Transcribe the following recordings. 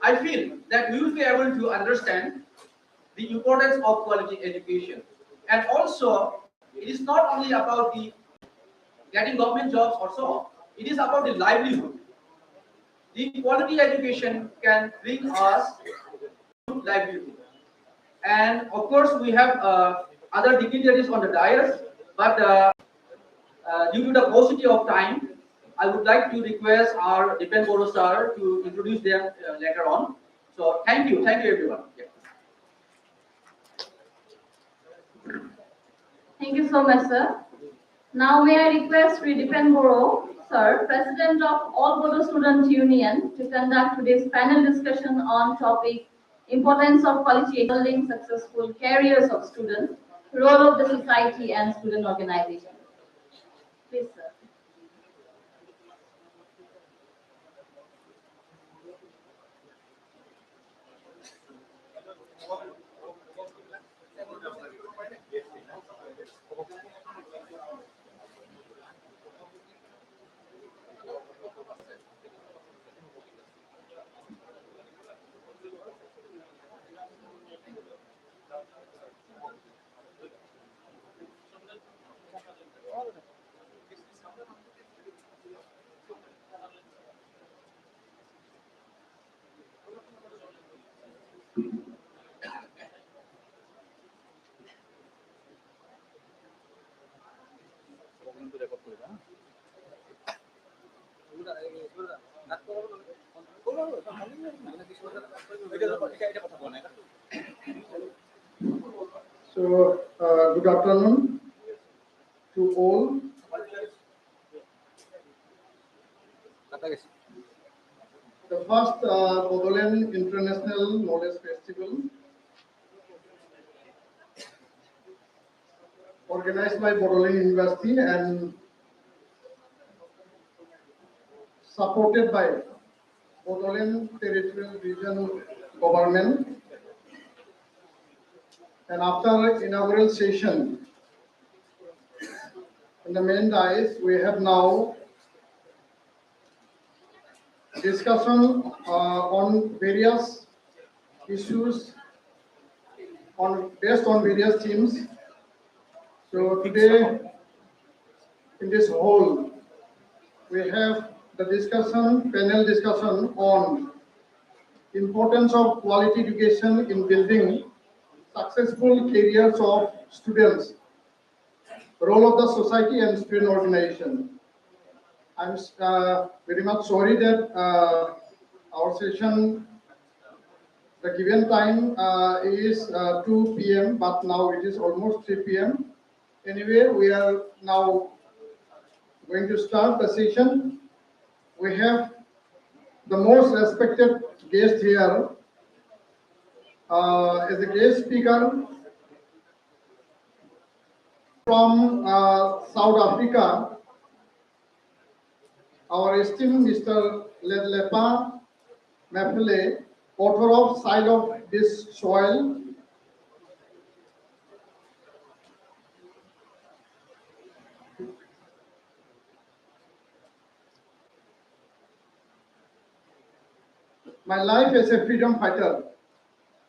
I feel that we will be able to understand the importance of quality education. And also, it is not only about the getting government jobs or so on. It is about the livelihood. The quality education can bring us livelihood. And of course, we have other dignitaries on the dais, but due to the paucity of time, I would like to request our Dipen Boro sir to introduce them later on. So thank you everyone. Yeah. Thank you so much, sir. Now may I request Dipen Boro, sir, President of All Bodo Student Union, to conduct today's panel discussion on topic importance of quality building successful careers of students, role of the society and student organization. Please, sir. So, good afternoon to all. The first Bodoland International Knowledge Festival, organized by Bodoland University and supported by Bodoland Territorial Region Government. And after inaugural session, in the main dais, we have now discussion on various issues based on various themes. So today, in this hall, we have the panel discussion on importance of quality education in building successful careers of students, role of the society and student organization. I'm very much sorry that our session, the given time is 2 p.m., but now it is almost 3 p.m. Anyway, we are now going to start the session. We have the most respected guest here as a guest speaker from South Africa, our esteemed Mr. Ledlepa Mapele, author of Side of This Soil. My life as a freedom fighter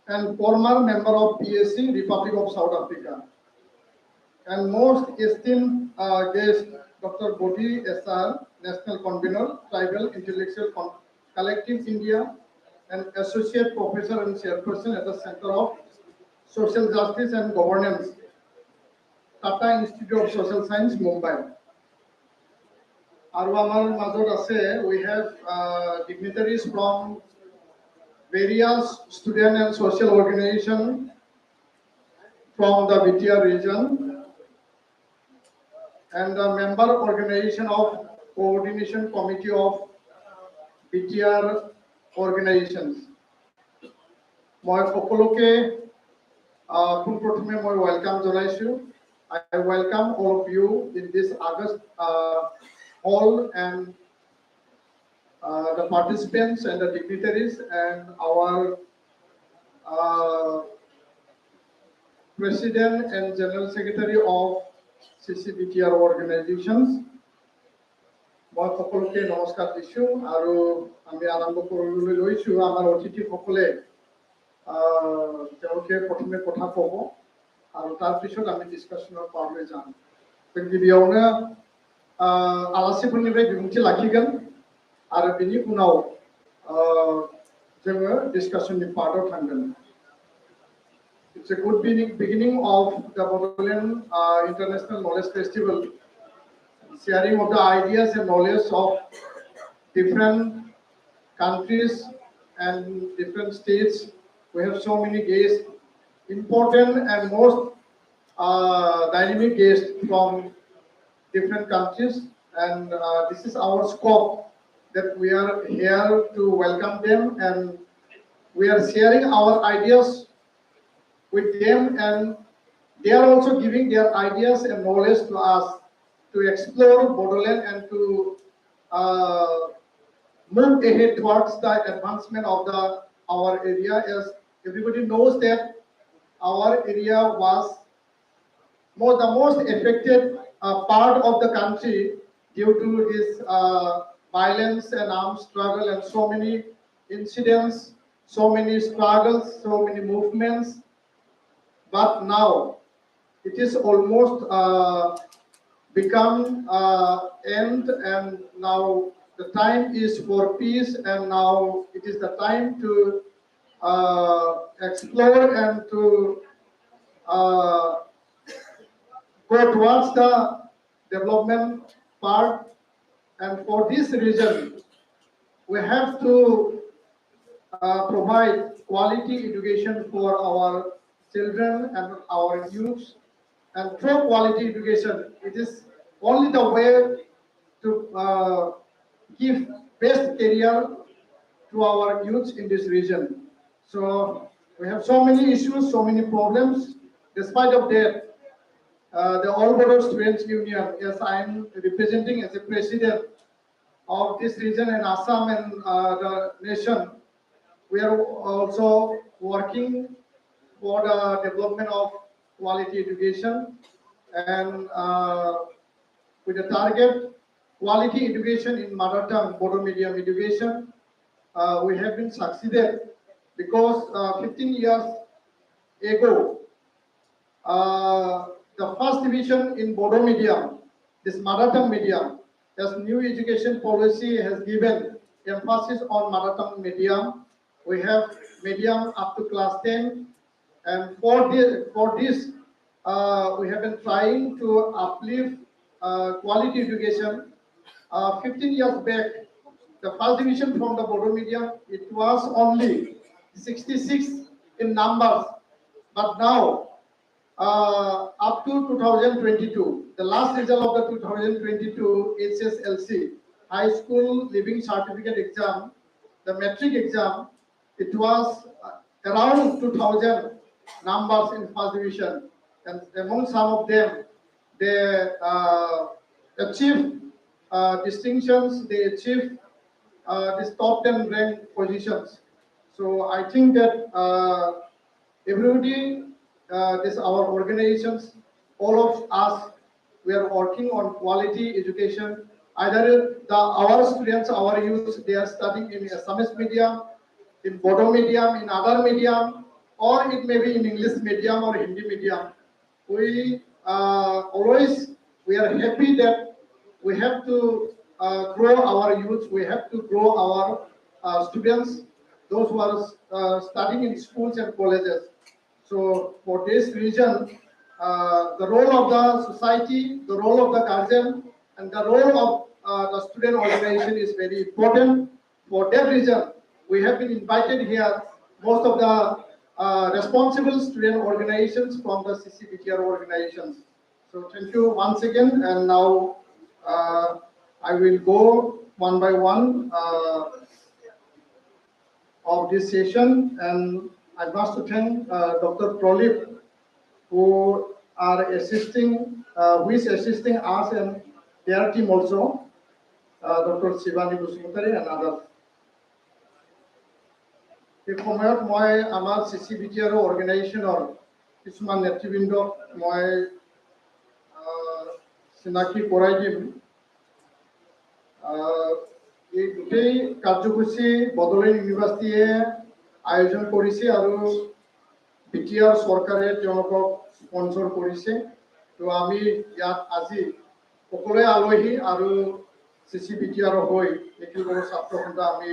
and former member of PSC, Republic of South Africa. And most esteemed guest, Dr. Bodhi SR, National Convener, Tribal Intellectual Collective India, and Associate Professor and Chairperson at the Center of Social Justice and Governance, Tata Institute of Social Science, Mumbai. Arwamar Mazur Ase, we have dignitaries from various student and social organizations from the BTR region and the member organization of Coordination Committee of BTR organizations. Moi Kokoloke, Punprothme moi welcome Jonaisu. I welcome all of you in this August hall and the participants and the dignitaries and our President and General Secretary of CCBTR organizations. মই সকলোকে নমস্কাৰ দিছোঁ আৰু আমি আৰম্ভ কৰিবলৈ লৈছোঁ আমাৰ অতিথিসকলে তেওঁলোকে প্ৰথমে কথা ক'ব আৰু তাৰপিছত আমি ডিছকাশ্যনৰ পাৰলৈ যাম जों गिबियावनो आलासिफोरनिफ्राय बिबुंथि लाखिगोन आरो बिनि उनाव जोङो डिसकाशननि पार्टआव थांगोन It's a good beginning of the Bodoland International Knowledge Festival, sharing of the ideas and knowledge of different countries and different states. We have so many guests, important and most dynamic guests from different countries, and this is our scope that we are here to welcome them, and we are sharing our ideas with them, and they are also giving their ideas and knowledge to us to explore Bodoland and to move ahead towards the advancement of our area. As everybody knows that our area was the most affected part of the country due to this violence and armed struggle and so many incidents, so many struggles, so many movements. But now it is almost become end, and now the time is for peace, and now it is the time to explore and to go towards the development part. And for this reason, we have to provide quality education for our children and our youths. And through quality education, it is only the way to give best career to our youths in this region. So we have so many issues, so many problems. Despite of that, the All Bodo Students Union, as I am representing as a president of this region and Assam and the nation, we are also working for the development of quality education, and with the target quality education in mother tongue, Bodo medium education. We have been succeeded because 15 years ago, the first division in Bodo medium, this mother tongue medium, as new education policy has given emphasis on mother tongue medium. We have medium up to class 10, and for this we have been trying to uplift quality education. 15 years back, the first division from the Bodo medium, it was only 66 in numbers, but now up to 2022, the last result of the 2022 HSLC, High School Living Certificate exam, the metric exam, it was around 2000 numbers in first division, and among some of them, they achieved distinctions, they achieved these top 10 rank positions. So I think that everybody, our organizations, all of us, we are working on quality education. Either our students, our youth, they are studying in Assamese medium, in Bodo medium, in other medium, or it may be in English medium or Hindi medium. We are happy that we have to grow our youth, we have to grow our students, those who are studying in schools and colleges. So for this reason, the role of the society, the role of the guardian, and the role of the student organization is very important. For that reason, we have been invited here, most of the responsible student organizations from the CCBTR organizations. So thank you once again, and now I will go one by one of this session, and I must to thank Dr. Prolip, who is assisting us and their team also, Dr. Shivani Busumutari and others. এই সময়ত মই আমাৰ CCBTR অৰ্গেনাইজেশ্যনৰ কিছুমান নেতৃবৃন্দক মই চিনাকি কৰাই দিম। এই গোটেই কাৰ্যসূচী বড়োলেণ্ড ইউনিভাৰ্চিটিয়ে আয়োজন কৰিছে আৰু বিটিআৰ চৰকাৰে তেওঁলোকক স্পন্সৰ কৰিছে। তো আমি ইয়াত আজি সকলোৱে আলহী আৰু CCBTR হৈ একেলগে ছাত্ৰ সন্থা আমি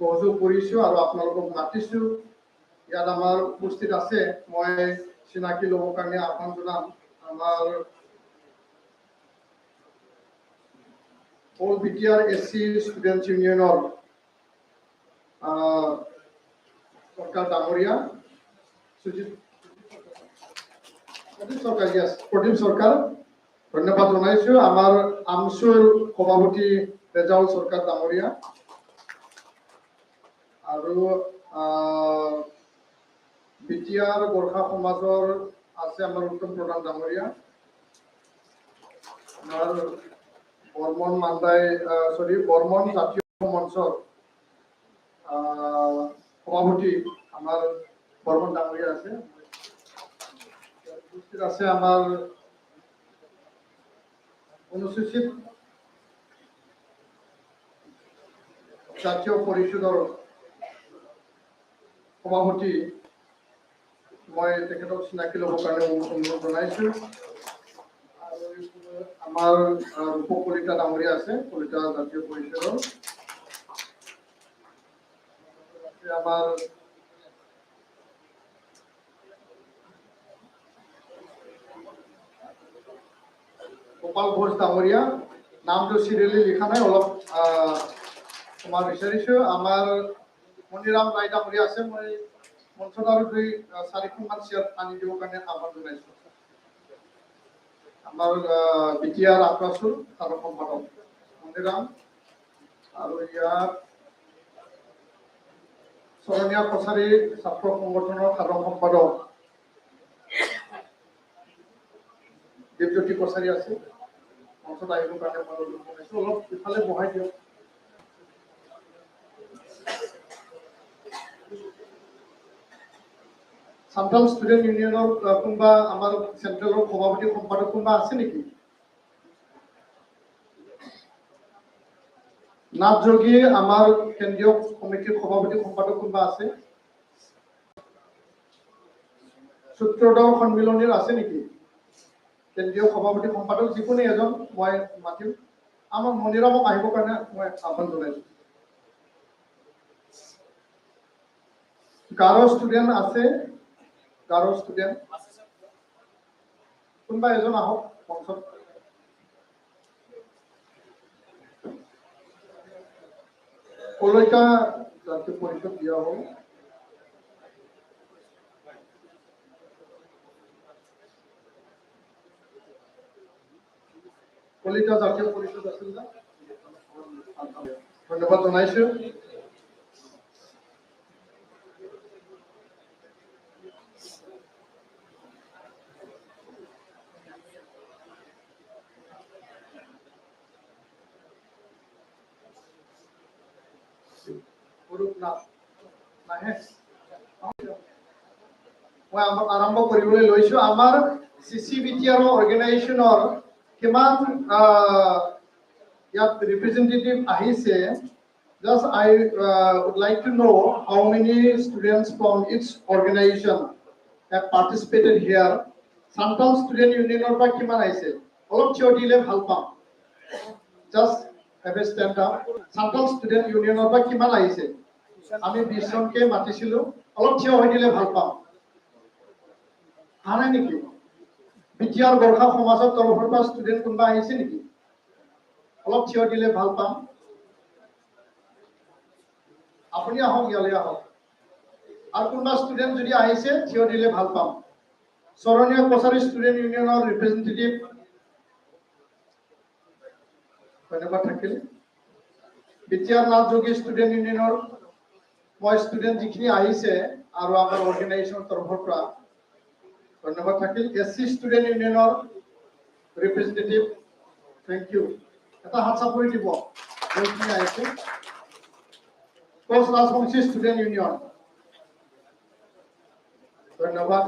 সহযোগ কৰিছোঁ আৰু আপোনালোকক মাতিছোঁ। ইয়াত আমাৰ উপস্থিত আছে, মই চিনাকি ল'বৰ কাৰণে আহ্বান জনাম আমাৰ অল BTR SC ষ্টুডেণ্টছ ইউনিয়নৰ সরকার ডাঙরিয়া প্রদীপ সরকার ধন্যবাদ জানাইছো। আমার আমসুর সভাপতি রেজাউল সরকার ডাঙরিয়া আৰু বিটিআর গোর্খা সমাজৰ আছে আমাৰ উত্তম প্ৰধান ডাঙরিয়া, আমাৰ বৰ্মন মান্দাই বৰ্মন জাতীয় মঞ্চৰ সভাপতি আমার বর্মন ডাঙরিয়া আছে। উপস্থিত আছে আমার অনুসূচিত জাতীয় পরিষদৰ সভাপতি, মই তেখেতক চিনাকি ল'বৰ কাৰণে অনুৰোধ জনাইছো। আৰু আমাৰ ৰূপক কলিতা ডাঙৰীয়া আছে, কলিতা জাতীয় পৰিষদৰ। আমার গোপাল ঘোষ ডাঙরিয়া, নামটো সিরিয়ালি লিখা নাই, অলপ তোমার বিচাৰিছো। আমার মণিৰাম রায় ডাঙরিয়া আছে, মই মঞ্চত আৰু 2-4খন চেয়ার আনি দিবৰ কাৰণে আহ্বান জনাইছো। আমার বিটিআর আক্ৰাসুৰ সাধাৰণ সম্পাদক মণিৰাম, আৰু ইয়াত চৰণীয়া কছাৰী ছাত্ৰ সংগঠনৰ সাধাৰণ সম্পাদক দেৱজ্যোতি কছাৰী আছে। মঞ্চত আহিবৰ কাৰণে মই অনুৰোধ জনাইছো, অলপ ইফালে বহাই দিয়ক। সান্থাল ষ্টুডেণ্ট ইউনিয়নৰ কোনোবা আমাৰ চেণ্ট্ৰেলৰ সভাপতি সম্পাদক কোনোবা আছে নেকি? নাথযোগী আমাৰ কেন্দ্ৰীয় কমিটিৰ সভাপতি সম্পাদক কোনোবা আছে? সূত্ৰধৰ সন্মিলনীৰ আছে নেকি কেন্দ্ৰীয় সভাপতি সম্পাদক? যিকোনো এজন মই মাতিম। আমাৰ মণিৰামক আহিবৰ কাৰণে মই আহ্বান জনাইছো। গাৰো ষ্টুডেণ্ট আছে? গাৰো ষ্টুডেণ্ট কোনোবা এজন আহক মঞ্চত। কলৈতা জাতীয় পৰিষদ দিয়া হ'ল। কলিতা জাতীয় পৰিষদ আছিল না? ধন্যবাদ জনাইছো। মই আৰম্ভ কৰিবলৈ লৈছো। আমাৰ CCBTR অৰ্গেনাইজেশ্যনৰ কিমান ইয়াত ৰিপ্ৰেজেন্টেটিভ আহিছে? Just I would like to know how many students from each organization have participated here. Santal Student Unionৰ পৰা কিমান আহিছে? অলপ থিয় দিলে ভাল পাম। Just have a stand up. Santal Student Unionৰ পৰা কিমান আহিছে? আমি 20 জনকে মাতিছিলো, অলপ থিয় হৈ দিলে ভাল পাম। আনে নেকি? বিটিআর গোর্খা সমাজৰ তৰফৰ পৰা ষ্টুডেণ্ট কোনোবা আহিছে নেকি? অলপ থিয় দিলে ভাল পাম। আপুনি আহক, ইয়ালৈ আহক। আৰু কোনোবা ষ্টুডেণ্ট যদি আহিছে থিয় দিলে ভাল পাম। চৰণীয়া কছাৰী ষ্টুডেণ্ট ইউনিয়নৰ ৰিপ্ৰেজেন্টেটিভ, ধন্যবাদ থাকিল। বিটিআর নাথযোগী ষ্টুডেণ্ট ইউনিয়নৰ মই ষ্টুডেণ্ট যিখিনি আহিছে আৰু আমাৰ অৰ্গেনাইজেশ্যনৰ তৰফৰ পৰা ধন্যবাদ থাকিল। SC ষ্টুডেণ্ট ইউনিয়নৰ ৰিপ্ৰেজেন্টেটিভ, থেংক ইউ। এটা হাত চাপৰি দিব যোনখিনি আহিছে। কোচ ৰাজবংশী ষ্টুডেণ্ট ইউনিয়ন, ধন্যবাদ।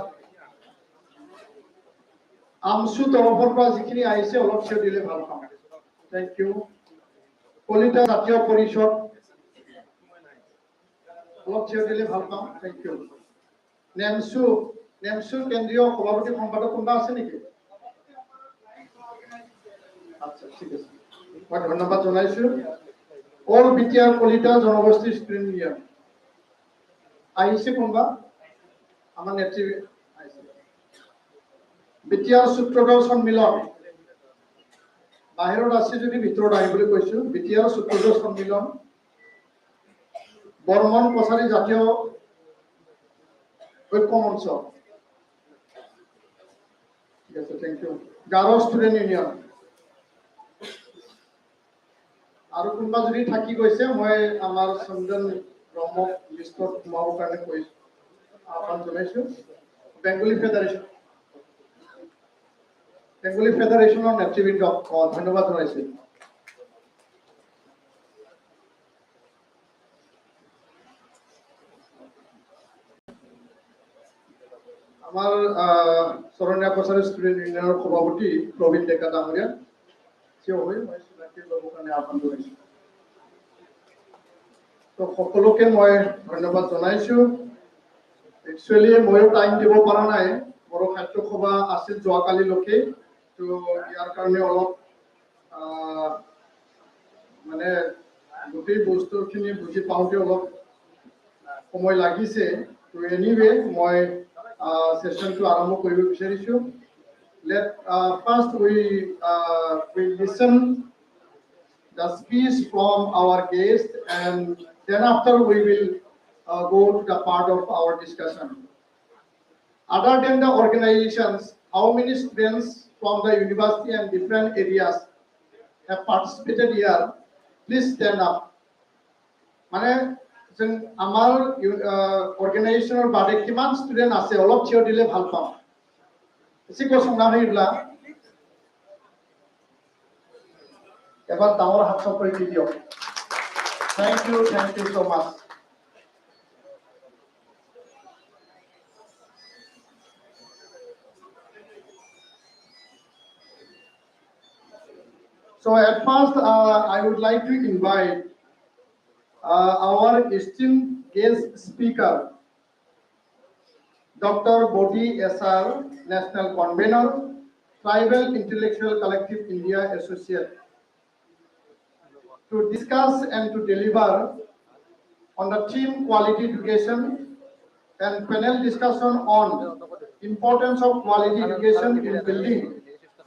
আমসু তৰফৰ পৰা যিখিনি আহিছে অলপ থিয় দিলে ভাল পাম। Thank you. কলিতা জাতীয় পৰিষদ অলপ থিয় দিলে ভাল পাম। Thank you. নেমচু কেন্দ্ৰীয় সভাপতি সম্পাদক কোনোবা আছে নেকি? আচ্ছা, ঠিক আছে, মই ধন্যবাদ জনাইছো। অল বিটিআৰ কলিতা জনগোষ্ঠী ষ্টুডেণ্ট ইউনিয়ন আহিছে কোনোবা? আমাৰ নেত্ৰী আহিছে। বিটিআৰ সূত্ৰধৰ সন্মিলন বাহিৰত আছে যদি ভিতৰত আহিবলৈ কৈছো। বিটিআৰ সূত্ৰধৰ সন্মিলন বৰ্মন কছাৰী জাতীয় ঐক্য মঞ্চ। ঠিক আছে, thank you. Garo student union আৰু কোনোবা যদি থাকি গৈছে মই আমাৰ চন্দন ব্ৰহ্মক লিষ্টত সোমাবৰ কাৰণে কৈছো, আহ্বান জনাইছো। বেংগলী ফেডাৰেশ্যনৰ নেতৃবৃন্দক ধন্যবাদ জনাইছো। আমাৰ চৰণীয়া কছাৰী ষ্টুডেণ্ট ইউনিয়নৰ সভাপতি প্ৰবীণ ডেকা ডাঙৰীয়া থিয় হৈ মই চিনাকি ল'বৰ কাৰণে আহ্বান জনাইছো। তো সকলোকে মই ধন্যবাদ জনাইছো। একচুৱেলি ময়ো টাইম দিব পৰা নাই, বড়ো সাহিত্য সভা আছিল যোৱাকালিলৈকে। তো ইয়াৰ কাৰণে অলপ মানে গোটেই বস্তুখিনি বুজি পাওঁতে অলপ সময় লাগিছে। তো এনিৱে মই সেশনটো আৰম্ভ কৰিব বিচাৰিছো। First we listen the speech from our guest, and then after we will go to the part of our discussion. Other than the organizations, how many students from the university and different areas have participated here? Please stand up. মানে जों আমাৰ অৰ্গেনাইজেশ্যনৰ বাদে কিমান student আছে অলপ থিয় দিলে ভাল পাম। বেছি গছংনা হইब्ला এবাৰ ডাঙৰ হাত চাপৰি দি দিয়ক। Thank you so much. So at first I would like to invite our esteemed guest speaker, Dr. Bodhi SR, National Convener, Tribal Intellectual Collective India Associate, to discuss and to deliver on the theme quality education and panel discussion on importance of quality education in building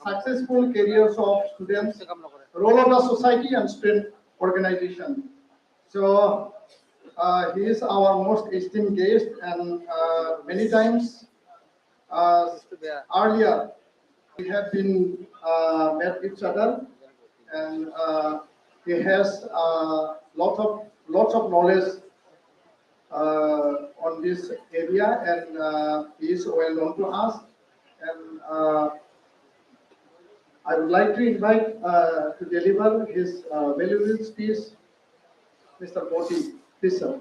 successful careers of students, role of the society and student organization. So he is our most esteemed guest, and many times earlier we have been met each other, and he has lots of knowledge on this area, and he is well known to us. And I would like to invite to deliver his valuable speech, Mr. Bodhi. Please, sir.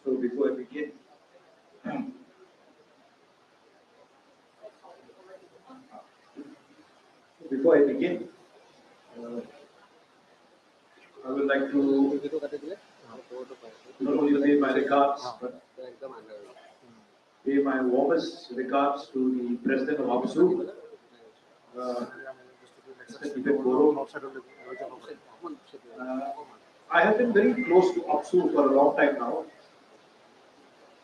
So before I begin, I would like to not only pay my regards, but pay my warmest regards to the President of APSU, Mr. Ibet Boro. I have been very close to APSU for a long time now.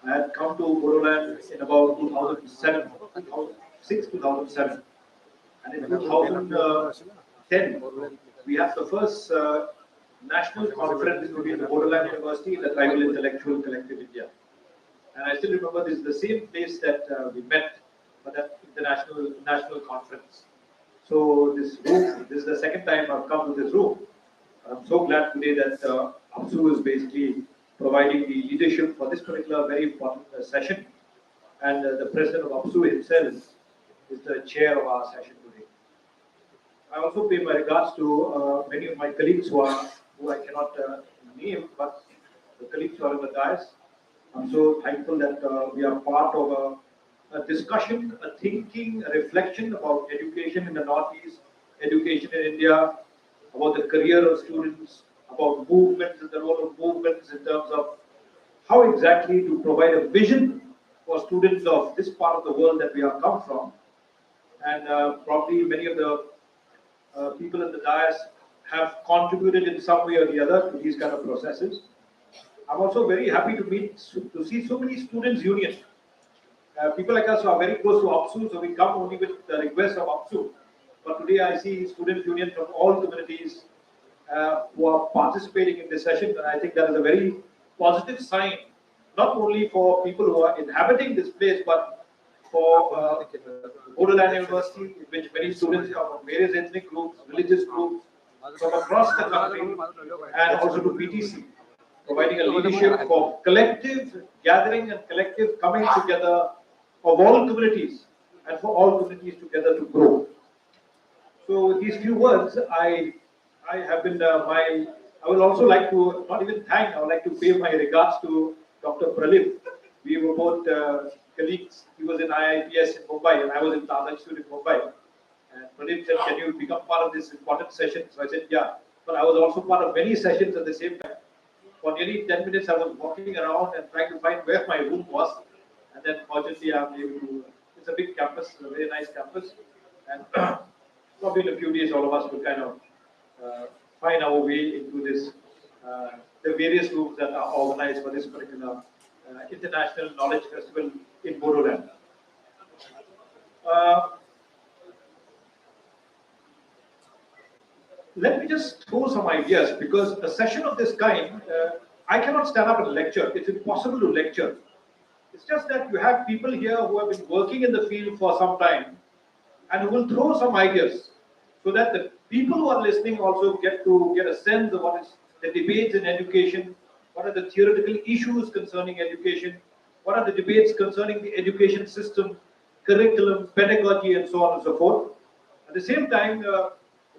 I had come to Bodoland in about 2007, and in 2010 we had the first national conference between the Bodoland University and the Tribal Intellectual Collective India. And I still remember this is the same place that we met for that international national conference. So this room, this is the second time I've come to this room. I'm so glad today that APSU is basically providing the leadership for this particular very important session. And the president of APSU himself is the chair of our session today. I also pay my regards to many of my colleagues who I cannot name, but the colleagues who are in the dais. I'm so thankful that we are part of a discussion, a thinking, a reflection about education in the Northeast, education in India, about the career of students, about movements and the role of movements in terms of how exactly to provide a vision for students of this part of the world that we have come from. And probably many of the people in the dais have contributed in some way or the other to these kind of processes. I'm also very happy to see so many students' unions. People like us who are very close to APSU, so we come only with the request of APSU. But today I see student union from all communities who are participating in this session, and I think that is a very positive sign, not only for people who are inhabiting this place, but for Borderland University, in which many students come from various ethnic groups, religious groups, from across the country, and also to PTC, providing a leadership for collective gathering and collective coming together of all communities, and for all communities together to grow. So with these few words, I have been I will also like to not even thank. I would like to pay my regards to Dr. Pralip. We were both colleagues. He was in IIPS in Mumbai, and I was in Tata Institute in Mumbai. And Pralip said, "Can you become part of this important session?" So I said, "Yeah." But I was also part of many sessions at the same time. For nearly 10 minutes, I was walking around and trying to find where my room was. And then, fortunately, I'm able to. It's a big campus, a very nice campus, and probably in a few days, all of us will kind of find our way into this, the various rooms that are organized for this particular International Knowledge Festival in Bodoland. Let me just throw some ideas, because a session of this kind, I cannot stand up and lecture. It's impossible to lecture. It's just that you have people here who have been working in the field for some time and who will throw some ideas so that the people who are listening also get a sense of what is the debates in education, what are the theoretical issues concerning education, what are the debates concerning the education system, curriculum, pedagogy, and so on and so forth. At the same time, the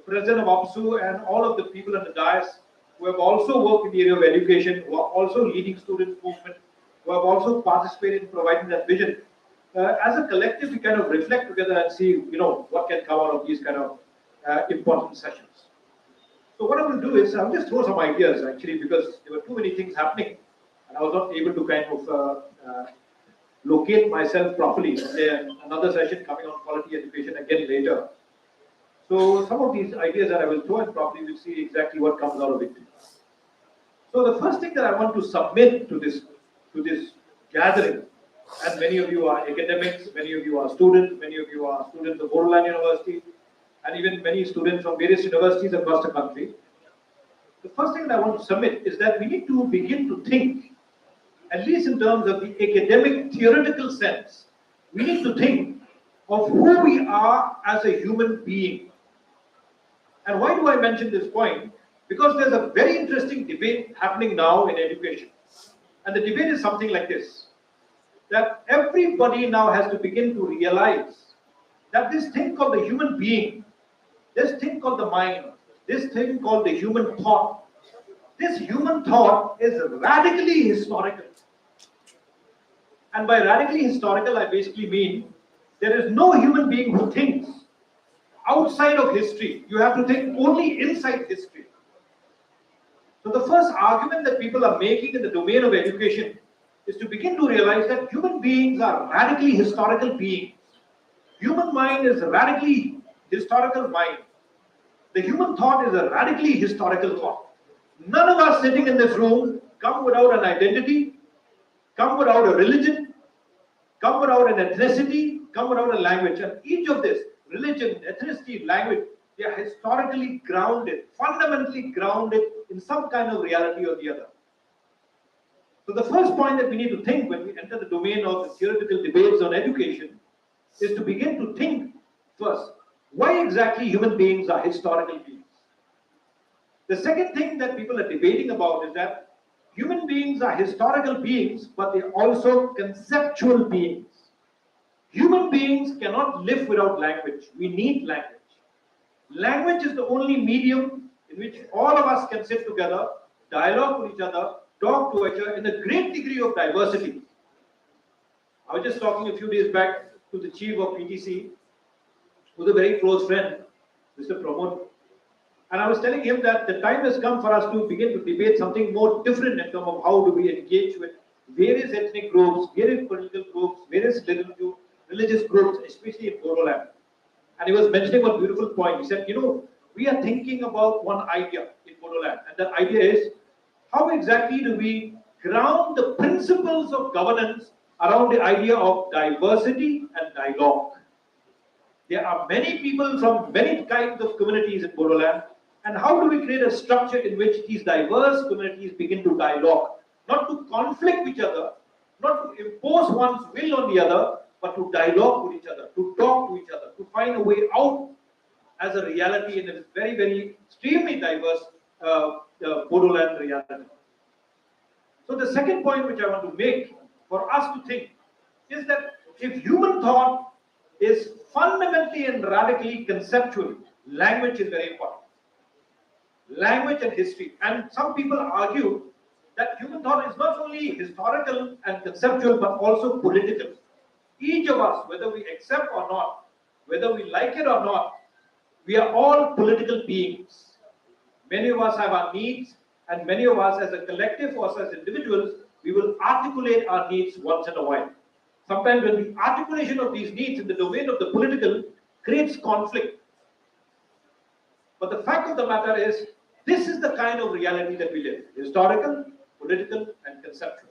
president of APSU and all of the people in the dais who have also worked in the area of education, who are also leading student movement, who have also participated in providing that vision. As a collective, we kind of reflect together and see, what can come out of these kind of important sessions. So what I will do is I'll just throw some ideas, actually, because there were too many things happening, and I was not able to kind of locate myself properly. There's another session coming on quality education again later. So some of these ideas that I will throw, and probably we'll see exactly what comes out of it. So the first thing that I want to submit to this gathering, and many of you are academics, many of you are students, many of you are students of Borderland University, and even many students from various universities across the country. The first thing that I want to submit is that we need to begin to think, at least in terms of the academic theoretical sense, we need to think of who we are as a human being. And why do I mention this point? Because there's a very interesting debate happening now in education. And the debate is something like this, that everybody now has to begin to realize that this thing called the human being, this thing called the mind, this thing called the human thought, this human thought is radically historical. And by radically historical, I basically mean there is no human being who thinks outside of history. You have to think only inside history. So the first argument that people are making in the domain of education is to begin to realize that human beings are radically historical beings. Human mind is a radically historical mind. The human thought is a radically historical thought. None of us sitting in this room come without an identity, come without a religion, come without an ethnicity, come without a language. And each of this, religion, ethnicity, language, they are historically grounded, fundamentally grounded in some kind of reality or the other. So the first point that we need to think when we enter the domain of the theoretical debates on education is to begin to think first why exactly human beings are historical beings. The second thing that people are debating about is that human beings are historical beings, but they're also conceptual beings. Human beings cannot live without language. We need language. Language is the only medium in which all of us can sit together, dialogue with each other, talk to each other in a great degree of diversity. I was just talking a few days back to the chief of PTC, who's a very close friend, Mr. Pramod. And I was telling him that the time has come for us to begin to debate something more different in terms of how do we engage with various ethnic groups, various political groups, various religious groups, especially in Bodoland. And he was mentioning one beautiful point. He said, we are thinking about one idea in Bodoland, and that idea is how exactly do we ground the principles of governance around the idea of diversity and dialogue. There are many people from many kinds of communities in Bodoland, and how do we create a structure in which these diverse communities begin to dialogue, not to conflict with each other, not to impose one's will on the other, but to dialogue with each other, to talk to each other, to find a way out as a reality in a very, very extremely diverse Bodoland reality. So the second point which I want to make for us to think is that if human thought is fundamentally and radically conceptual, language is very important. Language and history. And some people argue that human thought is not only historical and conceptual, but also political. Each of us, whether we accept or not, whether we like it or not, we are all political beings. Many of us have our needs, and many of us as a collective or as individuals, we will articulate our needs once in a while. Sometimes when the articulation of these needs in the domain of the political creates conflict. But the fact of the matter is, this is the kind of reality that we live: historical, political, and conceptual.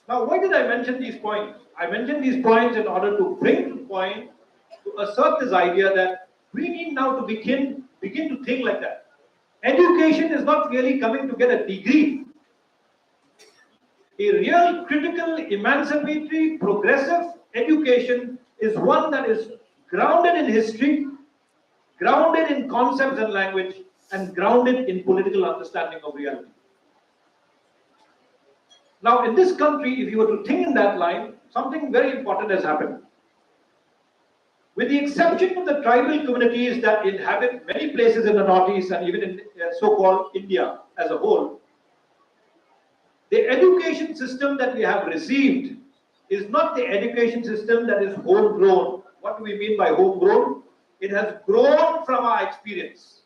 Now, why did I mention these points? I mentioned these points in order to bring to point, to assert this idea that we need now to begin to think like that. Education is not really coming to get a degree. A real critical, emancipatory, progressive education is one that is grounded in history, grounded in concepts and language, and grounded in political understanding of reality. Now, in this country, if you were to think in that line, something very important has happened. With the exception of the tribal communities that inhabit many places in the Northeast and even in so-called India as a whole, the education system that we have received is not the education system that is homegrown. What do we mean by homegrown? It has grown from our experience.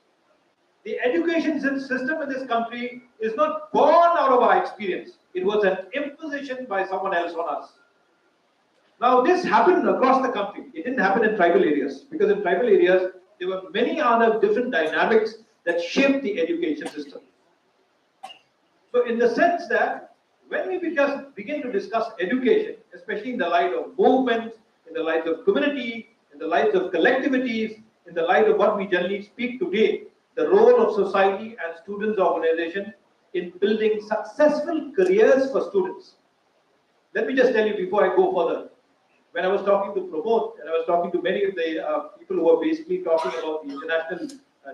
The education system in this country is not born out of our experience. It was an imposition by someone else on us. Now, this happened across the country. It didn't happen in tribal areas, because in tribal areas, there were many other different dynamics that shaped the education system. So, in the sense that when we begin to discuss education, especially in the light of movement, in the light of community, in the light of collectivities, in the light of what we generally speak today, the role of society and students' organization in building successful careers for students. Let me just tell you before I go further. When I was talking to Pramod, and I was talking to many of the people who were basically talking about the International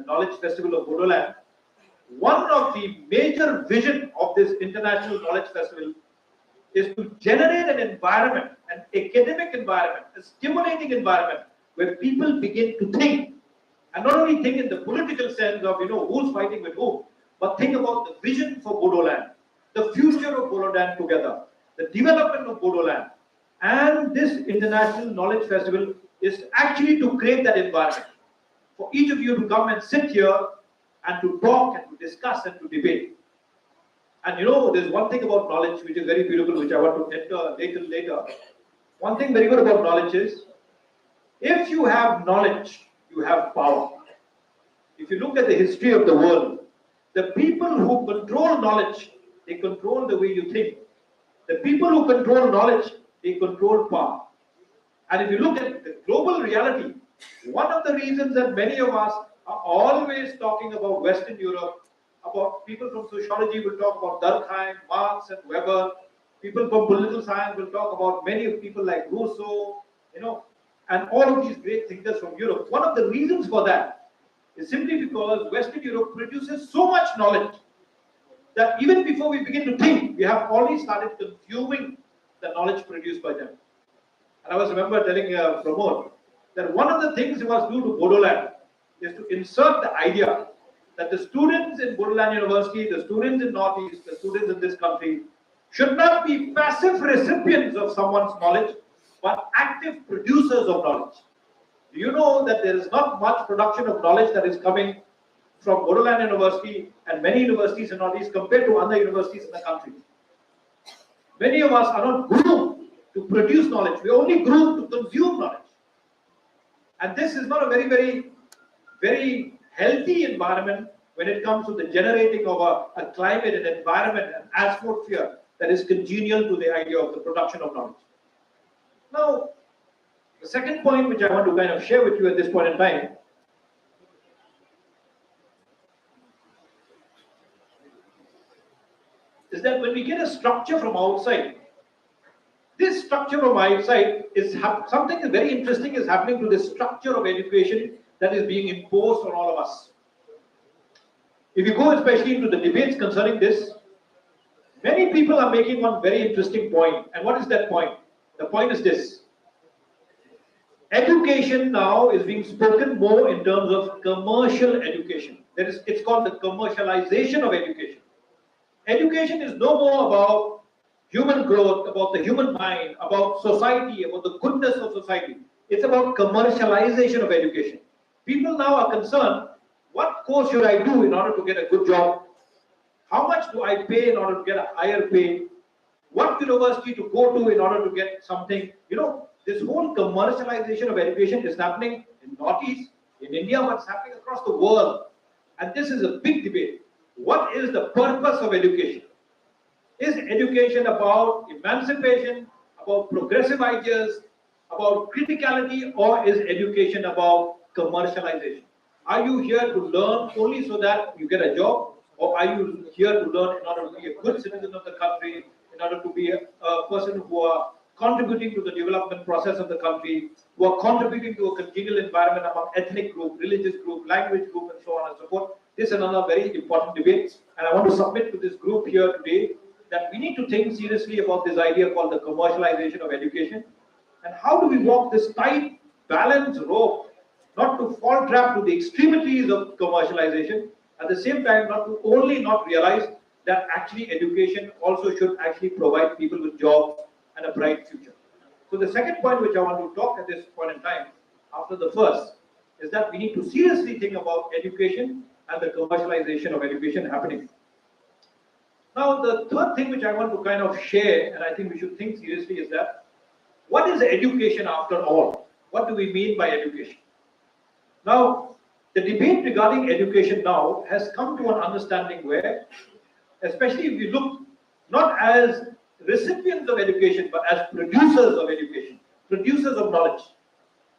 Knowledge Festival of Bodoland, one of the major vision of this International Knowledge Festival is to generate an environment, an academic environment, a stimulating environment where people begin to think, and not only think in the political sense of who's fighting with whom, but think about the vision for Bodoland, the future of Bodoland together, the development of Bodoland. And this International Knowledge Festival is actually to create that environment for each of you to come and sit here and to talk and to discuss and to debate. And there's one thing about knowledge which is very beautiful, which I want to enter later. One thing very good about knowledge is, if you have knowledge, you have power. If you look at the history of the world, the people who control knowledge, they control the way you think. The people who control knowledge, they control power. And if you look at the global reality, one of the reasons that many of us are always talking about Western Europe, about people from sociology will talk about Durkheim, Marx and Weber, people from political science will talk about many of people like Rousseau, and all of these great thinkers from Europe. One of the reasons for that is simply because Western Europe produces so much knowledge that even before we begin to think, we have already started consuming the knowledge produced by them. And I was remember telling Pramod that one of the things we must do to Bodoland is to insert the idea that the students in Bodoland University, the students in Northeast, the students in this country should not be passive recipients of someone's knowledge, but active producers of knowledge. Do you know that there is not much production of knowledge that is coming from Bodoland University and many universities in Northeast compared to other universities in the country? Many of us are not groomed to produce knowledge. We are only groomed to consume knowledge. And this is not a very healthy environment when it comes to the generating of a climate, an environment, an atmosphere that is congenial to the idea of the production of knowledge. Now, the second point which I want to kind of share with you at this point in time is that when we get a structure from outside, this structure from outside is something very interesting is happening to the structure of education that is being imposed on all of us. If you go especially into the debates concerning this, many people are making one very interesting point. And what is that point? The point is this. Education now is being spoken more in terms of commercial education. It's called the commercialization of education. Education is no more about human growth, about the human mind, about society, about the goodness of society. It's about commercialization of education. People now are concerned, what course should I do in order to get a good job? How much do I pay in order to get a higher pay? What university to go to in order to get something? You know, this whole commercialization of education is happening in Northeast, in India, but it's happening across the world. And this is a big debate. What is the purpose of education? Is education about emancipation, about progressive ideas, about criticality, or is education about commercialization? Are you here to learn only so that you get a job, or are you here to learn in order to be a good citizen of the country, in order to be a person who are contributing to the development process of the country, who are contributing to a congenial environment among ethnic group, religious group, language group, and so on and so forth? This is another very important debate, and I want to submit to this group here today that we need to think seriously about this idea called the commercialization of education, and how do we walk this tight, balanced rope, not to fall trap to the extremities of commercialization, at the same time not realize that actually education also should actually provide people with jobs and a bright future. So the second point which I want to talk at this point in time, after the first, is that we need to seriously think about education and the commercialization of education happening. Now, the third thing which I want to kind of share, and I think we should think seriously, is that what is education after all? What do we mean by education? Now, the debate regarding education now has come to an understanding where, especially if we look not as recipients of education, but as producers of education, producers of knowledge.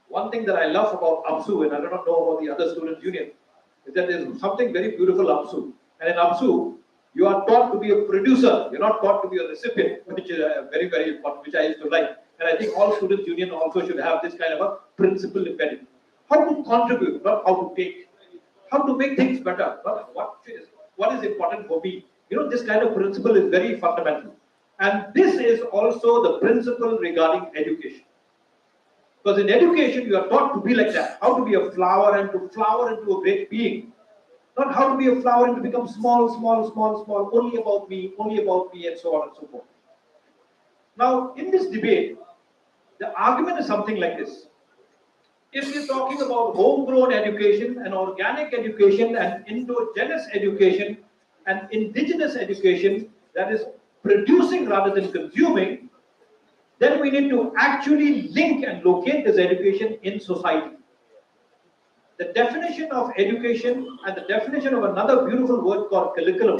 One thing that I love about APSU, and I do not know about the other students' union, is that there's something very beautiful APSU. And in APSU, you are taught to be a producer. You're not taught to be a recipient, which is very, very important, which I used to like. And I think all students' union also should have this kind of a principle embedded. How to contribute, not how to take. How to make things better, not what is important for me. You know, this kind of principle is very fundamental. And this is also the principle regarding education. Because in education, you are taught to be like that. How to be a flower and to flower into a great being. Not how to be a flower and to become small, only about me, and so on and so forth. Now, in this debate, the argument is something like this. If you're talking about homegrown education and organic education and endogenous education and indigenous education, that is producing rather than consuming, then we need to actually link and locate this education in society. The definition of education and the definition of another beautiful word called curriculum,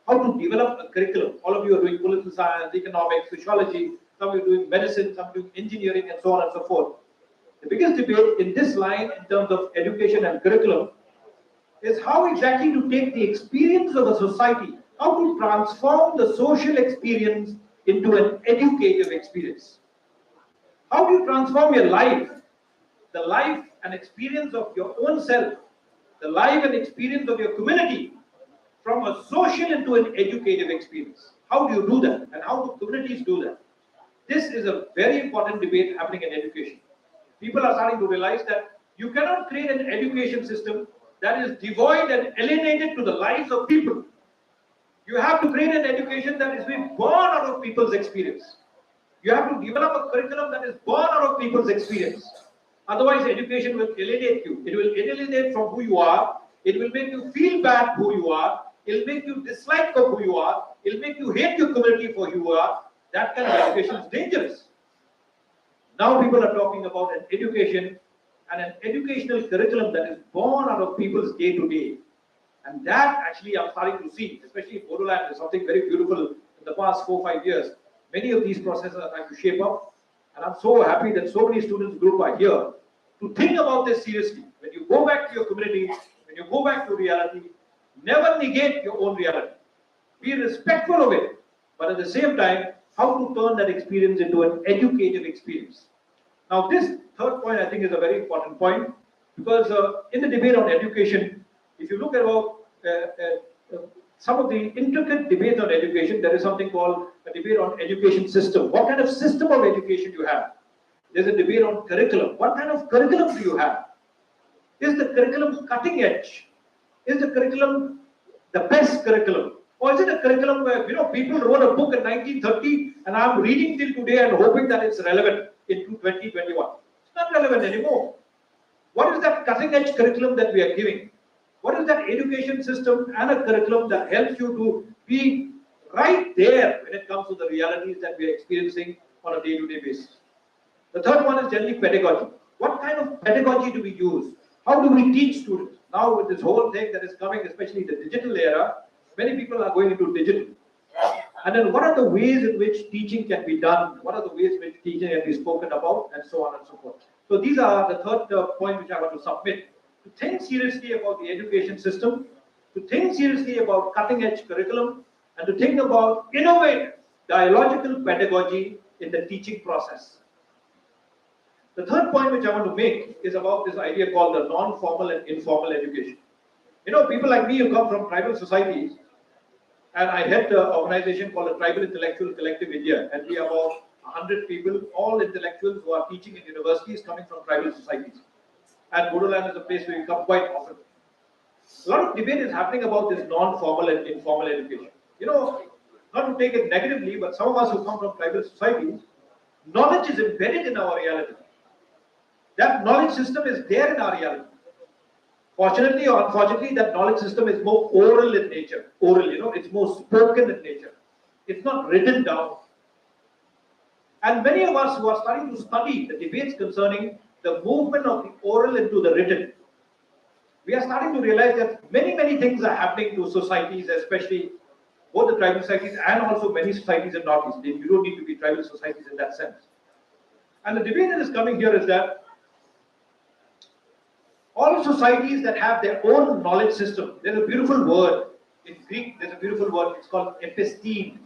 how to develop a curriculum. All of you are doing political science, economics, sociology, some of you are doing medicine, some are doing engineering, and so on and so forth. The biggest debate in this line in terms of education and curriculum is how exactly to take the experience of a society, how to transform the social experience into an educative experience. How do you transform your life, the life and experience of your own self, the life and experience of your community from a social into an educative experience? How do you do that? And how do communities do that? This is a very important debate happening in education. People are starting to realize that you cannot create an education system that is devoid and alienated to the lives of people. You have to create an education that is being born out of people's experience. You have to develop a curriculum that is born out of people's experience. Otherwise, education will alienate you. It will alienate from who you are. It will make you feel bad who you are. It will make you dislike of who you are. It will make you hate your community for who you are. That kind of education is dangerous. Now people are talking about an education and an educational curriculum that is born out of people's day-to-day. And that actually I'm starting to see, especially in Bodoland, is something very beautiful in the past 4-5 years. Many of these processes are trying to shape up. And I'm so happy that so many students group are here to think about this seriously. When you go back to your community, when you go back to reality, never negate your own reality. Be respectful of it, but at the same time, how to turn that experience into an educative experience. Now, this third point I think is a very important point, because in the debate on education, if you look at some of the intricate debates on education, there is something called a debate on education system. What kind of system of education you have? There's a debate on curriculum. What kind of curriculum do you have? Is the curriculum cutting edge? Is the curriculum the best curriculum? Or is it a curriculum where people wrote a book in 1930 and I'm reading till today and hoping that it's relevant in 2021? It's not relevant anymore. What is that cutting edge curriculum that we are giving? What is that education system and a curriculum that helps you to be right there when it comes to the realities that we are experiencing on a day-to-day basis? The third one is generally pedagogy. What kind of pedagogy do we use? How do we teach students? Now with this whole thing that is coming, especially the digital era, many people are going into digital. And then what are the ways in which teaching can be done? What are the ways in which teaching can be spoken about? And so on and so forth. So these are the third point which I want to submit. To think seriously about the education system, to think seriously about cutting edge curriculum, and to think about innovative dialogical pedagogy in the teaching process. The third point which I want to make is about this idea called the non-formal and informal education. People like me who come from tribal societies, and I head an organization called the Tribal Intellectual Collective India, and we are about 100 people, all intellectuals who are teaching in universities coming from tribal societies. And Bodoland is a place where we come quite often. A lot of debate is happening about this non-formal and informal education. Not to take it negatively, but some of us who come from tribal societies, knowledge is embedded in our reality. That knowledge system is there in our reality. Fortunately or unfortunately, that knowledge system is more oral in nature. Oral, it's more spoken in nature. It's not written down. And many of us who are starting to study the debates concerning the movement of the oral into the written, we are starting to realize that many, many things are happening to societies, especially both the tribal societies and also many societies in Northeast. You don't need to be tribal societies in that sense. And the debate that is coming here is that all societies that have their own knowledge system, there's a beautiful word in Greek, there's a beautiful word, it's called episteme.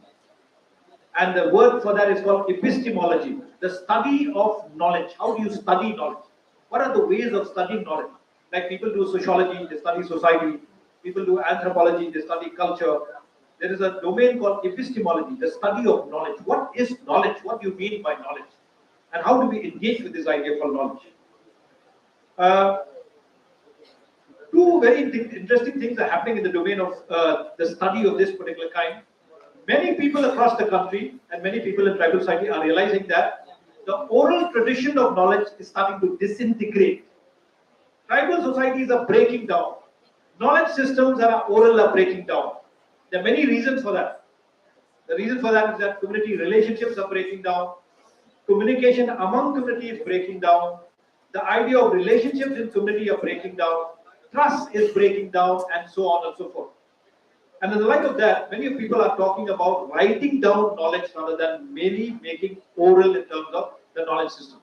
And the word for that is called epistemology, the study of knowledge. How do you study knowledge? What are the ways of studying knowledge? Like people do sociology, they study society. People do anthropology, they study culture. There is a domain called epistemology, the study of knowledge. What is knowledge? What do you mean by knowledge? And how do we engage with this idea called knowledge? Two very interesting things are happening in the domain of the study of this particular kind. Many people across the country and many people in tribal society are realizing that the oral tradition of knowledge is starting to disintegrate. Tribal societies are breaking down. Knowledge systems that are oral are breaking down. There are many reasons for that. The reason for that is that community relationships are breaking down. Communication among community is breaking down. The idea of relationships in community are breaking down. Trust is breaking down, and so on and so forth. And in the light of that, many people are talking about writing down knowledge rather than merely making oral in terms of the knowledge system.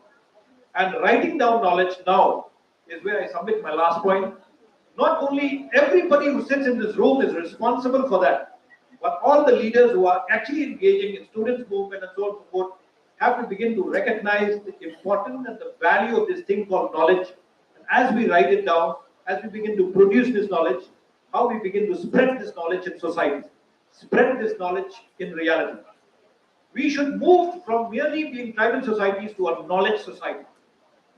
And writing down knowledge now is where I submit my last point. Not only everybody who sits in this room is responsible for that, but all the leaders who are actually engaging in students' movement and so on and so forth have to begin to recognize the importance and the value of this thing called knowledge. And as we write it down, as we begin to produce this knowledge, how we begin to spread this knowledge in society, spread this knowledge in reality. We should move from merely being tribal societies to a knowledge society,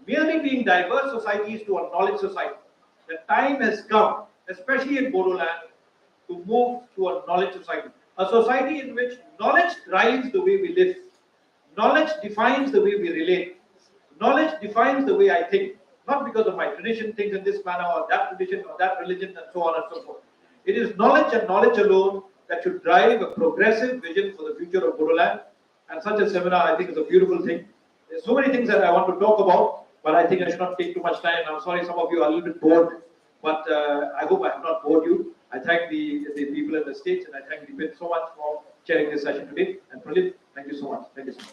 merely being diverse societies to a knowledge society. The time has come, especially in Bodoland, to move to a knowledge society, a society in which knowledge drives the way we live, knowledge defines the way we relate, knowledge defines the way I think, not because of my tradition thinks in this manner or that tradition or that religion and so on and so forth. It is knowledge and knowledge alone that should drive a progressive vision for the future of Bodoland. And such a seminar, I think, is a beautiful thing. There's so many things that I want to talk about, but I think I should not take too much time. I'm sorry, some of you are a little bit bored, but I hope I have not bored you. I thank the people in the stage, and I thank the BIT so much for chairing this session today. And Pradeep, thank you so much. Thank you so much.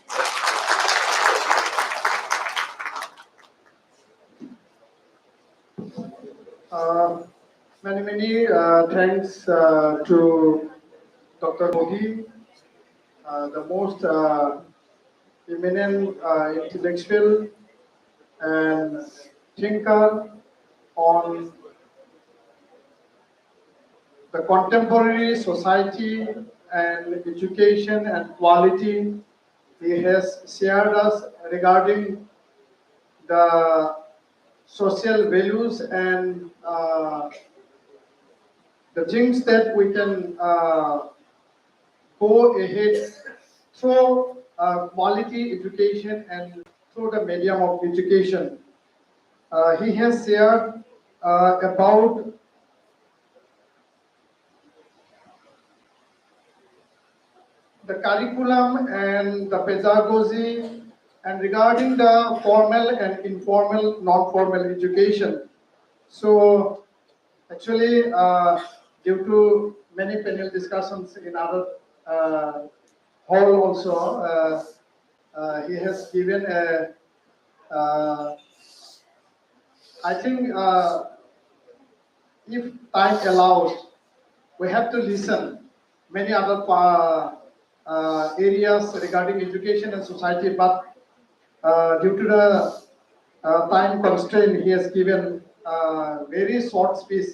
Many thanks to Dr. Modi, the most eminent intellectual and thinker on the contemporary society and education and quality. He has shared us regarding the social values and the things that we can go ahead through quality education and through the medium of education. He has shared about the curriculum and the pedagogy and regarding the formal and informal, non-formal education. So actually, due to many panel discussions in other hall also, he has given a, I think if time allows, we have to listen many other areas regarding education and society, but due to the time constraint, he has given very short speech.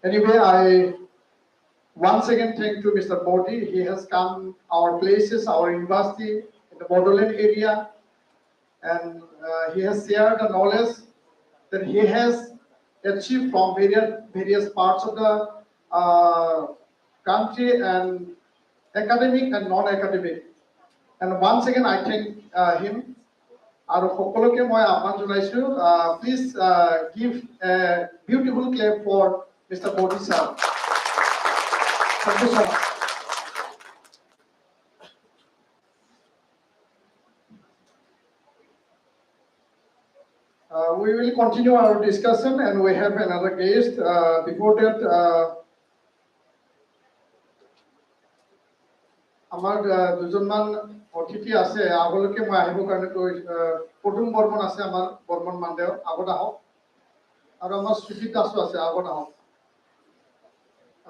Anyway, I once again thank to Mr. Modi. He has come our places, our university in the Bodoland area, and he has shared the knowledge that he has achieved from various parts of the country, and academic and non-academic. And once again, I thank him. আৰু সকলোকে মই আহ্বান জনাইছো, please give a beautiful clap for Mr. Modi sir. Thank you so much. We will continue our discussion, and we have another guest. Before that, আমাৰ দুজনমান অতিথি আছে, আগলৈকে মই আহিবৰ কাৰণে পদুম বৰ্মন আছে, আমাৰ বৰ্মন মানদেৱ, আগত আহক। আৰু আমাৰ সুজিত দাসো আছে, আগত আহক।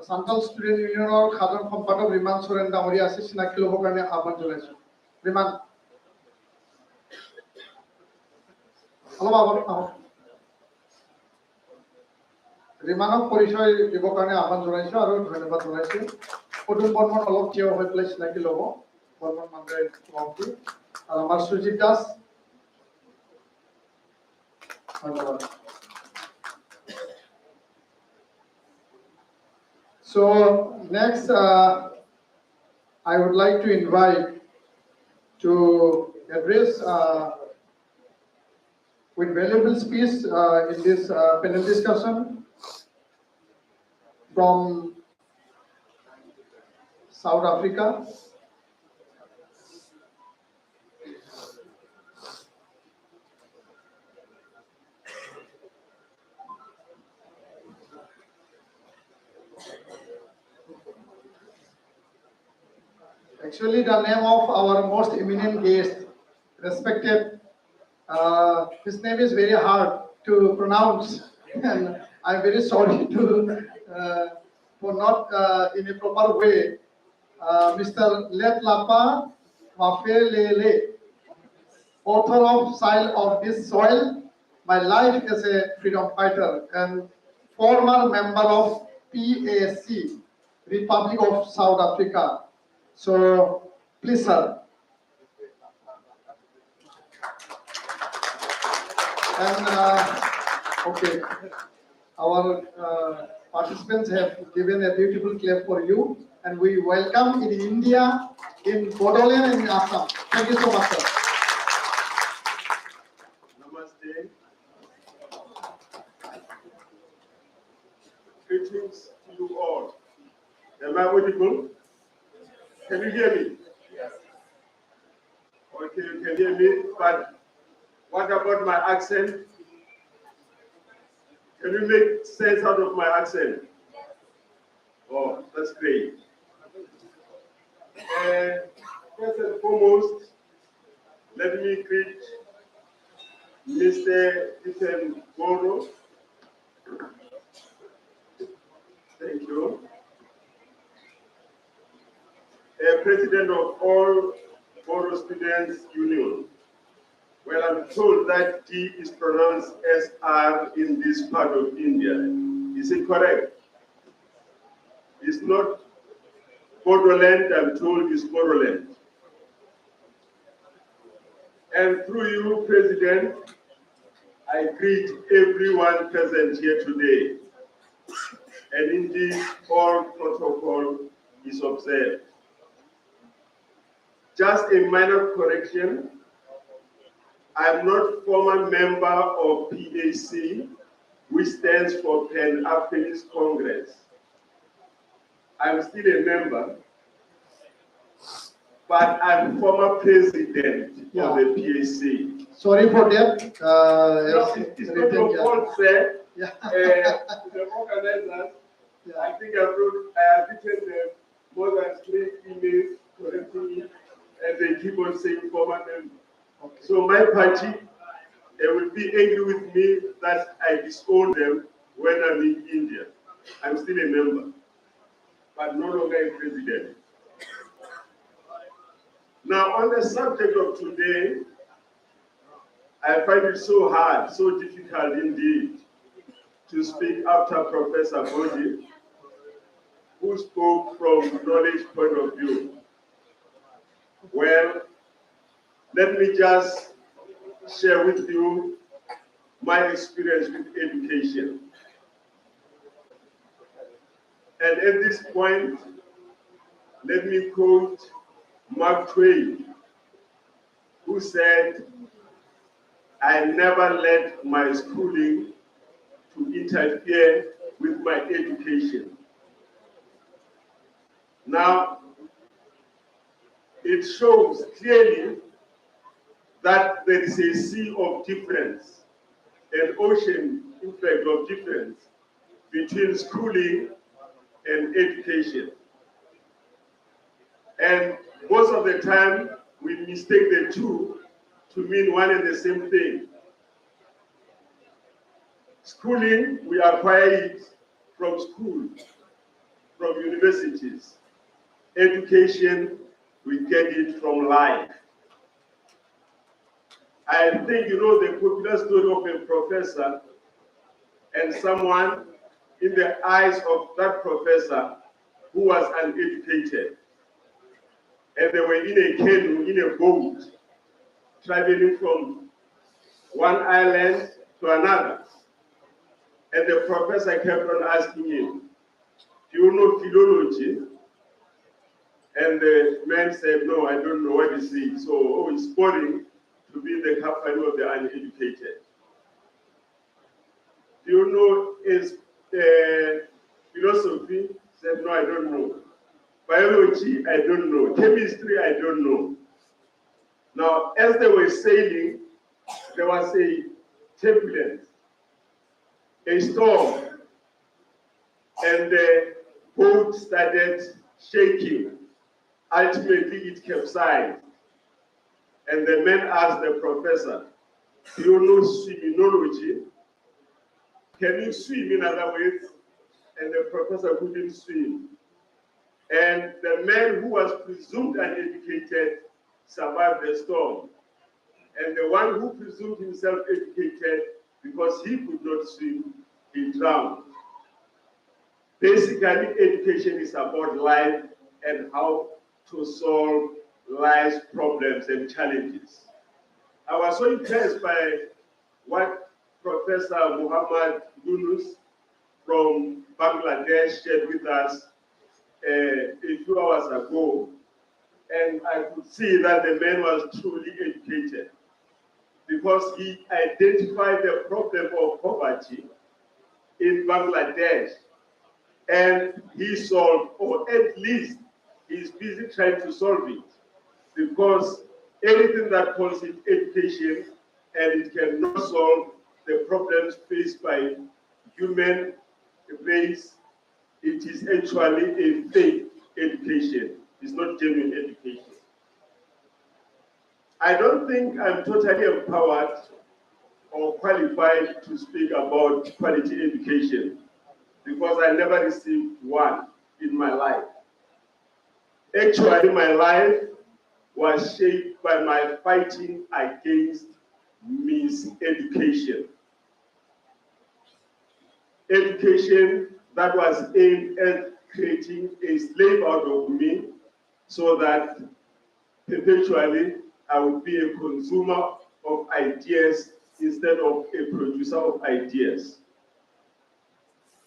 সান্তাল ষ্টুডেণ্ট ইউনিয়নৰ সাধাৰণ সম্পাদক ৰিমান চোৰেন ডাঙৰীয়া আছে, চিনাকি ল'বৰ কাৰণে আহ্বান জনাইছো। ৰিমান, অলপ আগত আহক। ৰিমানক পৰিচয় দিবৰ কাৰণে আহ্বান জনাইছো আৰু ধন্যবাদ জনাইছো। পদুম বৰ্মন অলপ থিয় হৈ পেলাই চিনাকি ল'ব, বৰ্মন মানদেৱ সভাপতি, আৰু আমাৰ সুজিত দাস, ধন্যবাদ। So next, I would like to invite to address with valuable speech in this panel discussion from South Africa. Actually, the name of our most eminent guest, respected, his name is very hard to pronounce, and I'm very sorry to for not in a proper way. Mr. Let Lapa Mafelele, author of Soil of This Soil, My Life as a Freedom Fighter, and former member of PAC, Republic of South Africa. So, please, sir. And, okay, our participants have given a beautiful clap for you, and we welcome in India, in Bodoland and in Assam. Thank you so much, sir. Namaste. Greetings to you all. Am I audible? Can you hear me? Yes. Okay, you can hear me, but what about my accent? Can you make sense out of my accent? Oh, that's great. First and foremost, let me greet Mr. Ethan Goro. Thank you. President of all Goro Students Union. Well, I'm told that D is pronounced SR in this part of India. Is it correct? It's not Bodoland, I'm told it's Bodoland. And through you, President, I greet everyone present here today. And indeed, all protocol is observed. Just a minor correction. I'm not former member of PAC, which stands for Pan-Africanist Congress. I'm still a member, but I'm former president of the PAC. Sorry for that. No, it's not your fault, sir. Yeah. The organizers, I think I have written them more than 3 emails correcting it, and they keep on saying former member. Okay. So my party, they will be angry with me that I disown them when I'm in India. I'm still a member, but no longer a president. Now, on the subject of today, I find it so hard, so difficult indeed, to speak after Professor Bodhi, who spoke from knowledge point of view. Well, let me just share with you my experience with education. And at this point, let me quote Mark Twain, who said, I never let my schooling to interfere with my education. Now, it shows clearly that there is a sea of difference, an ocean, in fact, of difference between schooling and education. And most of the time, we mistake the two to mean one and the same thing. Schooling, we acquire it from school, from universities. Education, we get it from life. I think you know the popular story of a professor and someone in the eyes of that professor who was uneducated. And they were in a canoe, in a boat, traveling from one island to another. And the professor kept on asking him, do you know philology? And the man said, no, I don't know what is it. So, oh, it's boring to be in the company of the uneducated. Do you know is philosophy? Said, no, I don't know. Biology, I don't know. Chemistry, I don't know. Now, as they were sailing, there was a turbulence, a storm, and the boat started shaking. Ultimately, it capsized. And the man asked the professor, do you know swimminology? Can you swim, in other words? And the professor couldn't swim. And the man who was presumed uneducated survived the storm. And the one who presumed himself educated because he could not swim, he drowned. Basically, education is about life and how to solve life's problems and challenges. I was so impressed by what Professor Muhammad Yunus from Bangladesh shared with us a few hours ago. And I could see that the man was truly educated because he identified the problem of poverty in Bangladesh and he solved, or at least he's busy trying to solve it, because anything that calls it education and it cannot solve the problems faced by human race, it is actually a fake education. It's not genuine education. I don't think I'm totally empowered or qualified to speak about quality education because I never received one in my life. Actually, my life was shaped by my fighting against miseducation. Education that was aimed at creating a slave out of me so that perpetually I would be a consumer of ideas instead of a producer of ideas.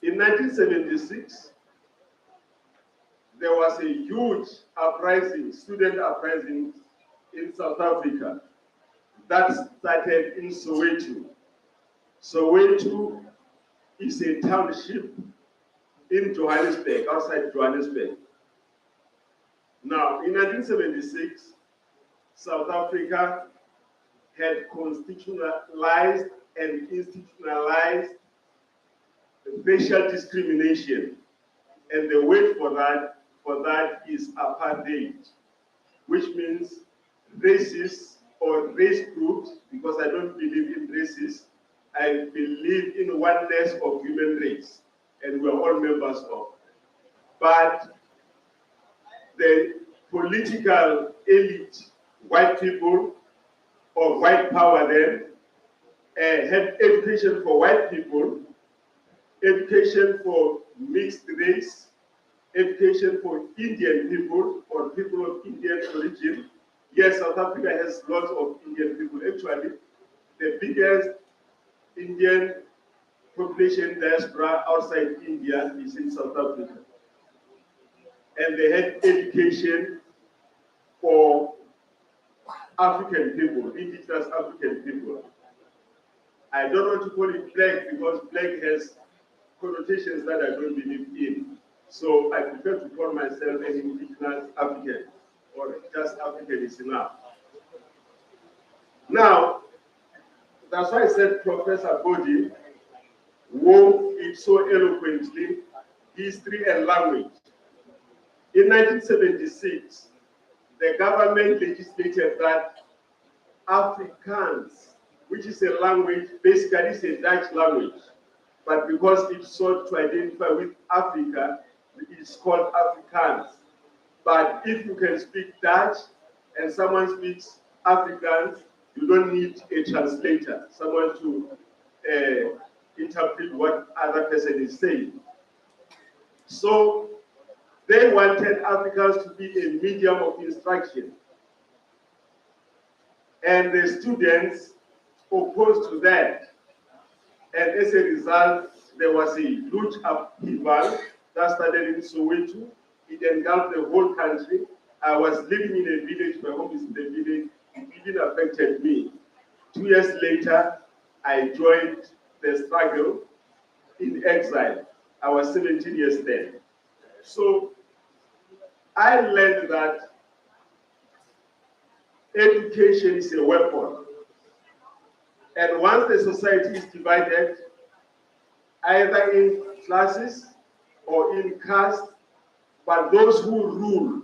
In 1976, there was a huge uprising, student uprising in South Africa that started in Soweto. Soweto is a township in Johannesburg, outside Johannesburg. Now, in 1976, South Africa had constitutionalized and institutionalized racial discrimination. And the word for that is apartheid, which means races or race groups, because I don't believe in races, I believe in oneness of human race, and we're all members of. But the political elite, white people or white power then, had education for white people, education for mixed race, education for Indian people or people of Indian origin. Yes, South Africa has lots of Indian people. Actually, the biggest Indian population diaspora outside India is in South Africa. And they had education for African people, indigenous African people. I don't want to call it black because black has connotations that I don't believe in. So I prefer to call myself an indigenous African, or just African is enough. Now, that's why I said Professor Bodi wove it so eloquently, history and language. In 1976, the government legislated that Afrikaans, which is a language, basically it's a Dutch language, but because it sought to identify with Africa, it's called Afrikaans. But if you can speak Dutch and someone speaks Afrikaans, you don't need a translator, someone to interpret what other person is saying. So they wanted Afrikaans to be a medium of instruction. And the students opposed to that. And as a result, there was a huge upheaval that started in Soweto. It engulfed the whole country. I was living in a village, my home is in the village. It didn't affect me. 2 years later, I joined the struggle in exile. I was 17 years then. So I learned that education is a weapon. And once the society is divided, either in classes or in caste, but those who rule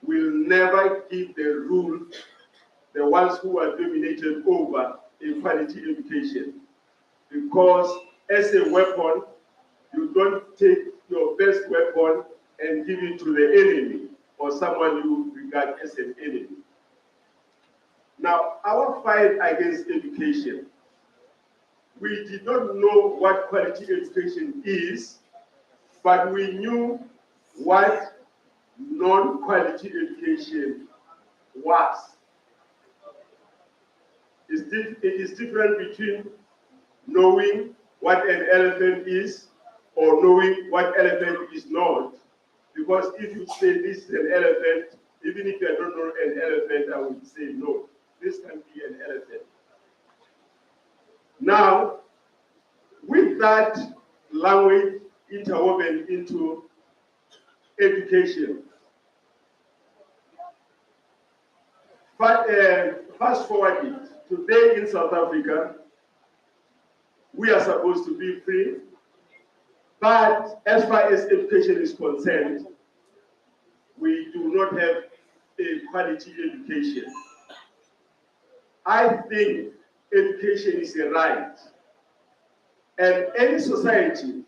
will never give the rule the ones who are dominated over a quality education. Because as a weapon, you don't take your best weapon and give it to the enemy or someone you regard as an enemy. Now, our fight against education, we did not know what quality education is, but we knew what non-quality education was. It is different between knowing what an elephant is or knowing what elephant is not. Because if you say this is an elephant, even if I don't know an elephant, I would say no, this can be an elephant. Now, with that language interwoven into education, but fast forward it, today in South Africa, we are supposed to be free, but as far as education is concerned, we do not have a quality education. I think education is a right. And any society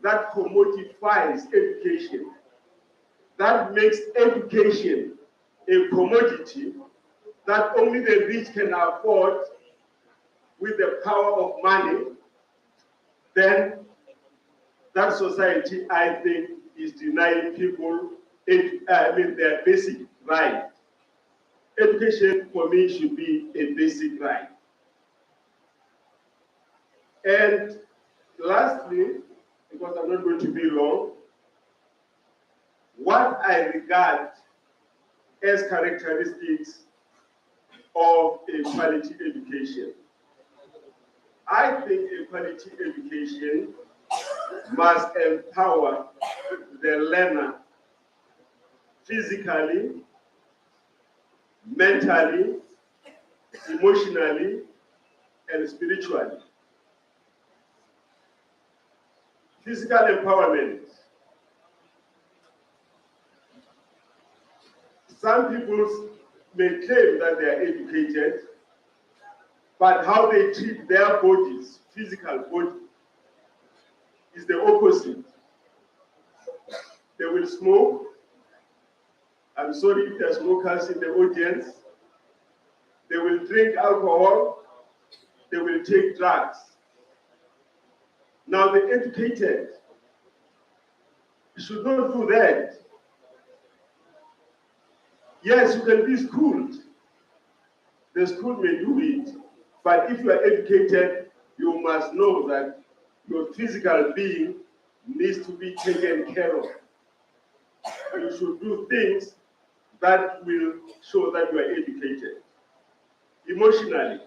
that commodifies education, that makes education a commodity that only the rich can afford with the power of money, then that society, I think, is denying people their basic right. Education, for me, should be a basic right. And lastly, because I'm not going to be long, what I regard as characteristics of a quality education. I think a quality education must empower the learner physically, mentally, emotionally, and spiritually. Physical empowerment. Some people may claim that they are educated, but how they treat their bodies, physical body, is the opposite. They will smoke. I'm sorry if there are smokers in the audience. They will drink alcohol. They will take drugs. Now, the educated should not do that. Yes, you can be schooled. The school may do it. But if you are educated, you must know that your physical being needs to be taken care of. You should do things that will show that you are educated. Emotionally,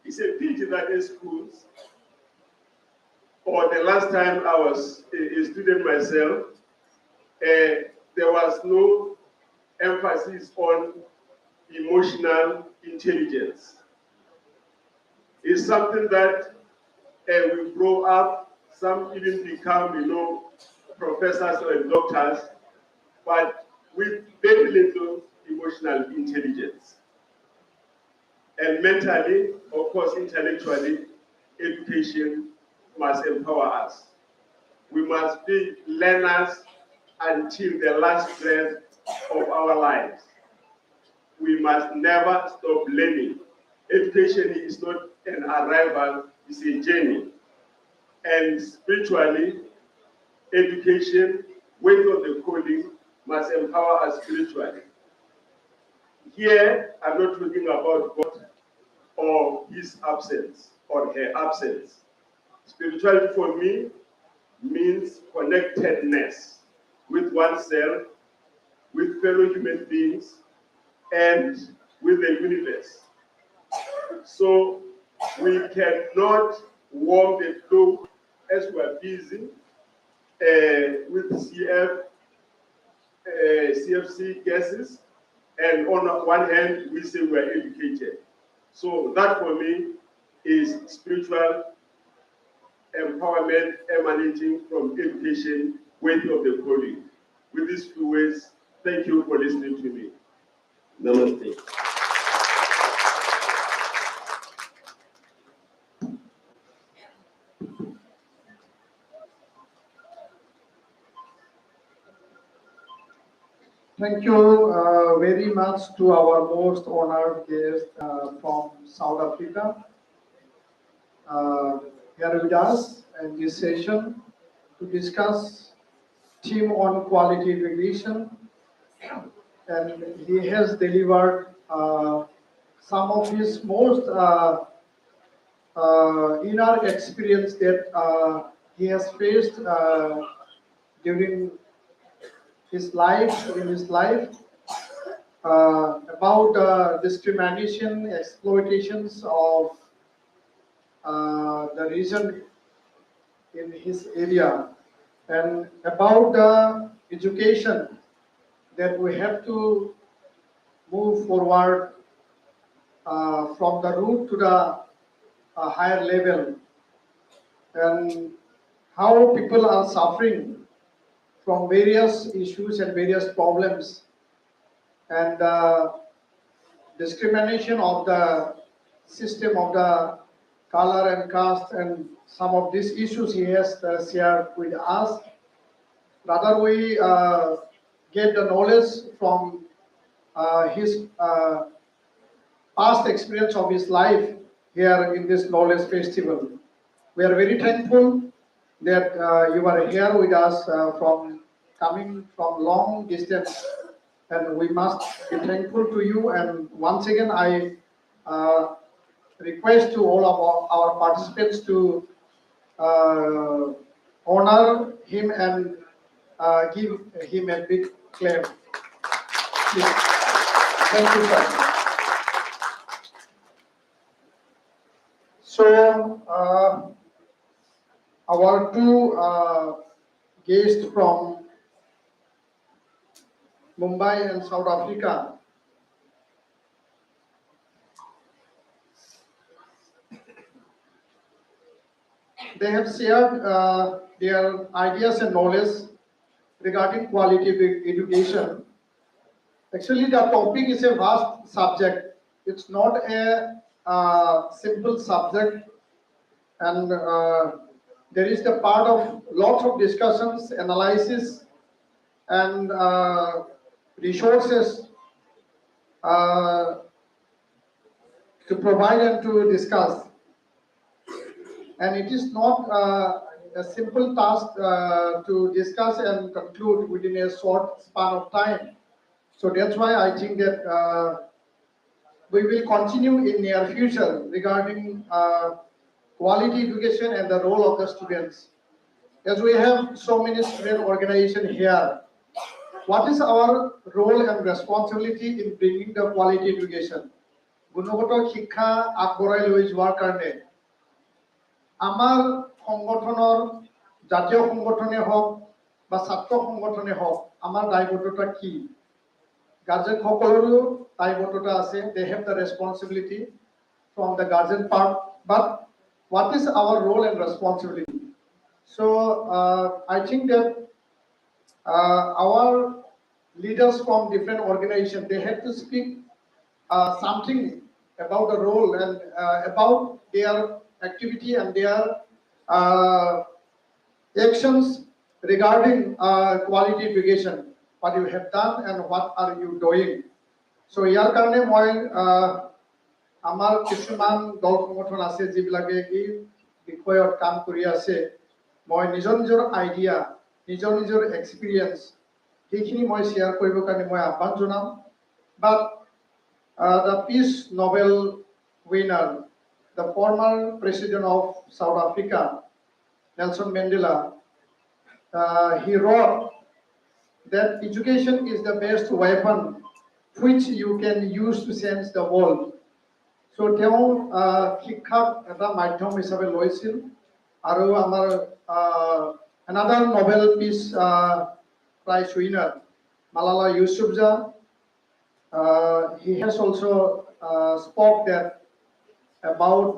it's a pity that in schools, or the last time I was a student myself, there was no emphasis on emotional intelligence. It's something that we grow up, some even become, professors or doctors, but with very little emotional intelligence. And mentally, of course, intellectually, education must empower us. We must be learners until the last breath of our lives. We must never stop learning. Education is not an arrival, it's a journey. And spiritually, education, weight of the calling, must empower us spiritually. Here, I'm not talking about God or his absence or her absence. Spirituality for me means connectedness with oneself, with fellow human beings, and with the universe. So we cannot warm the globe as we are busy with CFC gases, and on one hand we say we are educated. So that for me is spiritual empowerment emanating from education, weight of the calling. With these few words, thank you for listening to me. Namaste. Thank you very much to our most honored guest from South Africa here with us in this session to discuss theme on quality education, and he has delivered some of his most inner experience that he has faced during in his life, about discrimination, exploitations of the region in his area, and about the education that we have to move forward from the root to the higher level, and how people are suffering from various issues and various problems, and discrimination of the system of the color and caste, and some of these issues he has shared with us. Rather, we get the knowledge from his past experience of his life here in this knowledge festival. We are very thankful that you are here with us from coming from long distance, and we must be thankful to you. And once again, I request to all of our participants to honor him and give him a big clap. Please. Thank you, sir. So, our two guests from Mumbai and South Africa, they have shared their ideas and knowledge regarding quality education. Actually, the topic is a vast subject. It's not a simple subject, and there is the part of lots of discussions, analysis, and resources to provide and to discuss. And it is not a simple task to discuss and conclude within a short span of time. So that's why I think that we will continue in near future regarding quality education and the role of the students. As we have so many student organizations here, what is our role and responsibility in bringing the quality education? গুণগত শিক্ষা আগবঢ়াই লৈ যোৱাৰ কাৰণে আমাৰ সংগঠনৰ জাতীয় সংগঠনে হওক বা ছাত্ৰ সংগঠনে হওক আমাৰ দায়বদ্ধতা কি? গাৰ্জেন সকলৰো দায়বদ্ধতা আছে. They have the responsibility from the guardian part, but what is our role and responsibility? So I think that our leaders from different organizations, they have to speak something about the role and about their activity and their actions regarding quality education. What you have done and what are you doing? So ইয়াৰ কাৰণে মই আমাৰ কিছুমান দল সংগঠন আছে যিবিলাকে এই বিষয়ত কাম কৰি আছে. মই নিজৰ আইডিয়া, নিজৰ এক্সপিৰিয়েঞ্চ সেইখিনি মই শ্বেয়াৰ কৰিবৰ কাৰণে মই আহ্বান জনাম. But the Peace Nobel winner, the former president of South Africa, Nelson Mandela, he wrote that education is the best weapon which you can use to change the world. So তেওঁ শিক্ষাক এটা মাধ্যম হিচাপে লৈছিল. আৰু আমাৰ another Nobel Peace Prize winner, Malala Yousafzai, he has also spoke that about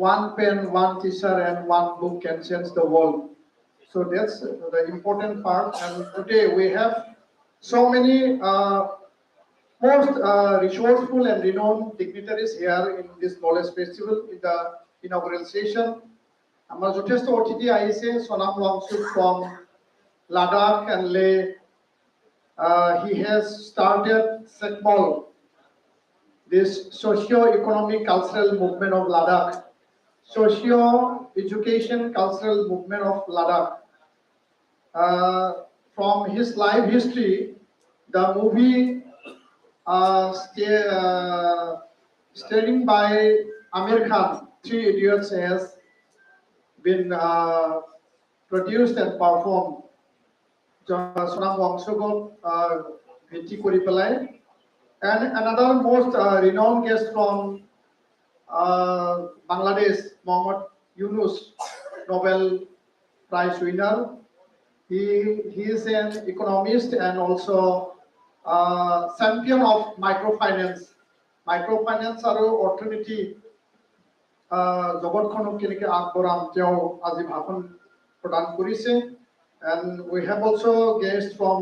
one pen, one teacher, and one book can change the world. So that's the important part. And today we have so many most resourceful and renowned dignitaries here in this knowledge festival in the inaugural session. Amar যথেষ্ট অতিথি আহিছে, Sonam Wangchuk from Ladakh and Leh, he has started SECMOL, this socio-economic cultural movement of Ladakh, socio-education cultural movement of Ladakh. From his life history, the movie starring by Amir Khan, Three Idiots, has been produced and performed. Sonam Wangsugot Viti Kuripalai, and another most renowned guest from Bangladesh, Mohammad Yunus, Nobel Prize winner. He is an economist and also champion of microfinance. Microfinance আৰু অৰ্থনীতি জগতখনক কেনেকৈ আগবঢ়াম তেওঁ আজি ভাষণ প্ৰদান কৰিছে। And we have also guests from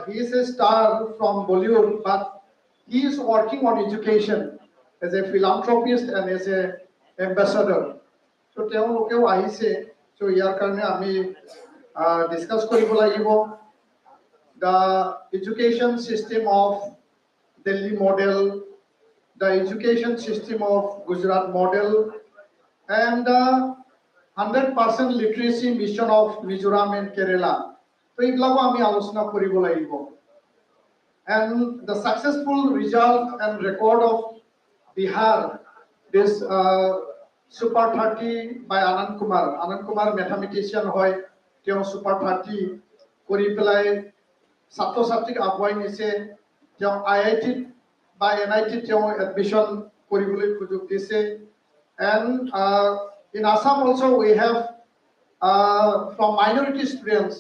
he is a star from Bollywood, but he is working on education as a philanthropist and as a ambassador. So তেওঁলোকেও আহিছে। So ইয়াৰ কাৰণে আমি discuss কৰিব লাগিব the education system of Delhi model, the education system of Gujarat model, and the 100% literacy mission of Mizoram and Kerala. So এইবিলাকো আমি আলোচনা কৰিব লাগিব। And the successful result and record of Bihar, this Super 30 by Anand Kumar. Anand Kumar mathematician হয়, তেওঁ Super 30 কৰি পেলাই ছাত্ৰ ছাত্ৰীক আগুৱাই নিছে। তেওঁ IIT বা NIT তেওঁ এডমিশ্যন কৰিবলৈ সুযোগ দিছে। And in Assam also we have from minority students,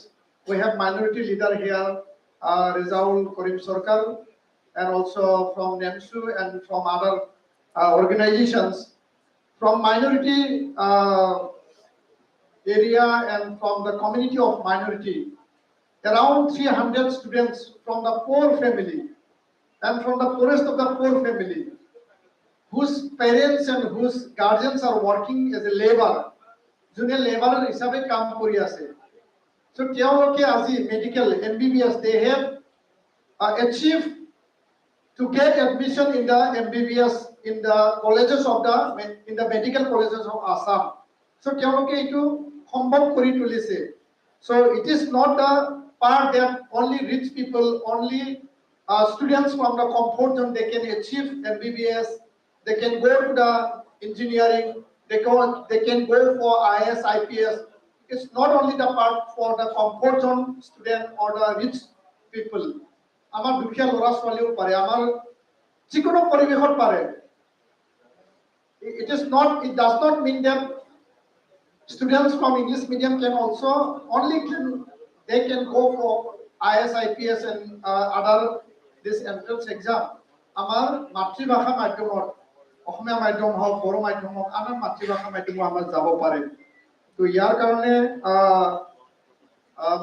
we have minority leader here, Rezaul Karim Sarkar, and also from NEMSU and from other organizations. From minority area and from the community of minority, around 300 students from the poor family and from the poorest of the poor family, whose parents and whose guardians are working as a labor, june laborer hisabe kaam kori ase. So তেওঁলোকে আজি medical MBBS, they have achieved to get admission in the MBBS in the colleges of in the medical colleges of Assam. So তেওঁলোকে এইটো সম্ভৱ কৰি তুলিছে। So it is not the part that only rich people, only students from the comfort zone, they can achieve MBBS, they can go to the engineering, they can go for IAS, IPS. It's not only the part for the comfort zone student or the rich people. Amar দুখীয়া ল'ৰা ছোৱালীও পাৰে, আমাৰ যিকোনো পৰিৱেশত পাৰে। It does not mean that students from English medium can also they can go for IAS, IPS and other this entrance exam. Amar মাতৃভাষা মাধ্যমত অসমীয়া মাধ্যম হওক, বড়ো মাধ্যম হওক, আন মাতৃভাষা মাধ্যম আমাৰ যাব পাৰে। তো ইয়াৰ কাৰণে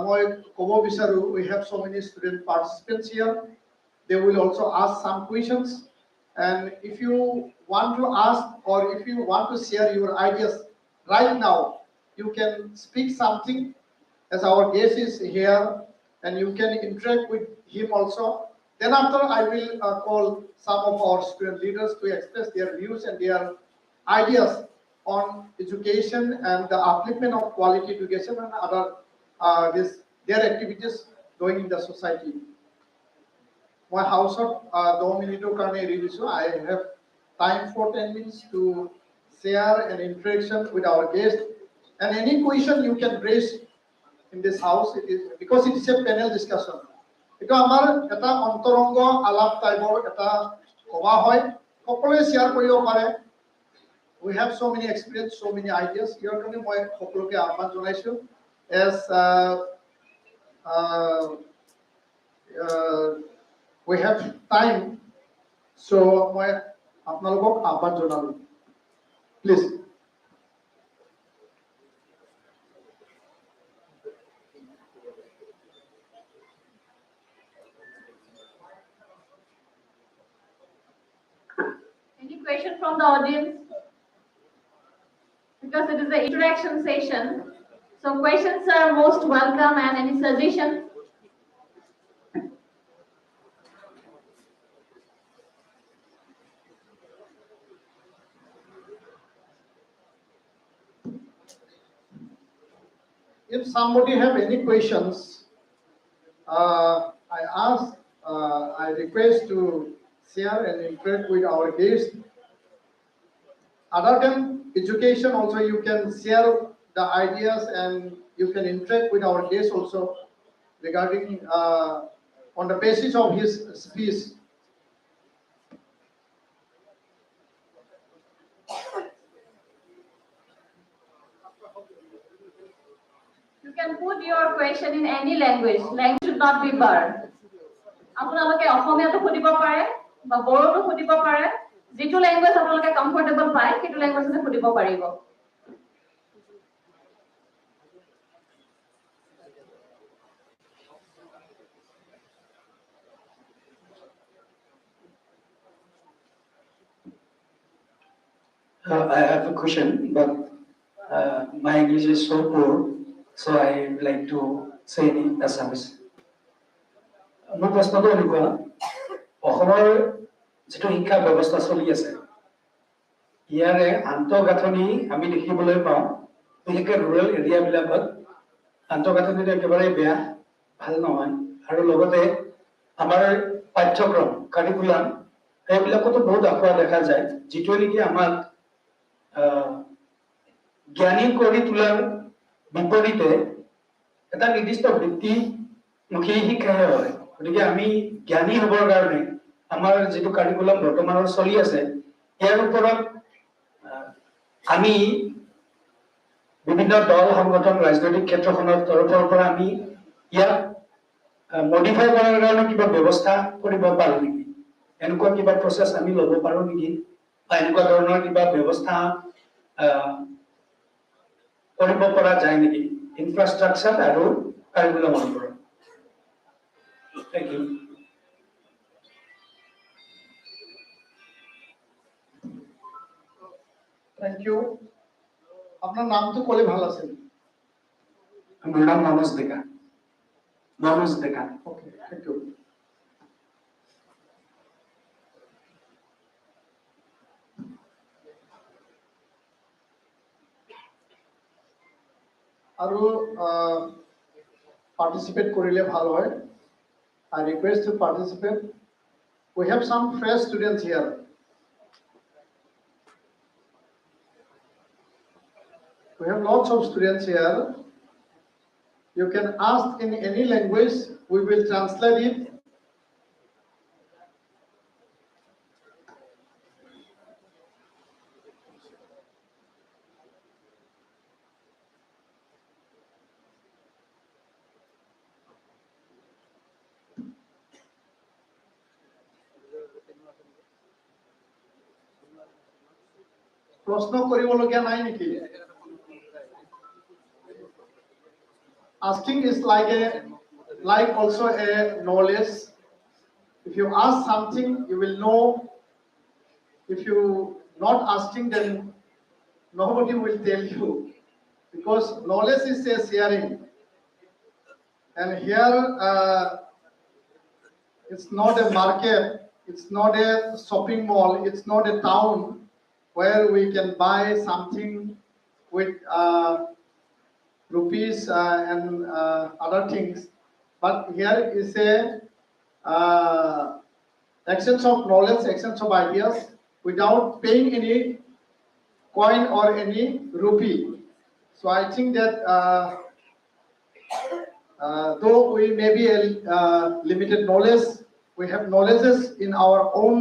মই ক'ব বিচাৰো, we have so many student participants here. They will also ask some questions, and if you want to ask or if you want to share your ideas right now, you can speak something as our guest is here, and you can interact with him also. Then after I will call some of our student leaders to express their views and their ideas on education and the upliftment of quality education and other their activities going in the society. My house of 2 minutes karne ready, so I have time for 10 minutes to share an interaction with our guest, and any question you can raise in this house. It is because it is a panel discussion. Ito amar eta antorongo alap taibor eta kowa hoy, সকলোৱে share কৰিব পাৰে। We have so many experience, so many ideas. ইয়াৰ কাৰণে মই সকলোকে আহ্বান জনাইছো। As we have time, so মই আপোনালোকক আহ্বান জনালো। Please. Any question from the audience? Because it is the interaction session, so questions are most welcome, and any suggestions? if somebody have any questions, I request to share and interact with our guest. Other than education, also you can share the ideas and you can interact with our guest also regarding on the basis of his speech. You can put your question in any language. Language should not be barred. আপোনালোকে অসমীয়াটো সুধিব পাৰে বা বড়োটো সুধিব পাৰে যেটো language আপোনালোকে comfortable পায় সেইটো ল্যাঙ্গুৱেজতে সুধিব পাৰিব I have a question, but my English is so poor, so I would like to say in Assamese. মোৰ প্ৰশ্নটো এনেকুৱা অসমৰ যেটো শিক্ষা ব্যৱস্থা চলি আছে ইয়াৰে আন্তঃগাঁথনি আমি দেখিবলৈ পাওঁ বিশেষকৈ ৰুৰেল এৰিয়াবিলাকত আন্তঃগাঁথনিটো একেবাৰে বেয়া ভাল নহয় আৰু লগতে আমাৰ পাঠ্যক্ৰম কাৰিকুলাম এইবিলাকতো বহুত আখৰা দেখা যায় যিটো নেকি আমাক জ্ঞানী কৰি তোলাৰ বিপৰীতে এটা নিৰ্দিষ্ট বৃত্তিমুখী শিক্ষাহে হয় গতিকে আমি জ্ঞানী হ'বৰ কাৰণে আমাৰ যেটো কাৰিকুলাম বৰ্তমানৰ চলি আছে ইয়াৰ ওপৰত আমি বিভিন্ন দল সংগঠন ৰাজনৈতিক ক্ষেত্ৰখনৰ তৰফৰ পৰা আমি ইয়াক মডিফাই কৰাৰ কাৰণে কিবা ব্যৱস্থা কৰিব পাৰো নেকি এনেকুৱা কিবা প্ৰচেছ আমি ল'ব পাৰো নেকি বা এনেকুৱা ধৰণৰ কিবা ব্যৱস্থা কৰিব পৰা যায় নেকি ইনফ্ৰাষ্ট্ৰাকচাৰ আৰু কাৰিকুলামৰ ওপৰত Thank you. Thank you. আপনার নাম তো কলে ভালো আছে আমার নাম মনোজ ডেকা ওকে থ্যাংক ইউ আৰু পাৰ্টিসিপেট কৰিলে ভাল হয় I request to participate. We have some fresh students here. We have lots of students here. You can ask in any language, we will translate it. প্রশ্ন কৰিবলগীয়া নাই নেকি Asking is like also a knowledge. If you ask something, you will know. If you not asking, then nobody will tell you. Because knowledge is a sharing. And here, it's not a market, it's not a shopping mall, it's not a town where we can buy something with rupees and other things, but here is a exchange of knowledge, exchange of ideas without paying any coin or any rupee. So I think that though we may be a limited knowledge, we have knowledges in our own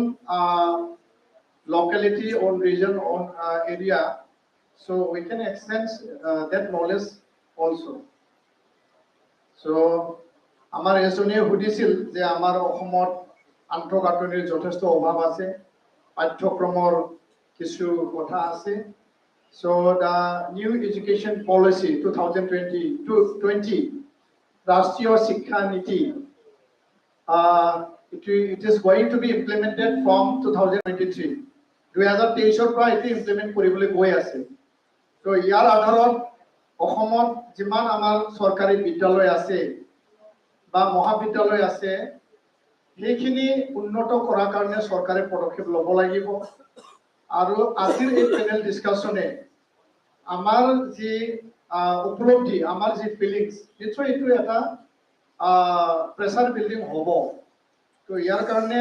locality, own region, own area, so we can exchange that knowledge also. So আমাৰ এজনে সুধিছিল যে আমাৰ অসমত আন্তঃগাঁথনিৰ যথেষ্ট অভাৱ আছে পাঠ্যক্ৰমৰ কিছু কথা আছে so the new education policy 2020 ৰাষ্ট্ৰীয় শিক্ষা নীতি it is going to be implemented from 2023 2023 পৰা এটি ইমপ্লিমেন্ট কৰিবলৈ গৈ আছে তো ইয়াৰ আধাৰত অসমত যিমান আমাৰ চৰকাৰী বিদ্যালয় আছে বা মহাবিদ্যালয় আছে সেইখিনি উন্নত কৰাৰ কাৰণে চৰকাৰে পদক্ষেপ ল'ব লাগিব আৰু আজিৰ এই পেনেল ডিসকাশনে আমাৰ যি উপলব্ধি আমাৰ যি ফিলিংছ নিশ্চয় এইটো এটা প্ৰেছাৰ বিল্ডিং হ'ব তো ইয়াৰ কাৰণে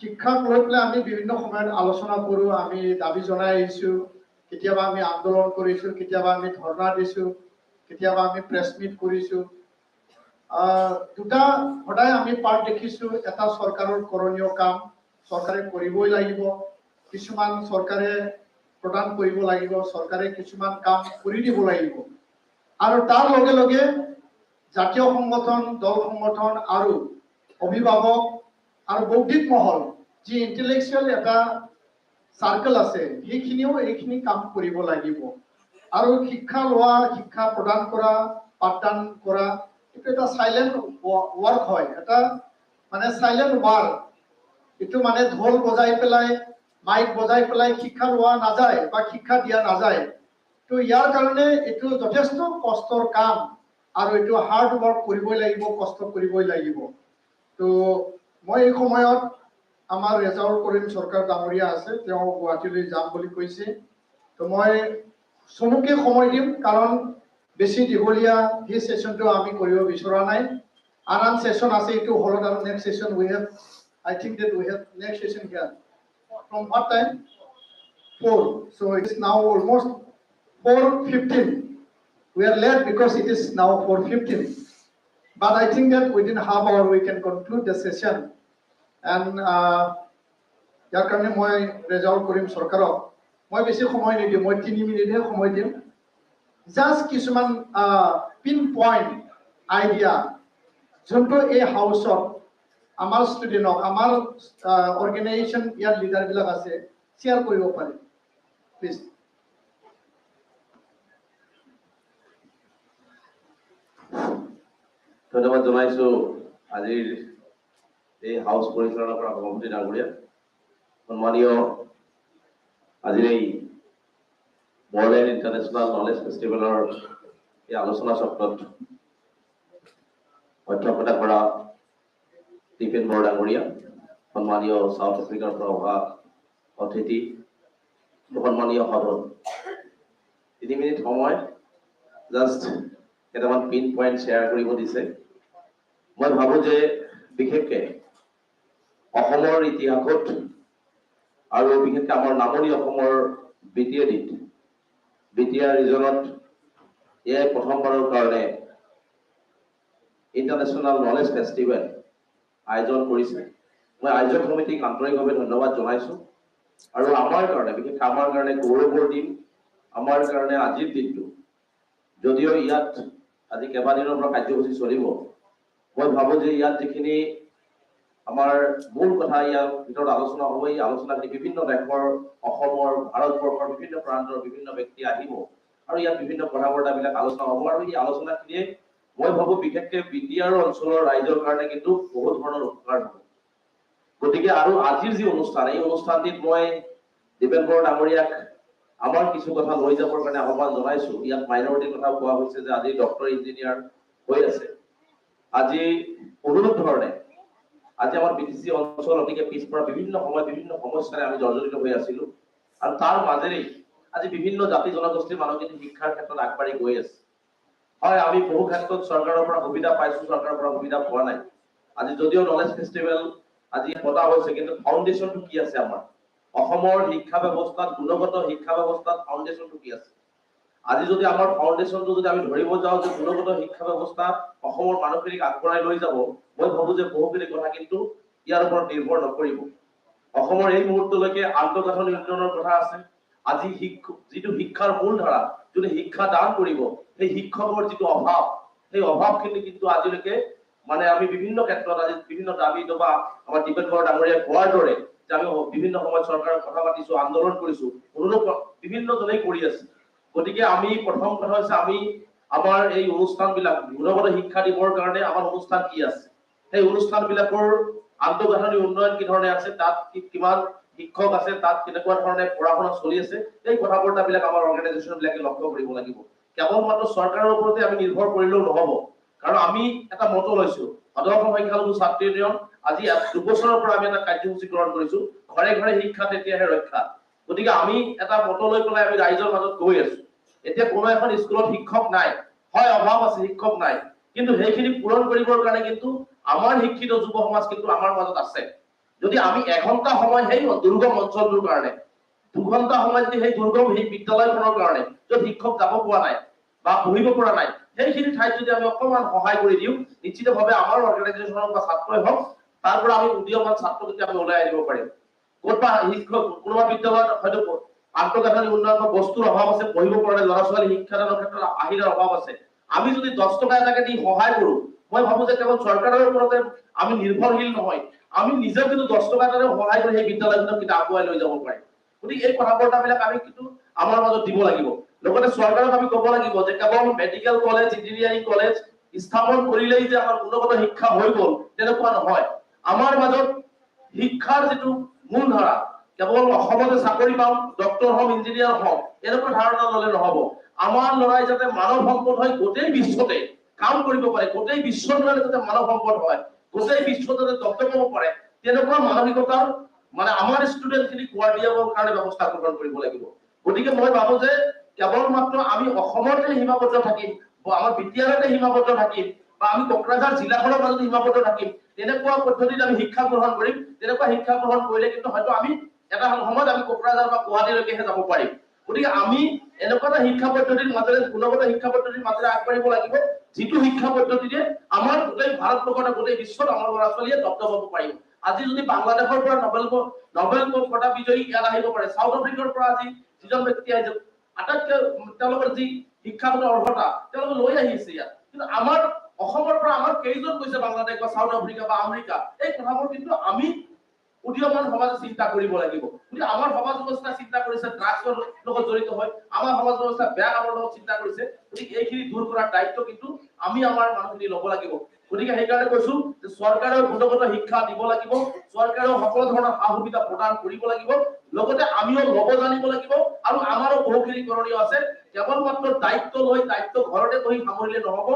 শিক্ষাক লৈ পেলাই আমি বিভিন্ন সময়ত আলোচনা কৰোঁ আমি দাবী জনাই আহিছোঁ কেতিয়াবা আমি আন্দোলন কৰিছোঁ কেতিয়াবা আমি ধৰ্ণা দিছোঁ কেতিয়াবা আমি প্ৰেছ মিট কৰিছোঁ দুটা সদায় আমি পাৰ্ট দেখিছোঁ এটা চৰকাৰৰ কৰণীয় কাম চৰকাৰে কৰিবই লাগিব কিছুমান চৰকাৰে প্ৰদান কৰিব লাগিব চৰকাৰে কিছুমান কাম কৰি দিব লাগিব আৰু তাৰ লগে লগে জাতীয় সংগঠন দল সংগঠন আৰু অভিভাৱক আৰু বৌদ্ধিক মহল যি ইণ্টেলেকচুৱেল এটা সাৰ্কেল আছে সেইখিনিও এইখিনি কাম কৰিব লাগিব আৰু শিক্ষা লোৱা শিক্ষা প্ৰদান কৰা পাঠদান কৰা এইটো এটা সাইলেন্ট ওয়ার্ক হয় এটা মানে সাইলেন্ট ওয়ার্ক এইটো মানে ঢোল বজাই পেলাই মাইক বজাই পেলাই শিক্ষা লোৱা নাযায় বা শিক্ষা দিয়া নাযায় তো ইয়াৰ কাৰণে এইটো যথেষ্ট কষ্টৰ কাম আৰু এইটো হাৰ্ড ওয়ার্ক কৰিবই লাগিব কষ্ট কৰিবই লাগিব তো মই এই সময়ত আমাৰ ৰেজাউল কৰিম চৰকাৰ ডাঙৰীয়া আছে তেওঁ গুৱাহাটীলৈ যাম বুলি কৈছে তো মই চমুকে সময় দিম কাৰণ বেছি দীঘলীয়া এই সেশনটো আমি কৰিব বিচৰা নাই আন সেশন আছে এইটো হলত আৰু next session we have I think that we have next session here from what time 4 so it is now almost 4:15 we are late because it is now 4:15 but I think that within half hour we can conclude the session and ইয়াৰ কাৰণে মই ৰেজাউল কৰিম চৰকাৰক মই বেছি সময় নিদিম মই 3 মিনিটহে সময় দিম just কিছুমান পিন পইণ্ট আইডিয়া যোনটো এই হাউচত আমাৰ ষ্টুডেণ্টক আমাৰ অৰ্গেনাইজেশ্যন ইয়াৰ লিডাৰবিলাক আছে শ্বেয়াৰ কৰিব পাৰে প্লিজ ধন্যবাদ জনাইছো আজিৰ এই হাউচ পৰিচালনা কৰা সভাপতি ডাঙৰীয়া সন্মানীয় আজিৰ এই বড়োলেণ্ড ইণ্টাৰনেশ্যনেল নলেজ ফেষ্টিভেলৰ এই আলোচনা চক্ৰত অধ্যক্ষতা কৰা টিফিন বড়ো ডাঙৰীয়া সন্মানীয় সাউথ আফ্ৰিকাৰ পৰা অহা অতিথি সন্মানীয় সদন 3 মিনিট সময় জাষ্ট কেইটামান পিন পইণ্ট শ্বেয়াৰ কৰিব দিছে মই ভাবো যে বিশেষকে অসমৰ ইতিহাসত আৰু বিশেষকে আমাৰ নামনি অসমৰ বিটিয়া ৰিজনত এয়াই প্ৰথমবাৰৰ কাৰণে ইণ্টাৰনেশ্যনেল নলেজ ফেষ্টিভেল আয়োজন কৰিছে মই আয়োজক সমিতিক আন্তৰিকভাৱে ধন্যবাদ জনাইছো আৰু আমাৰ কাৰণে বিশেষকৈ আমাৰ কাৰণে গৌৰৱৰ দিন আমাৰ কাৰণে আজিৰ দিনটো যদিও ইয়াত আজি কেইবাদিনৰ পৰা কাৰ্যসূচী চলিব মই ভাবো যে ইয়াত যিখিনি আমাৰ মূল কথা ইয়াৰ ভিতৰত আলোচনা হ'ব এই আলোচনাখিনি বিভিন্ন দেশৰ অসমৰ ভাৰতবৰ্ষৰ বিভিন্ন প্ৰান্তৰ বিভিন্ন ব্যক্তি আহিব আৰু ইয়াত বিভিন্ন কথা বতৰাবিলাক আলোচনা হ'ব আৰু এই আলোচনাখিনিয়ে মই ভাবো বিশেষকৈ বিটিআৰ অঞ্চলৰ ৰাইজৰ কাৰণে কিন্তু বহুত ধৰণৰ উপকাৰ হ'ব গতিকে আৰু আজিৰ যি অনুষ্ঠান এই অনুষ্ঠানটিত মই দীপেন বড়ো ডাঙৰীয়াক আমাৰ কিছু কথা লৈ যাবৰ কাৰণে আহ্বান জনাইছো ইয়াত মাইনৰিটিৰ কথা কোৱা হৈছে যে আজি ডক্টৰ ইঞ্জিনিয়াৰ হৈ আছে আজি অনুৰূপ ধৰণে আজি আমাৰ বিটিচি অঞ্চল অতিকে পিছপৰা বিভিন্ন সময়ত বিভিন্ন সমস্যাৰে আমি জৰ্জৰিত হৈ আছিলো আৰু তাৰ মাজেৰে আজি বিভিন্ন জাতি জনগোষ্ঠীৰ মানুহখিনি শিক্ষাৰ ক্ষেত্ৰত আগবাঢ়ি গৈ আছে হয় আমি বহু ক্ষেত্ৰত চৰকাৰৰ পৰা সুবিধা পাইছো চৰকাৰৰ পৰা সুবিধা পোৱা নাই আজি যদিও নলেজ ফেষ্টিভেল আজি পতা হৈছে কিন্তু ফাউণ্ডেশ্যনটো কি আছে আমাৰ অসমৰ শিক্ষা ব্যৱস্থাত গুণগত শিক্ষা ব্যৱস্থাত ফাউণ্ডেশ্যনটো কি আছে আজি যদি আমাৰ ফাউণ্ডেশ্যনটো যদি আমি ধৰিব যাওঁ যে গুণগত শিক্ষা ব্যৱস্থা অসমৰ মানুহখিনিক আগবঢ়াই লৈ যাব মই ভাবো যে বহুখিনি কথা কিন্তু ইয়াৰ ওপৰত নিৰ্ভৰ নকৰিব অসমৰ এই মুহূৰ্তলৈকে আন্তঃগাঁথনি উন্নয়নৰ কথা আছে আজি যিটো শিক্ষাৰ মূল ধাৰা যোনে শিক্ষা দান কৰিব সেই শিক্ষকৰ যিটো অভাৱ সেই অভাৱখিনি কিন্তু আজিলৈকে মানে আমি বিভিন্ন ক্ষেত্ৰত আজি বিভিন্ন দাবী বা আমাৰ দীপেন বড়ো ডাঙৰীয়াই কোৱাৰ দৰে যে আমি বিভিন্ন সময়ত চৰকাৰৰ কথা পাতিছো আন্দোলন কৰিছো অনুৰোধ বিভিন্ন জনেই কৰি আছে গতিকে আমি প্ৰথম কথা হৈছে আমি আমাৰ এই অনুষ্ঠানবিলাক গুণগত শিক্ষা দিবৰ কাৰণে আমাৰ অনুষ্ঠান কি আছে সেই অনুষ্ঠানবিলাকৰ আন্তঃগাঁথনি উন্নয়ন কি ধৰণে আছে তাত কিমান শিক্ষক আছে তাত কেনেকুৱা ধৰণে পঢ়া শুনা চলি আছে এই কথা বতৰাবিলাক আমাৰ অৰ্গেনাইজেশ্যনবিলাকে লক্ষ্য কৰিব লাগিব কেৱল মাত্ৰ চৰকাৰৰ ওপৰতে আমি নিৰ্ভৰ কৰিলেও নহ'ব কাৰণ আমি এটা মত লৈছো সাধাৰণ সংখ্যালঘু ছাত্ৰ ইউনিয়ন আজি 2 বছৰৰ পৰা আমি এটা কাৰ্যসূচী গ্ৰহণ কৰিছো ঘৰে ঘৰে শিক্ষা তেতিয়াহে ৰক্ষা গতিকে আমি এটা মত লৈ পেলাই আমি ৰাইজৰ মাজত গৈ আছো এতিয়া কোনো এখন স্কুলত শিক্ষক নাই হয় অভাৱ আছে শিক্ষক নাই কিন্তু সেইখিনি পূৰণ কৰিবৰ কাৰণে কিন্তু আমাৰ শিক্ষিত যুৱ সমাজ কিন্তু আমাৰ মাজত আছে যদি আমি এঘণ্টা সময় সেই দুৰ্গম অঞ্চলটোৰ কাৰণে 2 ঘণ্টা সময় যদি সেই দুৰ্গম সেই বিদ্যালয়খনৰ কাৰণে য'ত শিক্ষক যাব পৰা নাই বা পঢ়িব পৰা নাই সেইখিনি ঠাইত যদি আমি অকণমান সহায় কৰি দিওঁ নিশ্চিতভাৱে আমাৰ অৰ্গেনাইজেশ্যনৰ বা ছাত্ৰই হওক তাৰ পৰা আমি উদীয়মান ছাত্ৰ যেতিয়া আমি ওলাই আনিব পাৰিম ক'ৰবা শিক্ষক কোনোবা বিদ্যালয়ত হয়তো আন্তঃগাঁথনি উন্নয়নৰ বস্তুৰ অভাৱ আছে পঢ়িব পৰা নাই ল'ৰা ছোৱালী শিক্ষাদানৰ ক্ষেত্ৰত আহিলাৰ অভাৱ আছে আমি যদি 10 টকা এটাকে দি সহায় কৰো মই ভাবো যে কেৱল চৰকাৰৰ ওপৰতে আমি নিৰ্ভৰশীল নহয় আমি নিজে কিন্তু 10 টকা এটাৰে সহায় কৰি সেই বিদ্যালয়খনক কিন্তু আগুৱাই লৈ যাব পাৰিম গতিকে এই কথাবৰ্তাবিলাক আমি কিন্তু আমাৰ মাজত দিব লাগিব লগতে চৰকাৰক আমি ক'ব লাগিব যে কেৱল মেডিকেল কলেজ ইঞ্জিনিয়াৰিং কলেজ স্থাপন কৰিলেই যে আমাৰ গুণগত শিক্ষা হৈ গ'ল তেনেকুৱা নহয় আমাৰ মাজত শিক্ষাৰ যেটো মূলধাৰা কেৱল অসমতে চাকৰি পাম ডক্টৰ হম ইঞ্জিনিয়াৰ হম এনেকুৱা ধাৰণা ললে নহব আমাৰ লৰাই যাতে মানৱ সম্পদ হয় গোটেই বিশ্বতে কাম কৰিব পাৰে গোটেই বিশ্বৰ যাতে মানৱ সম্পদ হয় গোটেই বিশ্বতে ডক্টৰ হ'ব পাৰে তেনেকুৱা মানসিকতাৰ মানে আমাৰ ষ্টুডেণ্টখিনি কোৱাৰ্ডিয়াবৰ কাৰণে ব্যৱস্থা গ্ৰহণ কৰিব লাগিব গতিকে মই ভাবো যে কেৱল মাত্ৰ আমি অসমতে সীমাবদ্ধ থাকিম বা আমাৰ বিদ্যালয়তে সীমাবদ্ধ থাকিম বা আমি কোকৰাঝাৰ জিলাখনৰ মাজত সীমাবদ্ধ থাকিম তেনেকুৱা পদ্ধতিত আমি শিক্ষা গ্ৰহণ কৰিম তেনেকুৱা শিক্ষা গ্ৰহণ কৰিলে কিন্তু হয়তো আমি এটা সময়ত আমি কোকৰাঝাৰ বা গুৱাহাটীলৈকেহে যাব পাৰিম গতিকে আমি এনেকুৱা এটা শিক্ষা পদ্ধতিৰ মাজেৰে গুণগত শিক্ষা পদ্ধতিৰ মাজেৰে আগবাঢ়িব লাগিব যিটো শিক্ষা পদ্ধতিৰে আমাৰ গোটেই ভাৰতবৰ্ষৰ গোটেই বিশ্বত আমাৰ ল'ৰা ছোৱালীয়ে দক্তর হ'ব পাৰিব আজি যদি বাংলাদেশৰ পৰা নোবেল বঁটা বিজয়ী ইয়াত আহিব পাৰে সাউথ আফ্ৰিকাৰ পৰা আজি যিজন ব্যক্তি আহিছে আটাইতকৈ তেওঁলোকৰ যি শিক্ষাগত অৰ্হতা তেওঁলোকে লৈ আহিছে ইয়াত কিন্তু আমাৰ অসমৰ পৰা আমাৰ কেইজন গৈছে বাংলাদেশ বা সাউথ আফ্ৰিকা বা আমেৰিকা এই কথাবোৰ কিন্তু আমি উদীয়মান সমাজে চিন্তা কৰিব লাগিব গতিকে আমাৰ সমাজ ব্যৱস্থা চিন্তা কৰিছে ড্ৰাগছৰ লগত জড়িত হয় আমাৰ সমাজ ব্যৱস্থা বেয়া কামৰ লগত চিন্তা কৰিছে গতিকে এইখিনি দূৰ কৰাৰ দায়িত্ব কিন্তু আমি আমাৰ মানুহখিনি ল'ব লাগিব গতিকে সেইকাৰণে কৈছো যে চৰকাৰে গুণগত শিক্ষা দিব লাগিব চৰকাৰে সকলো ধৰণৰ সা সুবিধা প্ৰদান কৰিব লাগিব লগতে আমিও ল'ব জানিব লাগিব আৰু আমাৰো বহুখিনি কৰণীয় আছে কেৱল মাত্ৰ দায়িত্ব লৈ দায়িত্ব ঘৰতে বহি সামৰিলে নহব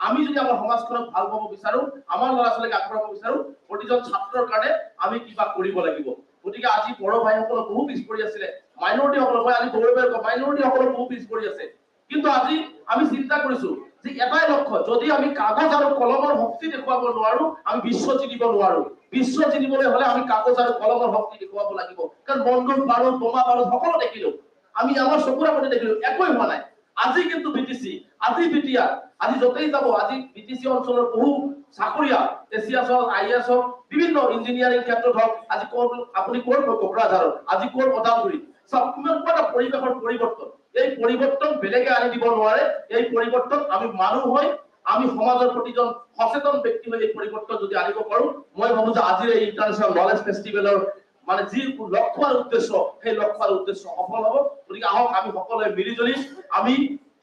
আমি যদি আমাৰ সমাজখনক ভাল পাব বিচাৰো আমাৰ ল'ৰা ছোৱালীক আগবঢ়াব বিচাৰো প্ৰতিজন ছাত্ৰৰ কাৰণে আমি কিবা কৰিব লাগিব গতিকে আজি বড় ভাইসকল বহু পিছ পৰি আছিলে মাইনৰিটি সকল মই আজি গৌৰৱেৰে কওঁ মাইনৰিটি সকল বহু পিছ পৰি আছে কিন্তু আজি আমি চিন্তা কৰিছো যে এটাই লক্ষ্য যদি আমি কাগজ আৰু কলমৰ শক্তি দেখুৱাব নোৱাৰো আমি বিশ্ব জিনিব নোৱাৰো বিশ্ব জিনিবলৈ হলে আমি কাগজ আৰু কলমৰ শক্তি দেখুৱাব লাগিব কাৰণ বন্দুক বাৰুদ বোমা বাৰুদ সকলো দেখিলো আমি আমাৰ চকুৰ আগতে দেখিলো একোই হোৱা নাই আজি কিন্তু বিটিসি আজি বিটিয়া আজি যতেই যাব আজি বিটিসি অঞ্চলৰ বহু চাকৰিয়া এছিয়াছ আইএছ বিভিন্ন ইঞ্জিনিয়াৰিং ক্ষেত্ৰত হওক আজি কোন আপুনি কোন কোকৰাঝাৰত আজি কোন ওদালগুৰি সব কিমান পৰিৱেশৰ পৰিৱৰ্তন এই পৰিৱৰ্তন বেলেগে আনি দিব নোৱাৰে এই পৰিৱৰ্তন আমি মানুহ হৈ আমি সমাজৰ প্ৰতিজন সচেতন ব্যক্তি হৈ এই পৰিৱৰ্তন যদি আনিব পাৰো মই ভাবো যে আজিৰ এই ইন্টাৰনেশ্যনেল নলেজ ফেষ্টিভেলৰ মানে যি লক্ষ্য আৰু উদ্দেশ্য সেই লক্ষ্য আৰু উদ্দেশ্য সফল হ'ব গতিকে আহক আমি সকলোৱে মিলিজুলি আমি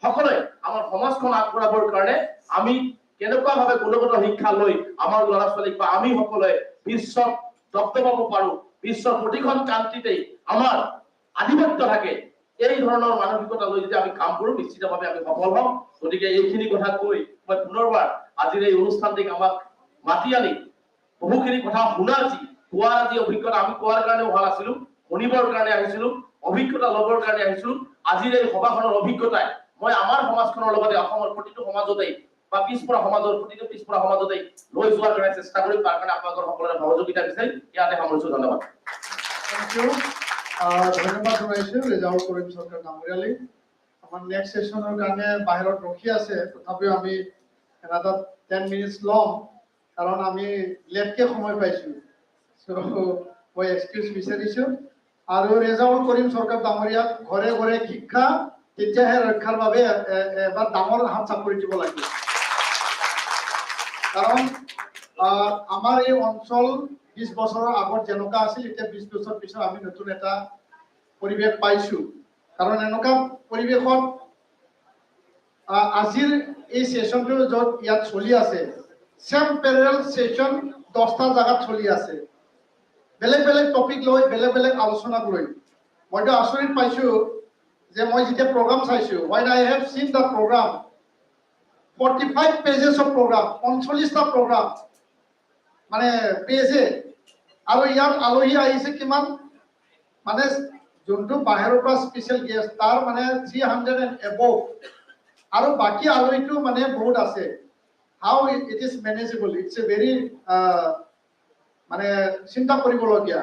সকলোৱে আমাৰ সমাজখন আগবঢ়াবৰ কাৰণে আমি কেনেকুৱা ভাবে গুণগত শিক্ষা লৈ আমাৰ ল'ৰা ছোৱালীক বা আমি সকলোৱে বিশ্বত দক্তপাব পাৰো বিশ্বৰ প্ৰতিখন কান্ট্ৰিতেই আমাৰ আধিপত্য থাকে এই ধৰণৰ মানসিকতা লৈ যদি আমি কাম কৰো নিশ্চিতভাৱে আমি সফল হ'ম গতিকে এইখিনি কথা কৈ মই পুনৰবাৰ আজিৰ এই অনুষ্ঠানটিক আমাক মাতি আনি বহুখিনি কথা শুনাৰ যি কোৱাৰ যি অভিজ্ঞতা আমি কোৱাৰ কাৰণে অহা নাছিলো শুনিবৰ কাৰণে আহিছিলো অভিজ্ঞতা ল'বৰ কাৰণে আহিছিলো আজিৰ এই সভাখনৰ অভিজ্ঞতাই মই আমাৰ সমাজখনৰ লগতে অসমৰ প্ৰতিটো সমাজতেই বা পিছপৰা সমাজৰ প্ৰতিটো পিছপৰা সমাজতেই লৈ যোৱাৰ কাৰণে চেষ্টা কৰিম তাৰ কাৰণে আপোনালোকৰ সকলোৰে সহযোগিতা বিচাৰি ইয়াতে সামৰিছো ধন্যবাদ ধন্যবাদ জনাইছো ৰেজাউল কৰিম চৰকাৰ ডাঙৰীয়ালৈ আমাৰ নেক্সট সেশনৰ কাৰণে বাহিৰত ৰখি আছে তথাপিও আমি এটা 10 মিনিটস লম কাৰণ আমি লেটকে সময় পাইছো সো মই এক্সকিউজ বিচাৰিছো আৰু ৰেজাউল কৰিম চৰকাৰ ডাঙৰীয়াক ঘৰে ঘৰে শিক্ষা তেতিয়াহে ৰক্ষাৰ বাবে এবাৰ ডাঙৰ হাত চাপৰি দিব লাগিব কাৰণ আমাৰ এই অঞ্চল 20 বছৰৰ আগত যেনেকুৱা আছিল এতিয়া 20 বছৰ পিছত আমি নতুন এটা পৰিৱেশ পাইছো কাৰণ এনেকুৱা পৰিৱেশত আজিৰ এই সেশনটো য'ত ইয়াত চলি আছে সেম পেৰেল সেশন 10টা জায়গাত চলি আছে বেলেগ বেলেগ টপিক লৈ বেলেগ বেলেগ আলোচনাক লৈ মইতো আচৰিত পাইছো যে মই যেতিয়া প্ৰগ্ৰাম চাইছো when I have seen the program 45 pages of program 45টা program মানে পেজে আৰু ইয়াত আলহী আহিছে কিমান মানে যোনটো বাহিৰৰ পৰা স্পেচিয়েল গেষ্ট তাৰ মানে 300 and above আৰু বাকি আলহীটো মানে বহুত আছে how it is manageable it's a very মানে চিন্তা কৰিবলগীয়া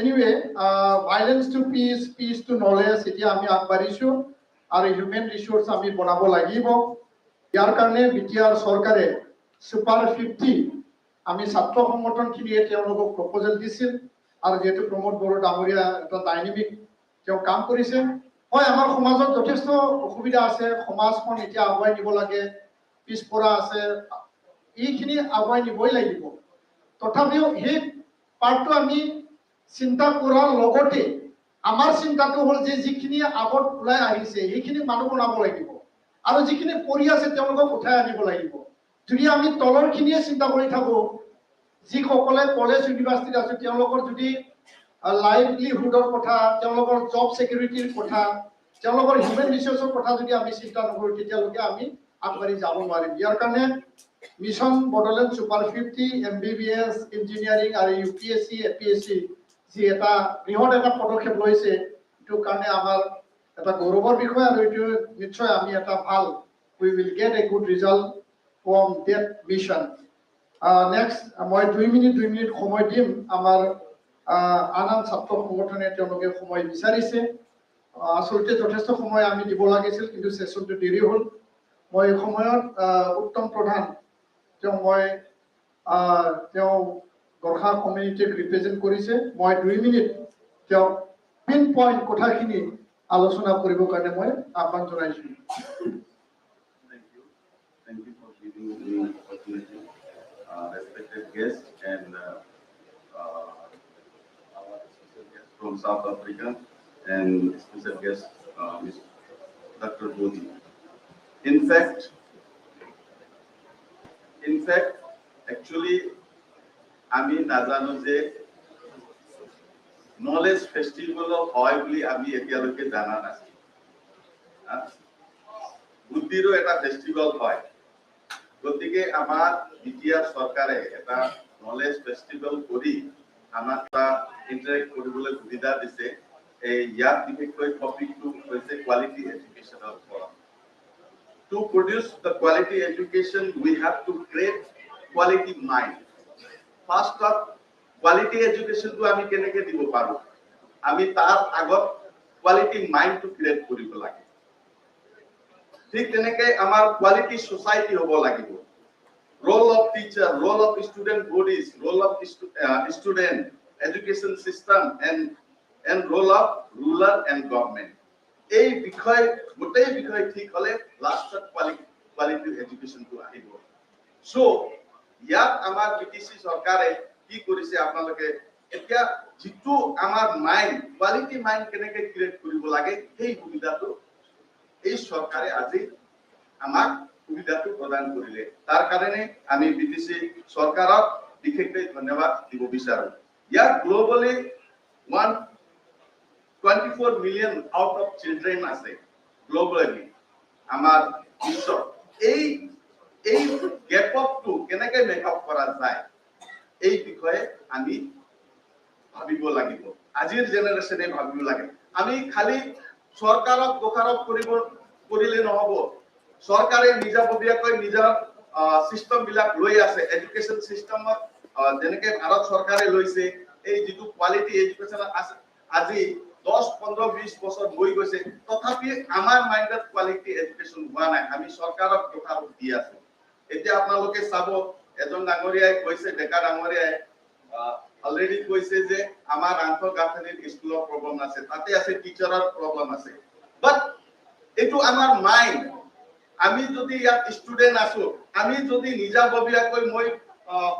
anyway violence to peace to knowledge এতিয়া আমি আগবাঢ়িছো আৰু হিউম্যান ৰিসোর্স আমি বনাব লাগিব ইয়াৰ কাৰণে বিটিআৰ চৰকাৰে সুপাৰ 50 আমি ছাত্ৰ সংগঠনখিনিয়ে তেওঁলোকক প্ৰপ'জাল দিছিল আৰু যেহেতু প্ৰমোদ বড়ো ডাঙৰীয়া এটা ডাইনামিক তেওঁ কাম কৰিছে হয় আমাৰ সমাজত যথেষ্ট অসুবিধা আছে সমাজখন এতিয়া আগুৱাই নিব লাগে পিছপৰা আছে এইখিনি আগুৱাই নিবই লাগিব তথাপিও সেই পাৰ্টটো আমি চিন্তা কৰাৰ লগতে আমাৰ চিন্তাটো হ'ল যে যিখিনি আগত ওলাই আহিছে সেইখিনি মানুহ বনাব লাগিব আৰু যিখিনি পৰি আছে তেওঁলোকক উঠাই আনিব লাগিব যদি আমি তলৰখিনিয়ে চিন্তা কৰি থাকো যিসকলে কলেজ ইউনিভাৰ্চিটিত আছে তেওঁলোকৰ যদি লাইভলিহুডৰ কথা তেওঁলোকৰ জব সিকিউৰিটিৰ কথা তেওঁলোকৰ হিউম্যান ৰিসোৰ্সৰ কথা যদি আমি চিন্তা নকৰো তেতিয়ালৈকে আমি আগবাঢ়ি যাব নোৱাৰিম ইয়াৰ কাৰণে mission Bodoland super 50 MBBS engineering আৰু UPSC APSC যি এটা বৃহৎ এটা পদক্ষেপ লৈছে এইটো কাৰণে আমাৰ এটা গৌৰৱৰ বিষয় আৰু এইটো নিশ্চয় আমি এটা ভাল we will get a good result from that mission next মই 2 মিনিট সময় দিম আমাৰ আনন্দ ছাত্ৰ সংগঠনে তেওঁলোকে সময় বিচাৰিছে আসলতে যথেষ্ট সময় আমি দিব লাগিছিল কিন্তু সেশনটো দেৰি হ'ল মই এই সময়ত উত্তম প্ৰধান তেওঁ গৰ্খা কমিউনিটিক ৰিপ্ৰেজেন্ট কৰিছে মই 2 মিনিট তেওঁ পিন পইণ্ট কথাখিনি আলোচনা কৰিবৰ কাৰণে মই আহ্বান জনাইছো Thank you for giving me opportunity, respected guests and our special guest from South Africa and special guest Dr. Bodhi. In fact, actually, আমি নাজানো যে নলেজ ফেষ্টিভেল হয় বুলি আমি এতিয়ালৈকে জানা নাছিল বুদ্ধিৰো এটা ফেষ্টিভেল হয় গতিকে আমাৰ বিটিআৰ চৰকাৰে এটা নলেজ ফেষ্টিভেল কৰি আমাক ইন্টাৰেক্ট কৰিবলৈ সুবিধা দিছে এই ইয়াত বিশেষকৈ টপিকটো হৈছে কোৱালিটি এডুকেশ্যনৰ ওপৰত To produce the quality education, we have to create quality mind. First up, quality education to আমি কেনেকে দিব পাৰো আমি তাৰ আগত quality mind to create কৰিব লাগে ঠিক তেনেকে আমাৰ quality society হ'ব লাগিব role of teacher role of student bodies role of student education system and role of ruler and government এই বিষয় গোটেই বিষয় ঠিক হলে লাষ্টত কোৱালিটি এডুকেশ্যনটো আহিব সো ইয়াত আমাৰ বিটিসি চৰকাৰে কি কৰিছে আপোনালোকে এতিয়া যিটো আমাৰ মাইন্ড কোৱালিটি মাইন্ড কেনেকে ক্ৰিয়েট কৰিব লাগে সেই সুবিধাটো এই চৰকাৰে আজি আমাক সুবিধাটো প্ৰদান কৰিলে তাৰ কাৰণে আমি বিটিসি চৰকাৰক বিশেষকৈ ধন্যবাদ দিব বিচাৰো ইয়াত globally 24 million out of children আছে globally আমাৰ বিশ্ব এই গ্যাপ আপটো কেনেকৈ মেকআপ কৰা যায় এই বিষয়ে আমি ভাবিব লাগিব আজিৰ জেনাৰেশনে ভাবিব লাগে আমি খালি চৰকাৰক দোষাৰোপ কৰিলে নহব চৰকাৰে নিজাববীয়াকৈ নিজৰ সিস্টেম বিলাক লৈ আছে এডুকেশ্যন সিস্টেমত যেনেকৈ ভাৰত চৰকাৰে লৈছে এই যেটো কোৱালিটি এডুকেশ্যন আছে আজি 10-15-20 বছৰ হৈ গৈছে তথাপি আমাৰ মাইন্ডত কোৱালিটি এডুকেশ্যন হোৱা নাই আমি চৰকাৰক দোষাৰোপ দি আছো এতিয়া আপোনালোকে চাব এজন ডাঙৰীয়াই কৈছে ডেকা ডাঙৰীয়াই অলৰেডি কৈছে যে আমাৰ আন্তঃগাঁথনিৰ স্কুলৰ প্ৰব্লেম আছে তাতে আছে টিচাৰৰ প্ৰব্লেম আছে বাট এটো আমাৰ মাইন্ড আমি যদি ইয়াত ষ্টুডেন্ট আছো আমি যদি নিজাববীয়াকৈ মই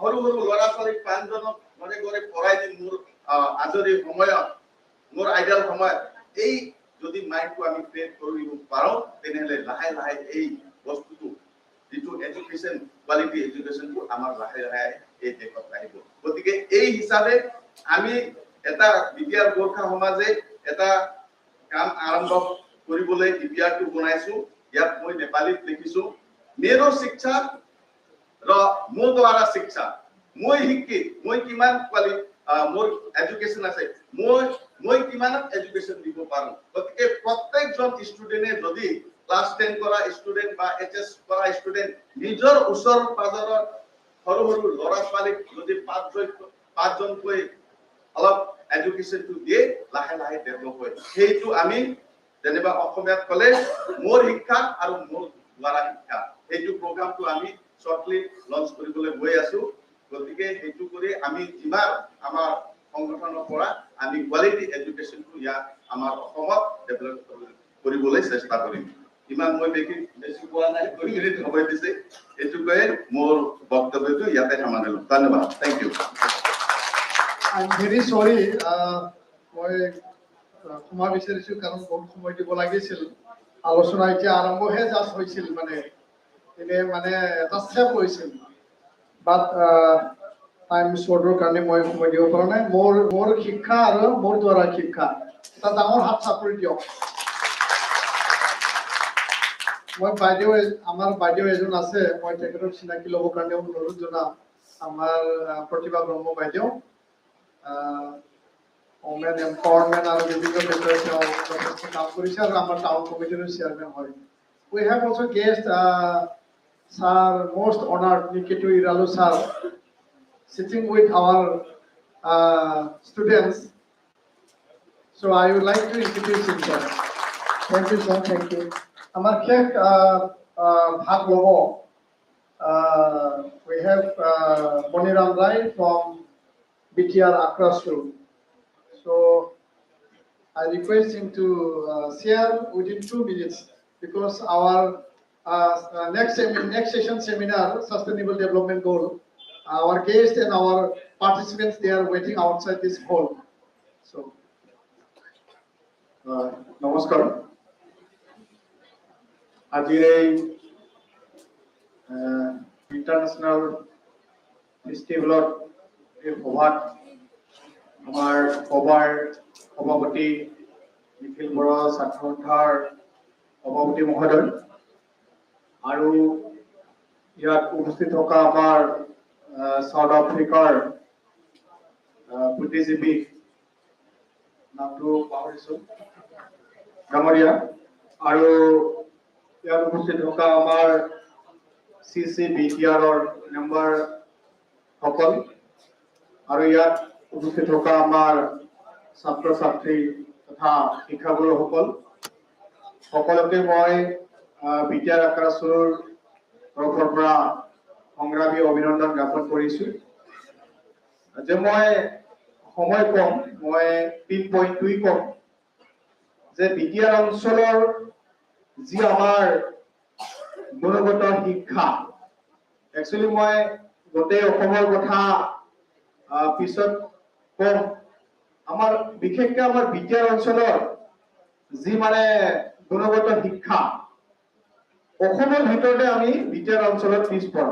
সৰু ল'ৰা ছোৱালীক 5 জনক ঘৰে ঘৰে পঢ়াই দিম মোৰ আজৰি সময়ত মোৰ আইডিয়াল সময়ত এই যদি মাইন্ডটো আমি ক্ৰিয়েট কৰিব পাৰো তেনেহলে লাহে লাহে এই বস্তুটো যেটো এডুকেশ্যন কোৱালিটি এডুকেশ্যনটো আমাৰ লাহে লাহে এই দেশত আহিব গতিকে এই হিচাপে আমি এটা বিটিআৰ গোৰ্খা সমাজে এটা কাম আৰম্ভ কৰিবলৈ বিটিআৰটো বনাইছো ইয়াত মই নেপালীত লিখিছো मेरो शिक्षा र म द्वारा शिक्षा মই শিকি মই কিমান মোৰ এডুকেশ্যন আছে মই কিমানত এডুকেশ্যন দিব পাৰো গতিকে প্ৰত্যেকজন ষ্টুডেণ্টে যদি ক্লাছ 10 কৰা ষ্টুডেণ্ট বা এইচএছ কৰা ষ্টুডেণ্ট নিজৰ ওচৰ পাজৰৰ সৰু সৰু ল'ৰা ছোৱালীক যদি পাঁচজনকৈ অলপ এডুকেশ্যনটো দিয়ে লাহে লাহে ডেভেলপ হয় সেইটো আমি যেনিবা অসমীয়াত ক'লে মোৰ শিক্ষা আৰু মোৰ দ্বাৰা শিক্ষা এইটো প্ৰগ্ৰামটো আমি শ্বৰ্টলি লঞ্চ কৰিবলৈ গৈ আছো গতিকে সেইটো কৰি আমি যিমান আমাৰ সংগঠনৰ পৰা আমি কোৱালিটি এডুকেশ্যনটো ইয়াত আমাৰ অসমত ডেভেলপ কৰিবলৈ চেষ্টা কৰিম ইমান মই বেছি কোৱা নাই 2 মিনিট সময় দিছে এইটোকে মোৰ বক্তব্যটো ইয়াতে সামৰিলো ধন্যবাদ thank you I'm very sorry. মই ক্ষমা বিচাৰিছো কাৰণ বহুত সময় দিব লাগিছিল আলোচনা এতিয়া আৰম্ভহে জাষ্ট হৈছিল মানে এনে মানে এটা ষ্টেপ হৈছিল বাট টাইম শ্বৰ্টৰ কাৰণে মই সময় দিব পৰা নাই মোৰ শিক্ষা আৰু মোৰ দ্বাৰা শিক্ষা এটা ডাঙৰ হাত চাপৰি দিয়ক মই আমাৰ বাইদেউ এজন আছে মই তেখেতক চিনাকি ল'বৰ কাৰণে অনুৰোধ জনাম আমাৰ প্ৰতিভা ব্ৰহ্ম বাইদেউ women empowerment and বিভিন্ন ক্ষেত্ৰত যথেষ্ট কাম কৰিছে আৰু আমাৰ টাউন কমিটিৰ চেয়াৰমেন হয় we have also guest sir most honored Nikito Iralu sir sitting with our students so I would like to introduce him sir thank you sir thank you আমাৰ শেষ ভাগ ল'ব we have Moniram Rai from BTR Akrasur. So I request him to share within 2 minutes because our next session seminar, Sustainable Development Goal, our guests and our participants, they are waiting outside this hall. So, নমস্কাৰ আজিৰ এই international ফেষ্টিভেলত এই সভাত আমাৰ সভাৰ সভাপতি নিখিল বৰা ছাত্ৰ সন্থাৰ সভাপতি মহোদয় আৰু ইয়াত উপস্থিত থকা আমাৰ সাউথ আফ্ৰিকাৰ বুদ্ধিজীৱী নামটো পাহৰিছো ডাঙৰীয়া আৰু ইয়াত উপস্থিত থকা আমাৰ CCBTR মেম্বাৰ সকল আৰু ইয়াত উপস্থিত থকা আমাৰ ছাত্ৰ ছাত্ৰী তথা শিক্ষাগুৰুসকল সকলোকে মই বিটিআৰ আক্ৰাসুৰৰ তৰফৰ পৰা সংগ্ৰামী অভিনন্দন জ্ঞাপন কৰিছো যে মই সময় কম মই 3.2 কম যে বিটিআৰ অঞ্চলৰ যি আমাৰ গুণগত শিক্ষা একচুয়ালি মই গোটেই অসমৰ কথা পিছত কম আমাৰ বিশেষকৈ আমাৰ বিটিআৰ অঞ্চলৰ যি মানে গুণগত শিক্ষা অসমৰ ভিতৰতে আমি বিটিআৰ অঞ্চলত পিছপৰা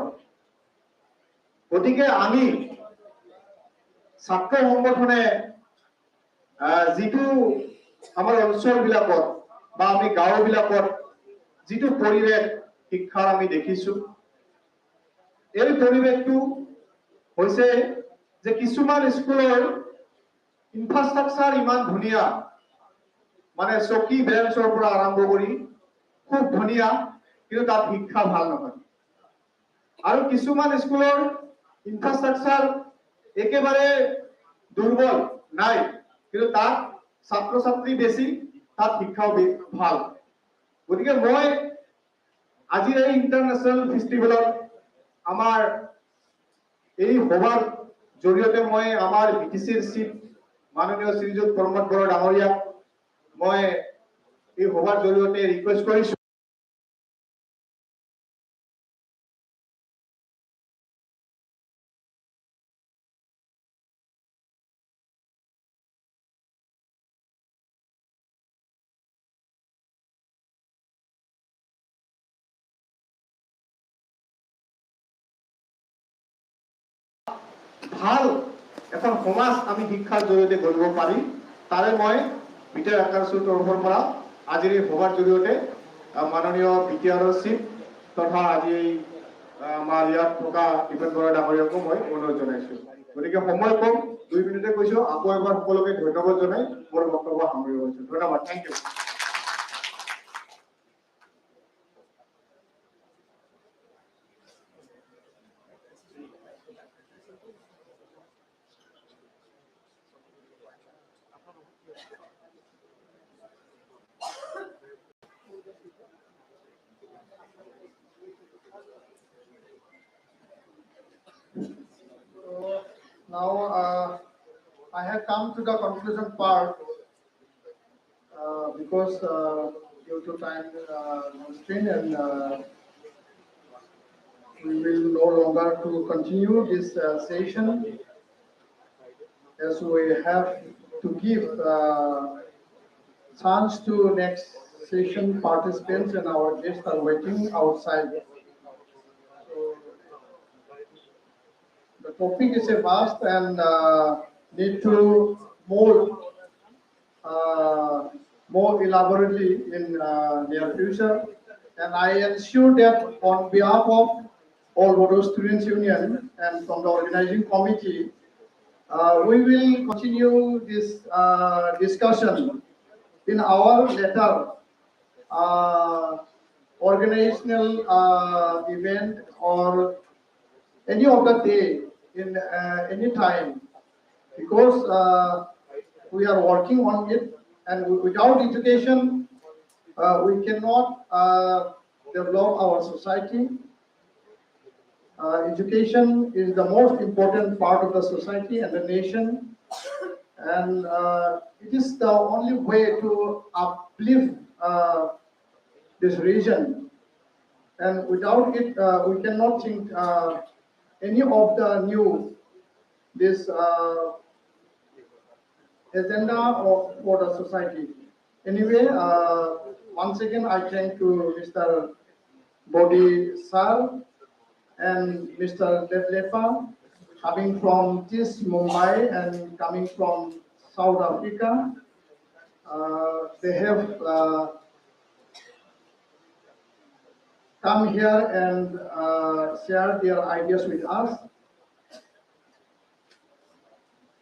গতিকে আমি ছাত্ৰ সংগঠনে যিটো আমাৰ অঞ্চলবিলাকত বা আমি গাঁওবিলাকত যিটো পৰিৱেশ শিক্ষাৰ আমি দেখিছো এই পৰিৱেশটো হৈছে যে কিছুমান স্কুলৰ ইনফ্ৰাষ্ট্ৰাকচাৰ ইমান ধুনীয়া মানে চকী বেঞ্চৰ পৰা আৰম্ভ কৰি খুব ধুনীয়া কিন্তু তাত শিক্ষা ভাল নহয় আৰু কিছুমান স্কুলৰ ইনফ্ৰাষ্ট্ৰাকচাৰ একেবাৰে দুৰ্বল নাই কিন্তু তাত ছাত্ৰ ছাত্ৰী বেছি তাত শিক্ষাও ভাল গতিকে মই আজিৰ এই ইণ্টাৰনেশ্যনেল ফেষ্টিভেলত আমাৰ এই সভাৰ জৰিয়তে মই আমাৰ বিটিচিৰ চিফ মাননীয় শ্ৰীযুত প্ৰমোদ বড়ো ডাঙৰীয়াক মই এই সভাৰ জৰিয়তে ৰিকুৱেষ্ট কৰিছো ভাল এখন সমাজ আমি শিক্ষাৰ জৰিয়তে গঢ়িব পাৰিম তাৰে মই বিটিআৰ আক্ৰাসুৰ তৰফৰ পৰা আজিৰ এই সভাৰ জৰিয়তে মাননীয় বিটিআৰৰ চিফ তথা আজি আমাৰ ইয়াত থকা দীপেন বৰা ডাঙৰীয়াকো মই অনুৰোধ জনাইছো গতিকে সময় কম 2 মিনিটে কৈছো আকৌ এবাৰ সকলোকে ধন্যবাদ জনাই মোৰ বক্তব্য সামৰি লৈছো ধন্যবাদ thank you Now I have come to the conclusion part because due to time constraint and we will no longer to continue this session as we have to give chance to next session participants and our guests are waiting outside. So, the topic is a vast and need to more more elaborately in near future. And I ensure that on behalf of all Bodo Students Union and from the organizing committee, we will continue this discussion in our later organizational event or any of the day in any time because we are working on it and without education we cannot develop our society. Education is the most important part of the society and the nation and it is the only way to uplift this region and without it we cannot think any of the new this agenda for the society. Anyway, once again I thank to Mr. Bodhi Sir and Mr. Devlepa coming from this Mumbai and coming from South Africa. They have come here and share their ideas with us.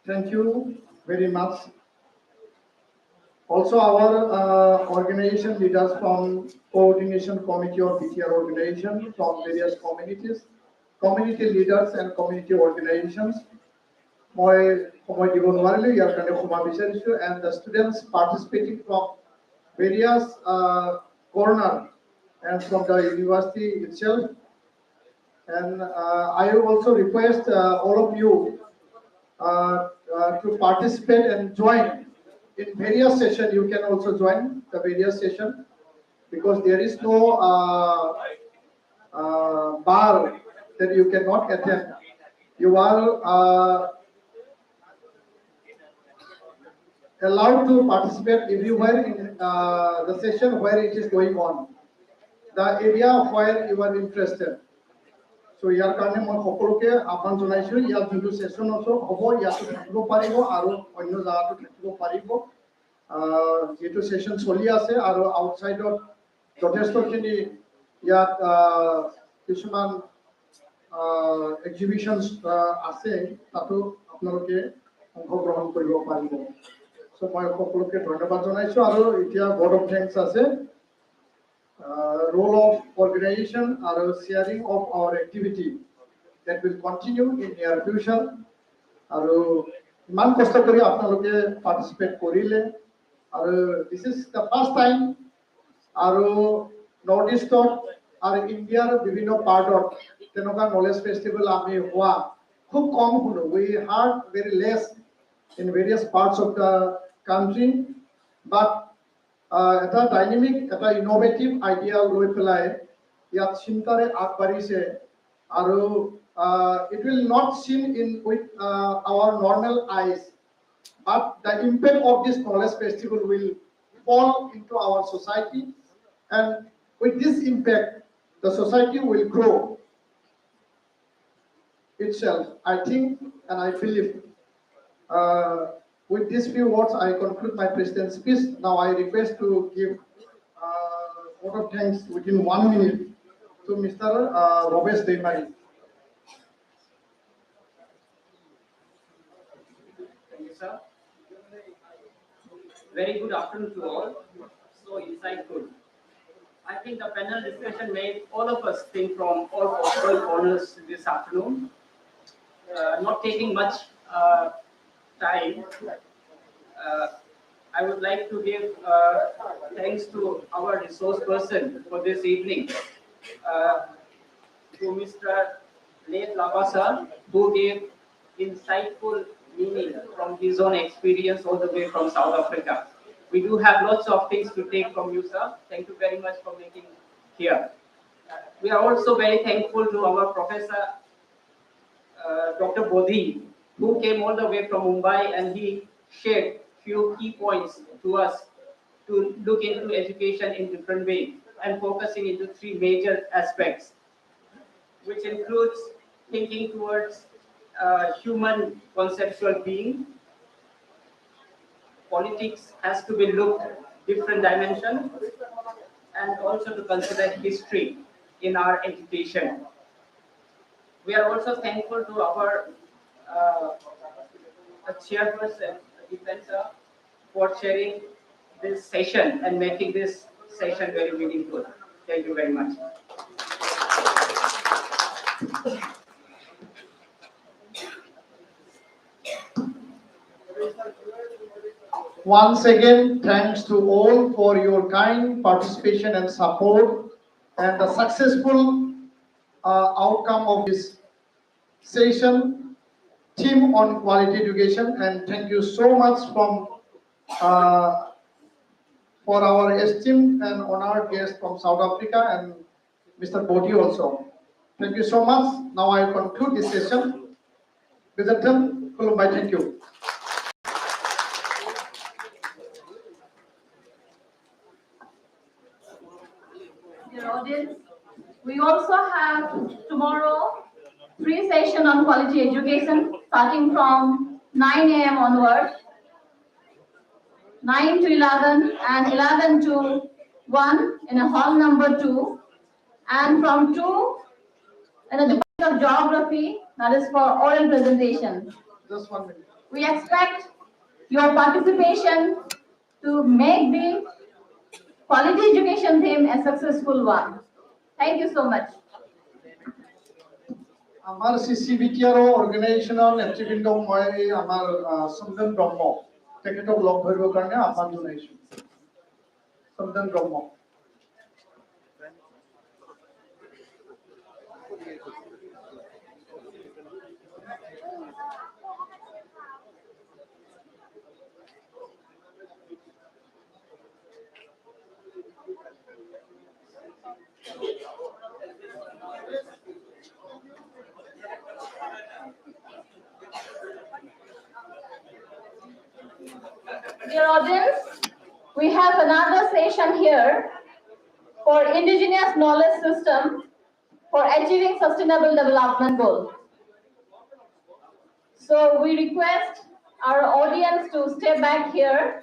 Thank you very much. Also, our organization leaders from coordination committee of BTR organization from various communities, community leaders and community organizations. মই সময় দিব নোৱাৰিলো ইয়াৰ কাৰণে ক্ষমা বিচাৰিছো and the students participating from various corner and from the university itself and I also request all of you to participate and join in various sessions. You can also join the various session because there is no bar that you cannot attend. You are allowed to participate everywhere in the session where it is going on, the area where you are interested. So ইয়াৰ কাৰণে মই সকলোকে আহ্বান জনাইছো ইয়াত যোনটো session হ'ব ইয়াতো থাকিব পাৰিব আৰু অন্য জায়গাতো থাকিব পাৰিব যেটো সেশন চলি আছে আৰু আউটসাইডত যথেষ্টখিনি ইয়াত কিছুমান এক্সিবিশনস আছে তাতো আপোনালোকে অংশগ্ৰহণ কৰিব পাৰিব সো মই সকলোকে ধন্যবাদ জনাইছো আৰু এতিয়া বোর্ড অফ থ্যাঙ্কস আছে role of organization or sharing of our activity that will continue in near future. Aru iman kosto kori apnaloke participate korile aru this is the first time aru northeast or India bibhinno part of tenoka knowledge festival ami hoa khub kom hulo we heard very less in various parts of the country but এটা dynamic এটা innovative idea লৈ পেলাই ইয়াত চিন্তাৰে আগবাঢ়িছে আৰু it will not seen in with our normal eyes but the impact of this knowledge festival will fall into our society and with this impact the society will grow itself. I think and I believe with these few words, I conclude my president's speech. Now I request to give vote of thanks within 1 minute to Mr. Robes Deimari. sir. Very good afternoon to all. So insightful. I think the panel discussion made all of us think from all possible corners this afternoon. Not taking much time, I would like to give thanks to our resource person for this evening, uh, to Mr. Late Labasa, who gave insightful meaning from his own experience all the way from South Africa. We do have lots of things to take from you, sir. Thank you very much for making here. We are also very thankful to our professor, Dr. Bodhi, who came all the way from Mumbai, and he shared few key points to us to look into education in different way and focusing into three major aspects, which includes thinking towards human conceptual being. Politics has to be looked different dimension, and also to consider history in our education. We are also thankful to our uh, chairperson, Defensa, for sharing this session and making this session very meaningful. Thank you very much. Once again, thanks to all for your kind participation and support and the successful outcome of this session, team on quality education. And thank you so much uh, for our esteemed and honored guest from South Africa and Mr. Bodhi also. Thank you so much. Now I conclude this session. Bidatam, Kulumbai, thank you. Dear audience, we also have tomorrow free session on quality education starting from 9 a.m. onwards, 9 to 11 and 11 to 1 in a hall number 2, and from 2 in a department of geography, that is for oral presentation. Just 1 minute. We expect your participation to make the quality education theme a successful one. Thank you so much. Amar CCBTR organizational netribindok moi amar Samdan Brahmo. Teketok log bharibo karne apan donation. Samdan Brahmo. Dear audience, we have another session here for indigenous knowledge system for achieving sustainable development goal. So we request our audience to stay back here.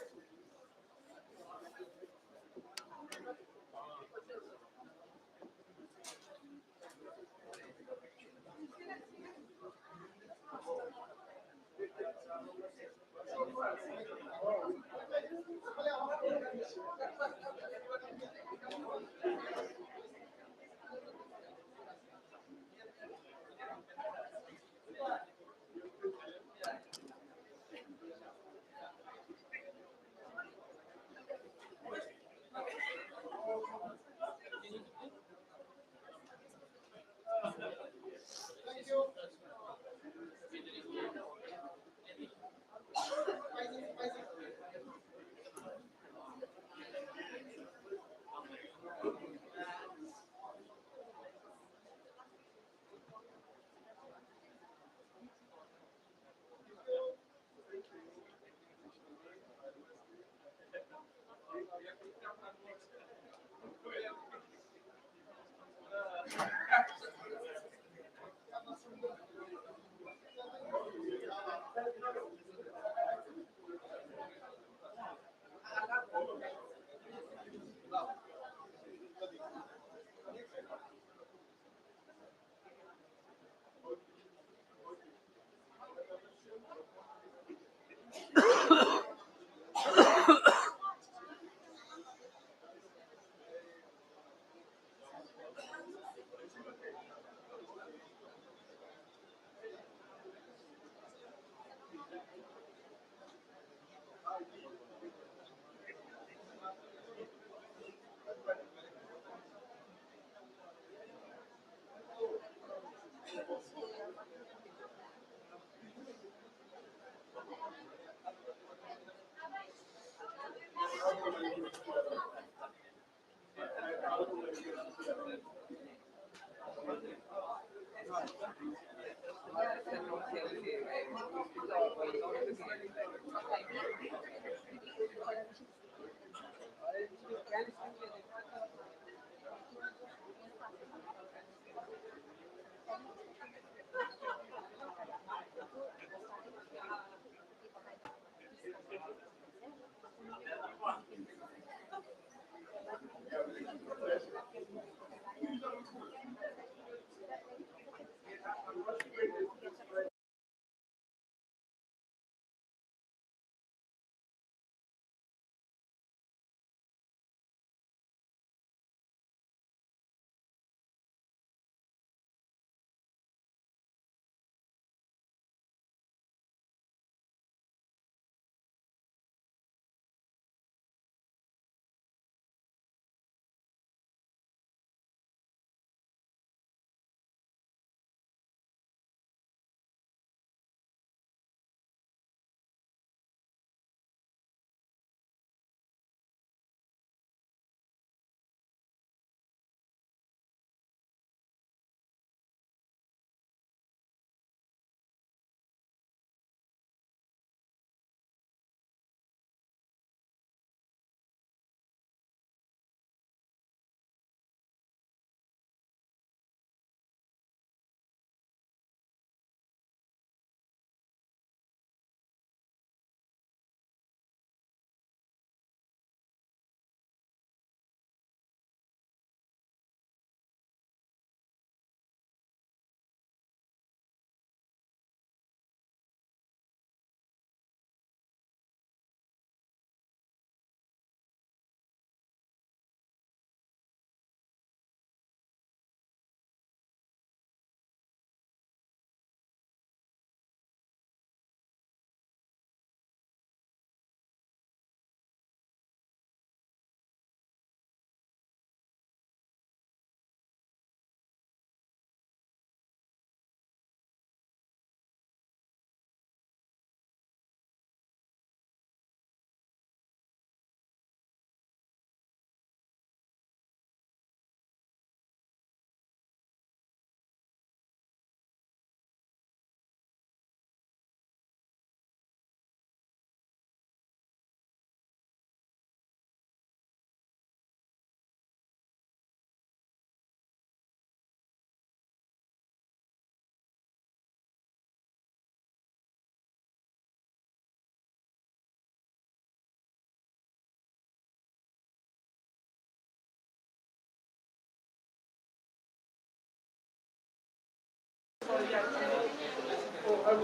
আৰু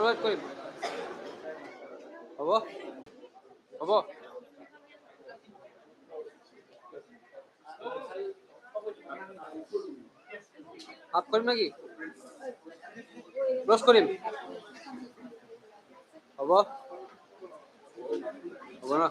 weight কৰিম হ'ব হ'ব half কৰিম নেকি clause কৰিম হ'ব হ'ব না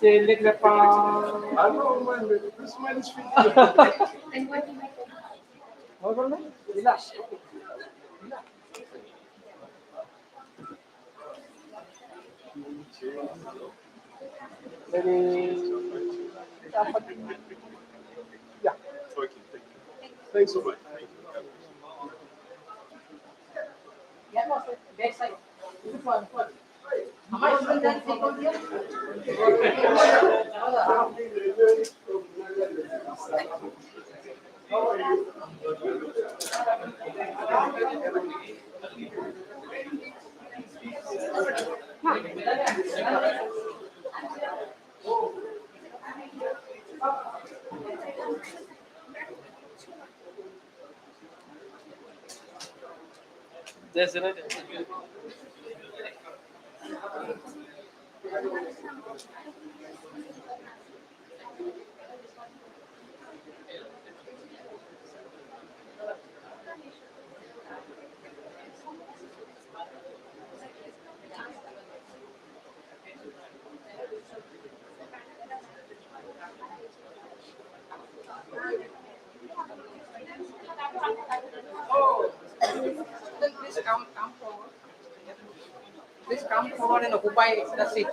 Select the I don't mind it. This man is Yeah. Okay, thanks so much. Backside. That's right. Please come forward. Please come forward and occupy the seat.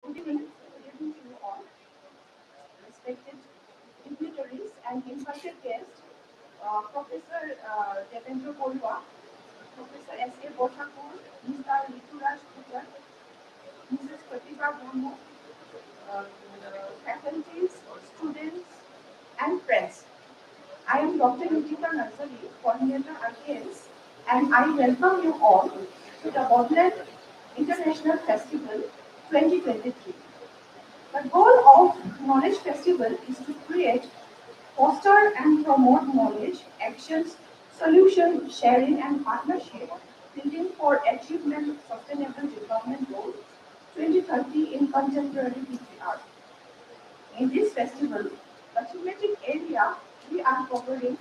Good evening to you all, respected dignitaries and invited guests, Professor Devendra Borua, Professor S.A. Bothakur, Mr. Rituraj Pujar, Mrs. Pratibha Brahmo, faculties, students, and friends. I am Dr. Nitika Narsari, Coordinator IKS, and I welcome you all to the Bodland International Festival 2023. The goal of Knowledge Festival is to create, foster and promote knowledge, actions, solution sharing and partnership, building for achievement of Sustainable Development Goal 2030 in contemporary PTR. In this festival, the thematic area we are covering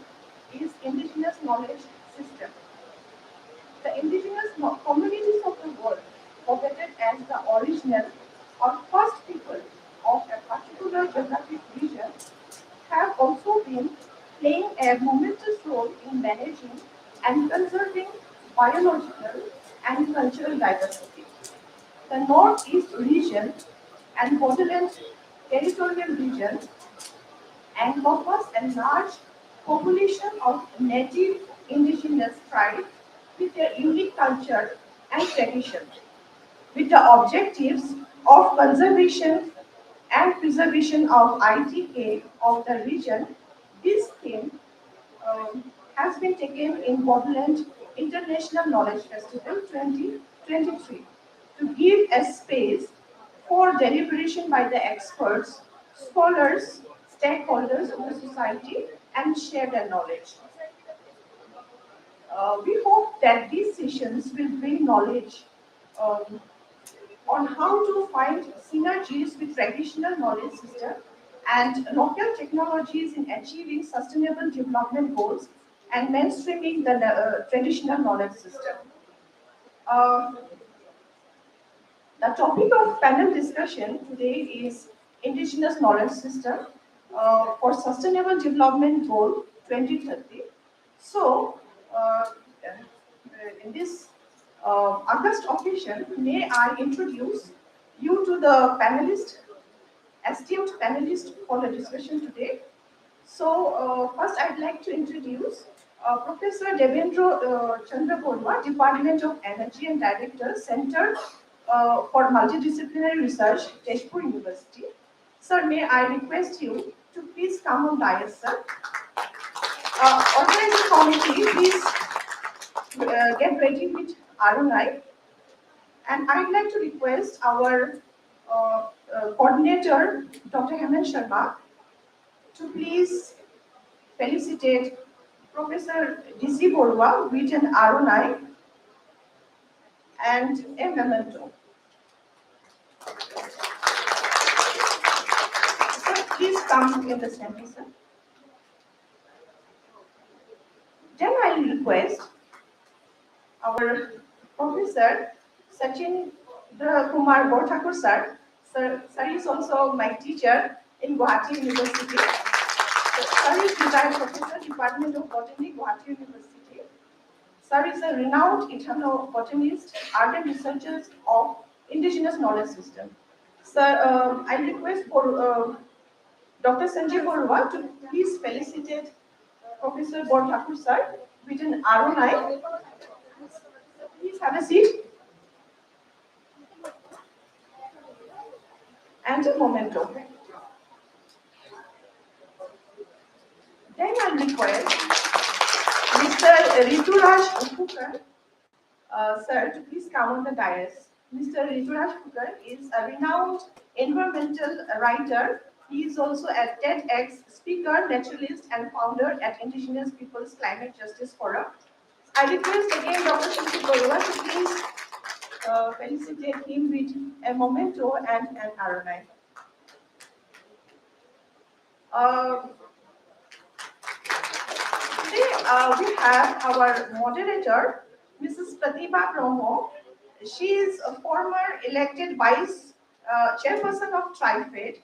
is Indigenous Knowledge System. The indigenous communities of the world, forgotten as the original or first people of a particular geographic region, have also been playing a momentous role in managing and conserving biological and cultural diversity. The Northeast region and Borderland territorial region encompass a large population of native indigenous tribes with their unique culture and tradition, with the objectives of conservation and preservation of ITK of the region. This theme has been taken in Borderland International Knowledge Festival 2023 to give a space for deliberation by the experts, scholars, stakeholders of the society, and share their knowledge. We hope that these sessions will bring knowledge um, on how to find synergies with traditional knowledge system and local technologies in achieving sustainable development goals and mainstreaming the traditional knowledge system. Uh, the topic of panel discussion today is Indigenous Knowledge System for Sustainable Development Goal 2030. So, in this August occasion, may I introduce you to the esteemed panelists for the discussion today. So, first I'd like to introduce Professor Devendra Chandra Borua, Department of Energy and Director, Center for Multidisciplinary Research, Tezpur University. Sir, may I request you to please come on dais, sir. Organizing committee, please get ready with RNI. And I'd like to request our coordinator, Dr. Hemant Sharma, to please felicitate Professor D.C. Borua with an RNI and a memento. come in the center, sir. Then I request our Professor Sachin Kumar Borthakur sir. Sir is also my teacher in Guwahati University. Sir is retired professor, Department of Botany, Guwahati University. Sir is a renowned ethnobotanist, ardent researcher of indigenous knowledge system. Sir, I request for Dr. Sanjay Borua to please felicitate Professor Borthakur sir with an ROI. Please have a seat. And a memento. Then I'll request Mr. Rituraj Phukar, sir, to please come on the dais. Mr. Rituraj Phukar is a renowned environmental writer. He is also a TEDx speaker, naturalist, and founder at Indigenous Peoples Climate Justice Forum. I request again Dr. Sanjay Borua to please felicitate him with a memento and an ROI. Today we have our moderator, Mrs. Pratibha Brahmo. She is a former elected vice chairperson of TriFed,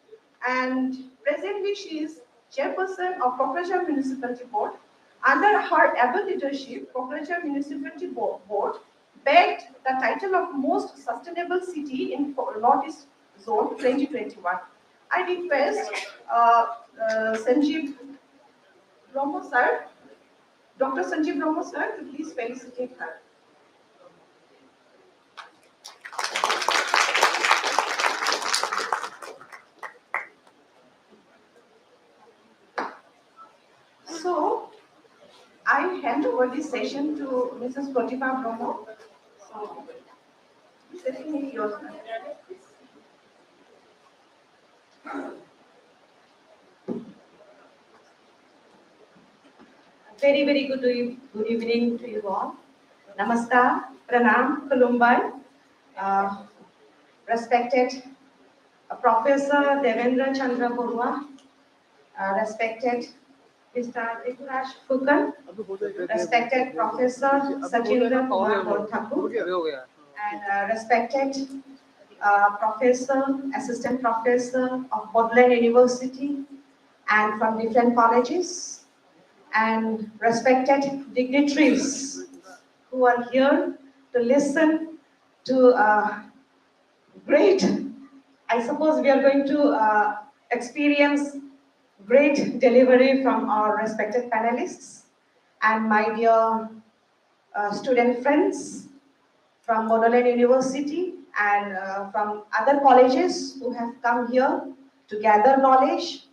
and presently she is chairperson of Kokrajhar Municipality Board. Under her able leadership, Kokrajhar Municipality Board bagged the title of Most Sustainable City in Northeast Zone 2021. I request Sanjeev Brahmo sir, Dr. Sanjeev Brahmo sir, to please felicitate her. So, I hand over this session to Mrs. Pratibha Brahmo. So, this session is yours. Very good evening to you all. Namaskar, Pranam, Kulumbai. Respected Professor Devendra Chandra Borua, respected Mr. Rituraj Phukar, respected Professor Sachin Kumar Borthakur, and respected Professor, Assistant Professor of Bodleian University and from different colleges, and respected dignitaries who are here to listen to great, I suppose we are going to experience great delivery from our respected panelists and my dear student friends from Bodleian University and from other colleges who have come here to gather knowledge.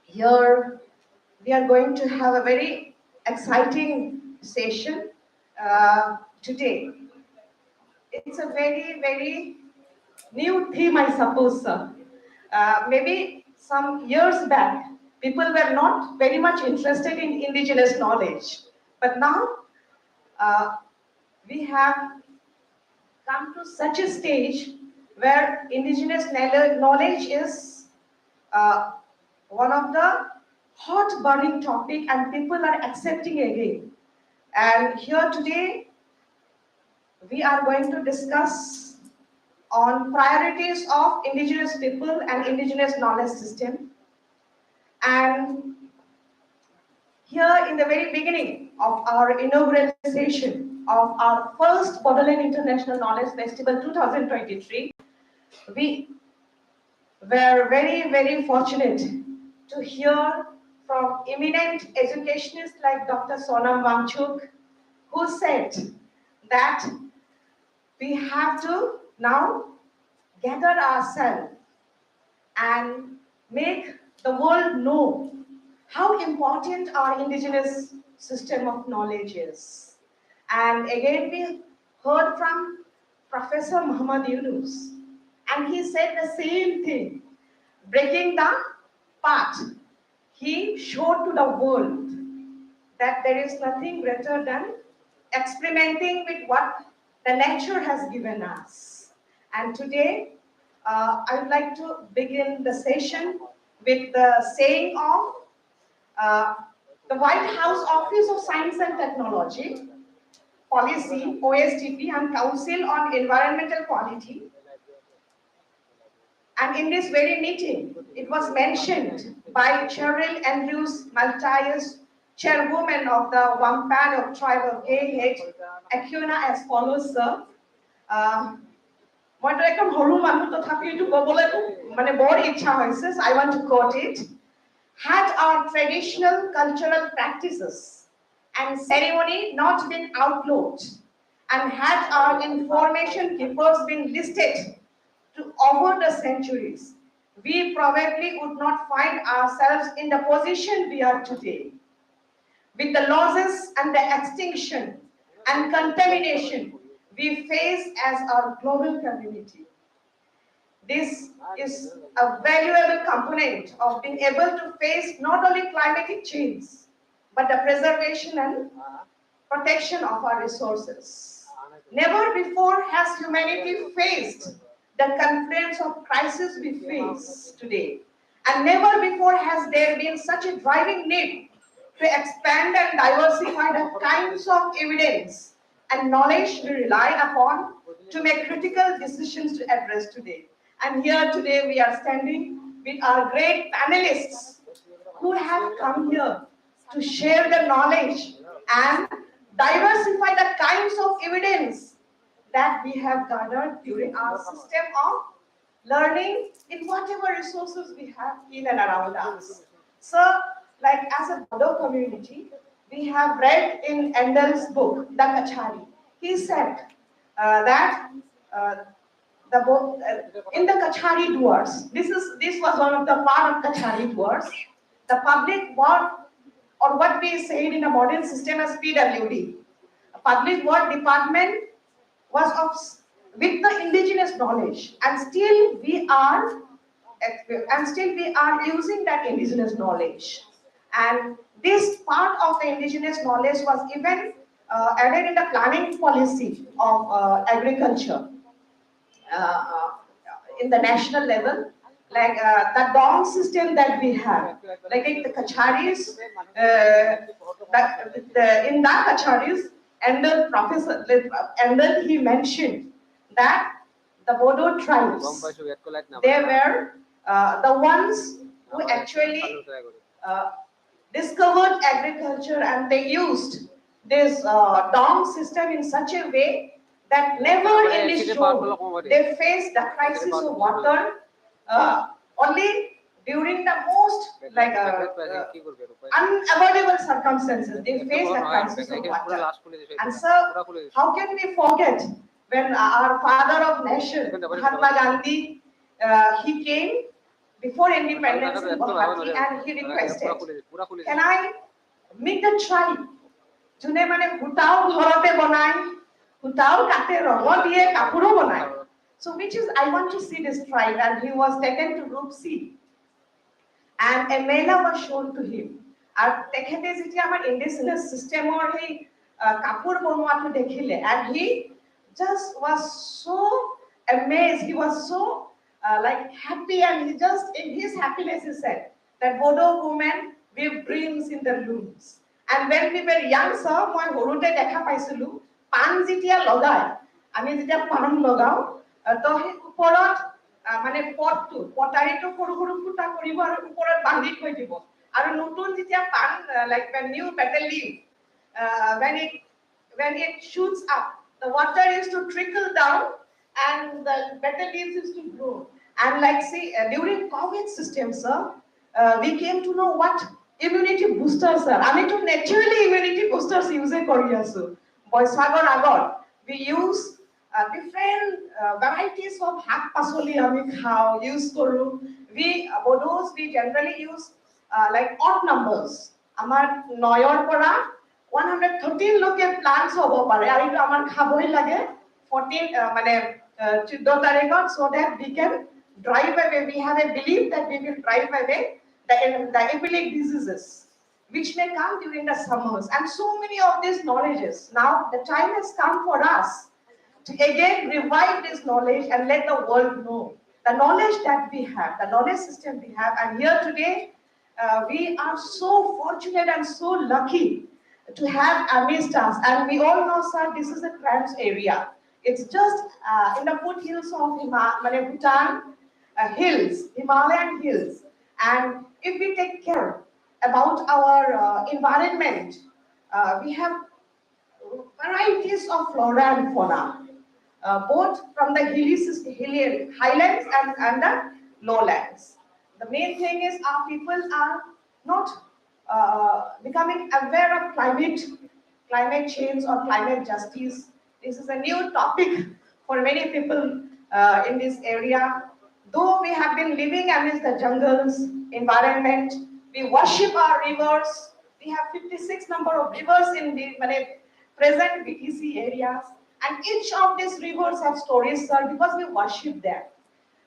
Here we are going to have a very exciting session today. It's a very new theme, I suppose, sir. Maybe some years back, people were not very much interested in indigenous knowledge. But now, we have come to such a stage where indigenous knowledge is one of the hot burning topic and people are accepting again. And here today, we are going to discuss on priorities of indigenous people and indigenous knowledge system. And here in the very beginning of our inaugural session of our first Bodleian International Knowledge Festival 2023, we were very fortunate to hear from eminent educationists like Dr. Sonam Wangchuk, who said that we have to now gather ourselves and make the world know how important our indigenous system of knowledge is. And again, we heard from Professor Muhammad Yunus, and he said the same thing, breaking the path. He showed to the world that there is nothing greater than experimenting with what the nature has given us. And today, I would like to begin the session with the saying of the White House Office of Science and Technology, Policy, OSTP, and Council on Environmental Quality. And in this very meeting, it was mentioned by Cheryl Andrews Maltius, chairwoman of the Wampanoag tribe of Gay Head, Acuna, as follows, sir. I want to quote it. Had our traditional cultural practices and ceremony not been outlawed, and had our information keepers been listed to over the centuries, we probably would not find ourselves in the position we are today. With the losses and the extinction and contamination we face as our global community. This is a valuable component of being able to face not only climatic change, but the preservation and protection of our resources. Never before has humanity faced the confluence of crises we face today. And never before has there been such a driving need to expand and diversify the kinds of evidence and knowledge we rely upon to make critical decisions to address today. And here today we are standing with our great panelists who have come here to share the knowledge and diversify the kinds of evidence that we have gathered during our system of learning in whatever resources we have in and around us. So, like as a Bodo community, we have read in Endel's book, The Kachari. He said that in the Kachari doors, this was one of the part of Kachari doors, the public word, or what we say in a modern system as PWD, a public word department was with the indigenous knowledge, and still we are using that indigenous knowledge. And this part of the indigenous knowledge was even added in the planning policy of agriculture in the national level, like the dong system that we have, like in the Kacharis, in that Kacharis, Endel he mentioned that the Bodo tribes, they were the ones who actually discovered agriculture, and they used this dong system in such a way that never in this show they faced the crisis of water only during the most unavoidable circumstances. They faced the crisis of water. And so, how can we forget when our father of nation, Mahatma Gandhi, he came before independence in Guwahati and he requested, can I meet the tribe? June mane hutao ghorote banai, hutao kate rogo diye kapuro banai. So which is, I want to see this tribe, and he was taken to Group C. And a mela was shown to him. And tekhete jeti amar indigenous system or he kapur bonoa to dekhile, and he just was so amazed. He was so like happy, and he just in his happiness he said that Bodo women weave dreams in the looms. And when we were young, sir, moi horute dekha paisilu pan jitia logai, ami jitia pan logao to he uporat mane pot to potari to koru koru futa koribo aru uporat bandi thoi dibo aru notun jitia pan like when new petal leaf when it shoots up, the water is to trickle down and the petal leaves is to grow. And like see during COVID system, sir, we came to know what immunity boosters are. I mean to naturally immunity boosters use kori asu. Boisagor agor we use different varieties of hak pasoli ami khao use koru. We Bodos we generally use like odd numbers. Amar noyor pora 113 loke plants hobo pare ari to amar khaboi lage 14 mane 14 tarikh, so that we can drive away. We have a belief that we will drive away the epidemic diseases which may come during the summers, and so many of these knowledges. Now the time has come for us to again revive this knowledge and let the world know the knowledge that we have, the knowledge system we have. And here today, we are so fortunate and so lucky to have amidst us. And we all know, sir, this is a trans area. It's just in the foothills of Bhutan hills, Himalayan hills. And if we take care about our environment, we have varieties of flora and fauna, both from the hilly highlands and the lowlands. The main thing is our people are not becoming aware of climate change or climate justice. This is a new topic for many people in this area. Though we have been living amidst the jungles, environment, we worship our rivers. We have 56 number of rivers in the present BTC areas. And each of these rivers have stories, sir, because we worship them.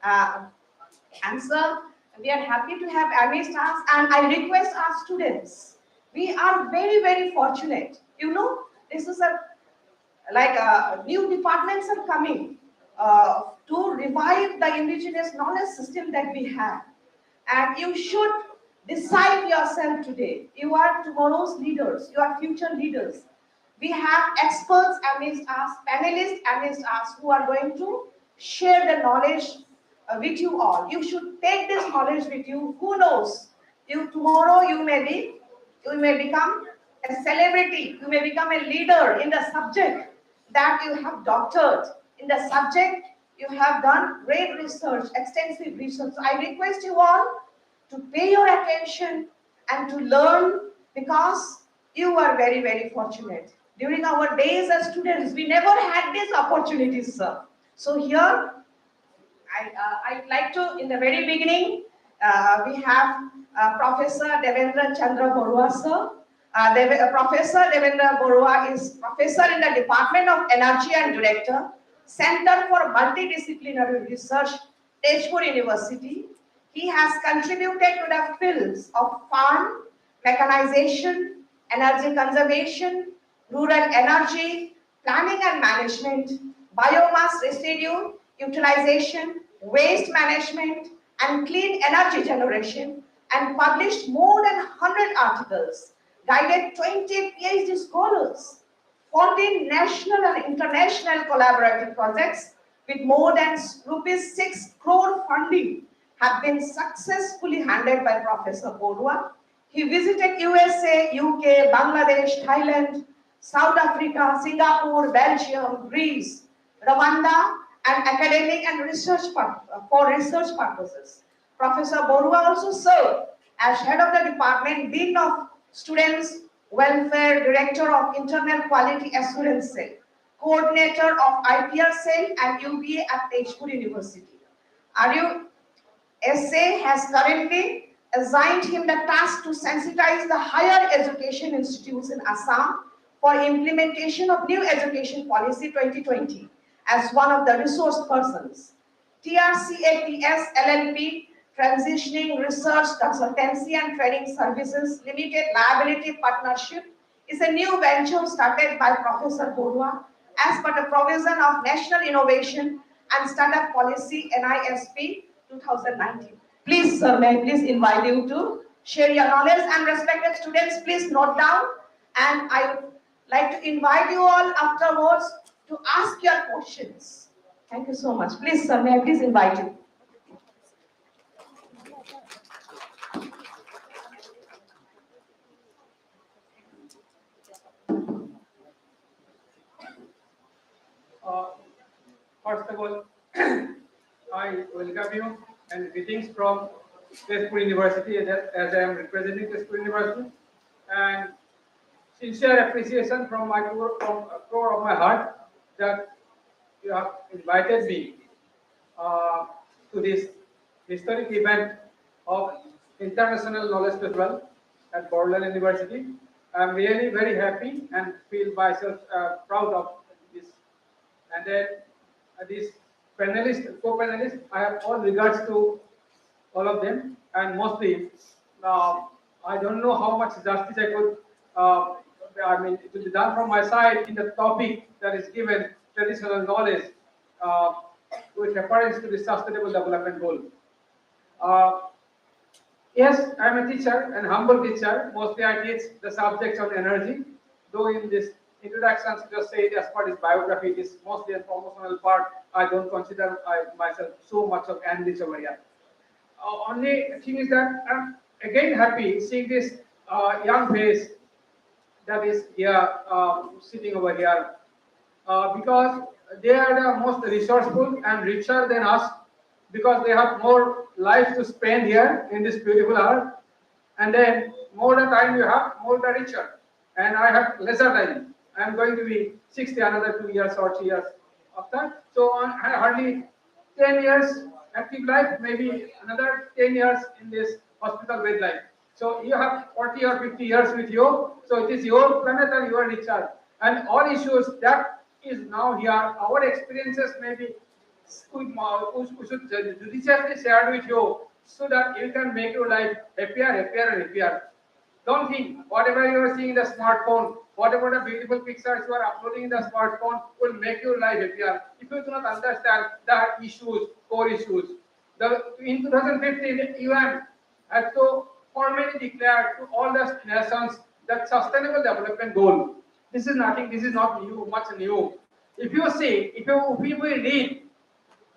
And sir, we are happy to have amidst us, and I request our students, we are very, very fortunate. You know, this is new departments are coming to revive the indigenous knowledge system that we have. And you should decide yourself today. You are tomorrow's leaders. You are future leaders. We have experts amidst us, panelists amidst us who are going to share the knowledge with you all. You should take this knowledge with you. Who knows? Tomorrow you may become a celebrity. You may become a leader in the subject that you have doctored. In the subject you have done great research, extensive research. So I request you all to pay your attention and to learn, because you are very, very fortunate. During our days as students, we never had these opportunities, sir. So here, I'd like to, in the very beginning, we have Professor Devendra Chandra Borua, sir. Professor Devendra Borua is professor in the Department of Energy and Director, Center for Multidisciplinary Research, Tezpur University. He has contributed to the fields of farm, mechanization, energy conservation, rural energy, planning and management, biomass residue utilization, waste management, and clean energy generation, and published more than 100 articles, guided 20 PhD scholars, 14 national and international collaborative projects with more than rupees 6 crore funding have been successfully handled by Professor Borua. He visited USA, UK, Bangladesh, Thailand, South Africa, Singapore, Belgium, Greece, Rwanda, and academic and research for research purposes. Professor Borua also served as head of the department, Dean of Students Welfare, Director of Internal Quality Assurance Cell, Coordinator of IPR Cell and UBA at Tezpur University. RUSA has currently assigned him the task to sensitize the higher education institutes in Assam for implementation of new education policy 2020 as one of the resource persons. TRCATS LLP, Transitioning Research Consultancy and Training Services Limited Liability Partnership, is a new venture started by Professor Borua as per the provision of National Innovation and Startup Policy NISP 2019. Please, sir, may I please invite you to share your knowledge, and respected students, please note down, and I would like to invite you all afterwards to ask your questions. Thank you so much. Please, sir, may I please invite you. First of all, I welcome you and greetings from Tezpur University, as I am representing Tezpur University, and sincere appreciation from my core of my heart that you have invited me to this historic event of International Knowledge Festival at Borderland University. I am really very happy and feel myself proud of this. And then these co-panelists, I have all regards to all of them, and mostly I don't know how much justice I could, it will be done from my side in the topic that is given, traditional knowledge. with reference to the Sustainable Development Goal. Yes, I am a teacher, an humble teacher. Mostly I teach the subjects on energy. Though in this introduction, just say as part of biography, it is mostly a promotional part. I don't consider myself so much of analyst over here. Only thing is that I'm again happy seeing this young face that is here, sitting over here, because they are the most resourceful and richer than us, because they have more life to spend here in this beautiful earth, and then more the time you have, more the richer. And I have lesser time. I am going to be 60 another 2 years or 3 years after. So I hardly 10 years active life, maybe another 10 years in this hospital bed life. So you have 40 or 50 years with you. So it is your planet and your recharge. And all issues that is now here, our experiences maybe we should judiciously share with you so that you can make your life happier, happier, and happier. Don't think whatever you are seeing in the smartphone, whatever the beautiful pictures you are uploading in the smartphone will make your life happier. If you do not understand the issues, core issues, in 2015, UN had to formally declare to all the nations that Sustainable Development Goal. This is nothing. This is not new, much new. If you see, if we read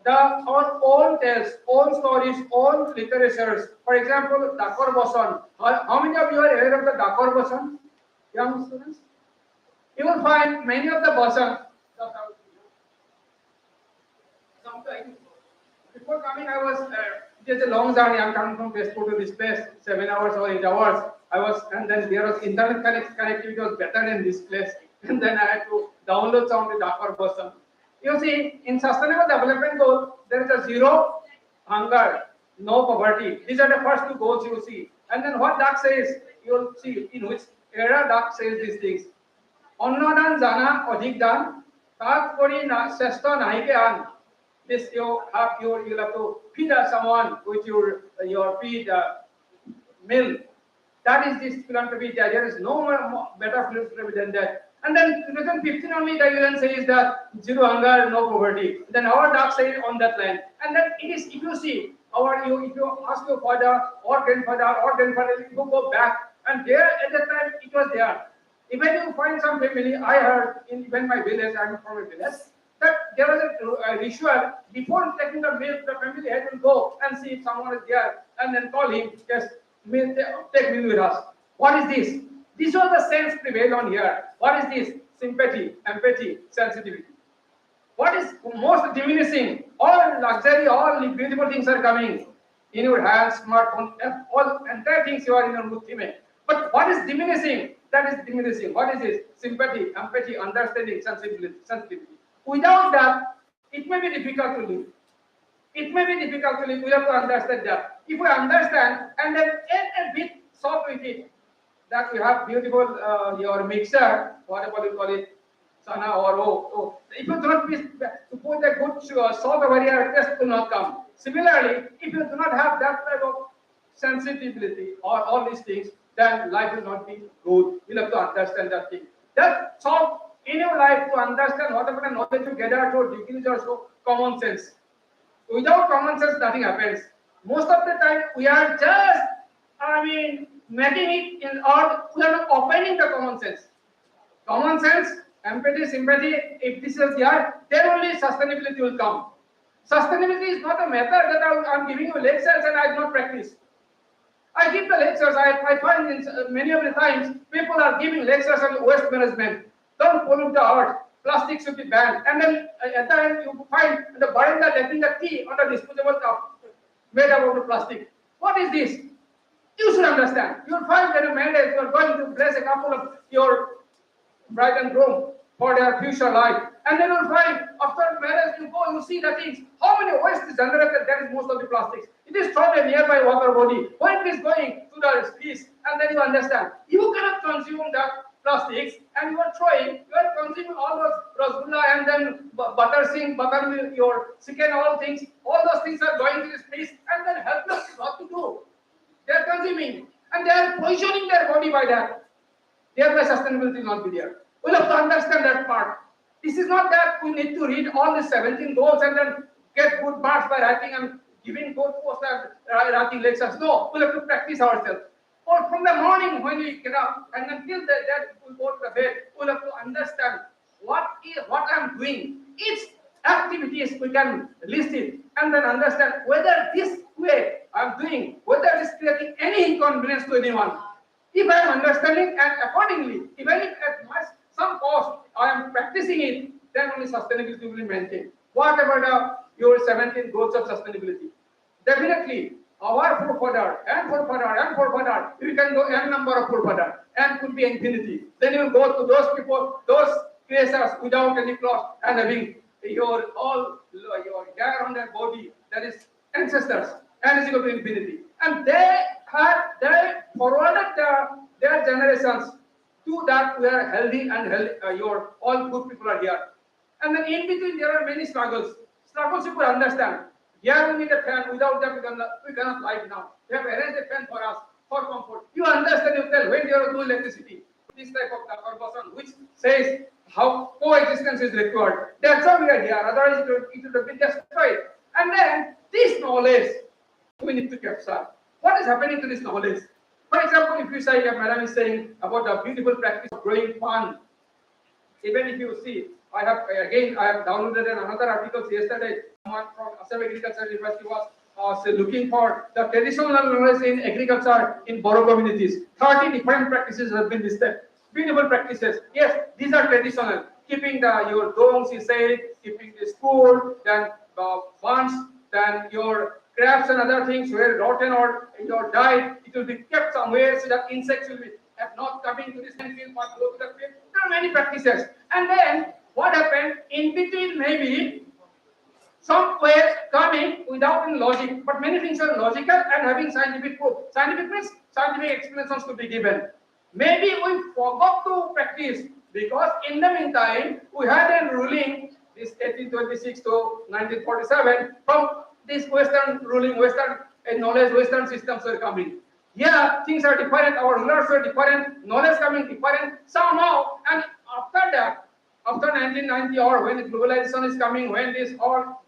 our own tales, own stories, own literatures. For example, Dakar boson. How many of you are aware of the Dakar boson, young students? You will find many of the bosons. Before coming, I was it is a long journey. I'm coming from Westport to this place, 7 hours or 8 hours. I was, and then there was internet connectivity was better than this place, and then I had to download some of the Dakar boson. You see, in Sustainable Development Goal, there is a zero hunger, no poverty. These are the first two goals you see. And then what Duck says, you'll see in which era Duck says these things. Onnodan jana odhik dan, tat kori na sesto nahi ke an. This you'll have to feed someone with your feed meal. That is this philanthropy. There is no more better philanthropy than that. And then 2015 only the UN says that zero hunger, no poverty. Then our Duck says on that line. And then it is, if you see, if you ask your father or grandfather, you go back, and there at that time it was there. Even you find some family, I heard when my village, I'm from a village, that there was a ritual before taking the milk, the family had to go and see if someone is there, and then call him, yes, take milk with us. What is this? This was the sense prevail on here. What is this? Sympathy, empathy, sensitivity. What is most diminishing? All luxury, all beautiful things are coming in your hands, smartphone, all entire things you are in your muthime. But what is diminishing? That is diminishing. What is this? Sympathy, empathy, understanding, sensitivity. Without that, it may be difficult to live. It may be difficult to live. We have to understand that. If we understand and then add a bit salt with it, that you have beautiful your mixer, whatever you call it, sana or oh. If you do not put a good salt over here, taste will not come. Similarly, if you do not have that type of sensitivity or all these things, then life will not be good. You have to understand that thing. That salt in your life to understand whatever the knowledge you gather to degrees or so, common sense. Without common sense, nothing happens. Most of the time, we are just, making it in or we are not opening the common sense. Common sense, empathy, sympathy, if this is there, then only sustainability will come. Sustainability is not a method that I'm giving you lectures and I do not practice. I give the lectures, I find in many of the times people are giving lectures on waste management. Don't pollute the earth. Plastic should be banned. And then at the end you find the baranda letting the tea on the disposable cup made out of the plastic. What is this? You should understand. You will find that a marriage, you are going to bless a couple of your bride and groom for their future life. And then you will find after marriage you go, you see the things. How many waste is generated? That is most of the plastics. It is thrown a nearby water body. When it is going to the space, and then you understand. You cannot consume that plastics and you are throwing, you are consuming all those rasgulla and then buttermilk, your chicken, all things. All those things are going to the space and then helpless what to do. They are consuming and they are poisoning their body by that. Thereby sustainability will not be there. We have to understand that part. This is not that we need to read all the 17 goals and then get good marks by writing and giving good posts and writing lectures. No, we have to practice ourselves. Or from the morning when we get up and until that we go to the bed, we have to understand what I'm doing. Each activities we can list it and then understand whether this way I'm doing, whether it is creating any inconvenience to anyone. If I am understanding and accordingly, even if at some cost I am practicing it, then only sustainability will be maintained. What about your 17 goals of sustainability? Definitely, our forefather and forefather and forefather, you can go n number of forefather and could be infinity. Then you go to those people, those creatures without any cloth and having your hair on their body, that is ancestors, and is equal to infinity. And they forwarded their generations to that we are healthy and healthy, all good people are here. And then in between there are many struggles. Struggles you could understand. Here we need a fan, without that we cannot live now. They have arranged a fan for us, for comfort. You understand, you tell when there is no electricity. This type of conversation which says how coexistence is required. That's why we are here, otherwise it would have been destroyed. And then this knowledge we need to capture. What is happening to this knowledge? For example, if you say, madam is saying about the beautiful practice of growing fund, even if you see, I have downloaded another article yesterday. Someone from Assam Agricultural University was looking for the traditional knowledge in agriculture in Boro communities. 30 different practices have been listed. Beautiful practices. Yes, these are traditional. Keeping your dongs, you say, keeping the school, then funds, then your crabs and other things where rotten or your died, it will be kept somewhere so that insects will be not coming to this field but go to the field. There are many practices. And then what happened in between, maybe some ways coming without any logic, but many things are logical and having scientific proof. Scientific means scientific explanations to be given. Maybe we forgot to practice because in the meantime we had a ruling, this 1826 to 1947, from this Western ruling, Western knowledge, Western systems were coming. Yeah, things are different, our rulers were different, knowledge coming different somehow, and after that, after 1990 or when globalization is coming, when this all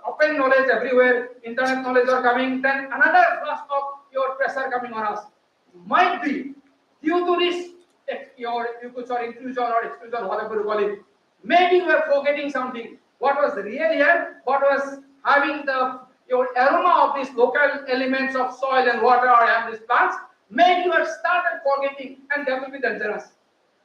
open knowledge everywhere, internet knowledge are coming, then another flash of your pressure coming on us. Might be due to this inclusion or exclusion, whatever you call it. Maybe we are forgetting something. What was real here? What was having your aroma of these local elements of soil and water and these plants? Maybe you have started forgetting, and that will be dangerous.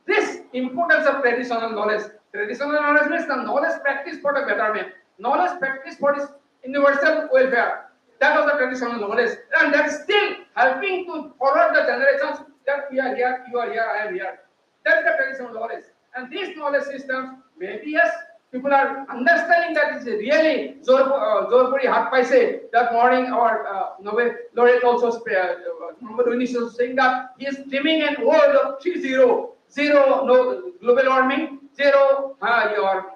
This importance of traditional knowledge. Traditional knowledge means the knowledge practice for the betterment. Knowledge practice for this universal welfare. That was the traditional knowledge. And that's still helping to forward the generations that we are here, you are here, I am here. That's the traditional knowledge. And these knowledge systems, maybe yes, people are understanding that it's really Zorpuri Hat Paise. That morning our Nobel laureate also was saying that he is dreaming an world of 3-0. Zero, no global warming, zero your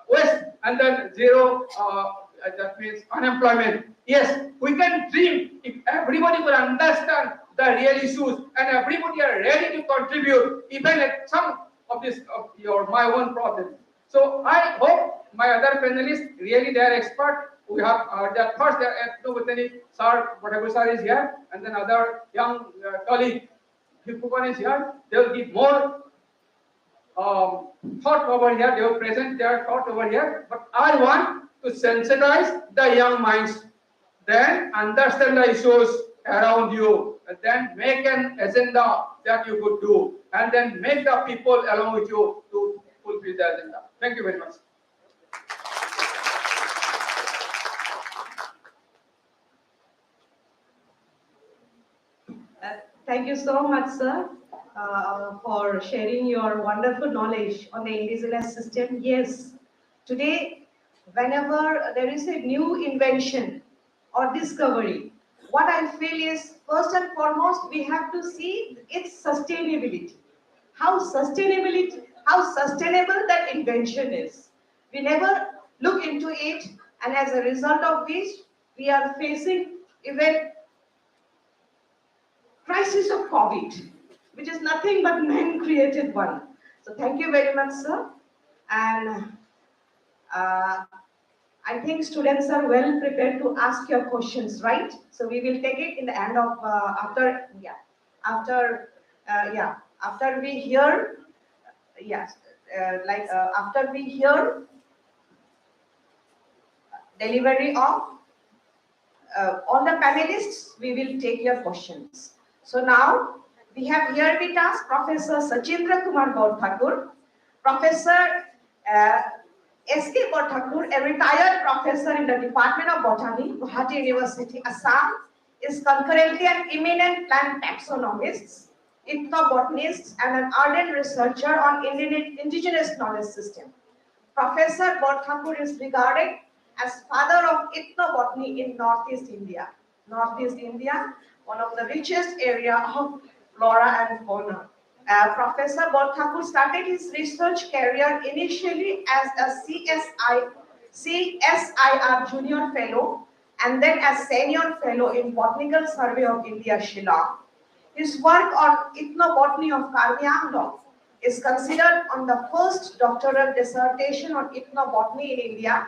waste, and then zero, that means unemployment. Yes, we can dream if everybody will understand the real issues and everybody are ready to contribute, even at some of this my own problem. So I hope my other panelists really they are expert. We have that first Botany sir, whatever sir is here, and then other young colleague. Hippopan is here, they will give more thought over here, they will present their thought over here, but I want to sensitize the young minds, then understand the issues around you, and then make an agenda that you could do, and then make the people along with you to fulfill the agenda. Thank you very much. Thank you so much, sir, for sharing your wonderful knowledge on the indigenous system. Yes, today, whenever there is a new invention or discovery, what I feel is, first and foremost, we have to see its sustainability. How sustainable that invention is. We never look into it, and as a result of which, we are facing even crisis of COVID, which is nothing but man-created one. So thank you very much, sir. And I think students are well prepared to ask your questions, right? So we will take it in the end of after we hear after we hear delivery of all the panelists, we will take your questions. So now we have here with us Professor Sachindra Kumar Borthakur, Professor S.K. Borthakur, a retired professor in the Department of Botany, Guwahati University, Assam, is concurrently an eminent plant taxonomist, ethnobotanist, and an ardent researcher on indigenous knowledge system. Professor Borthakur is regarded as father of ethnobotany in Northeast India. Northeast India, one of the richest area of flora and fauna. Professor Borthakur started his research career initially as a CSIR Junior Fellow and then as Senior Fellow in Botanical Survey of India, Shillong. His work on ethnobotany of Karmi is considered on the first doctoral dissertation on ethnobotany in India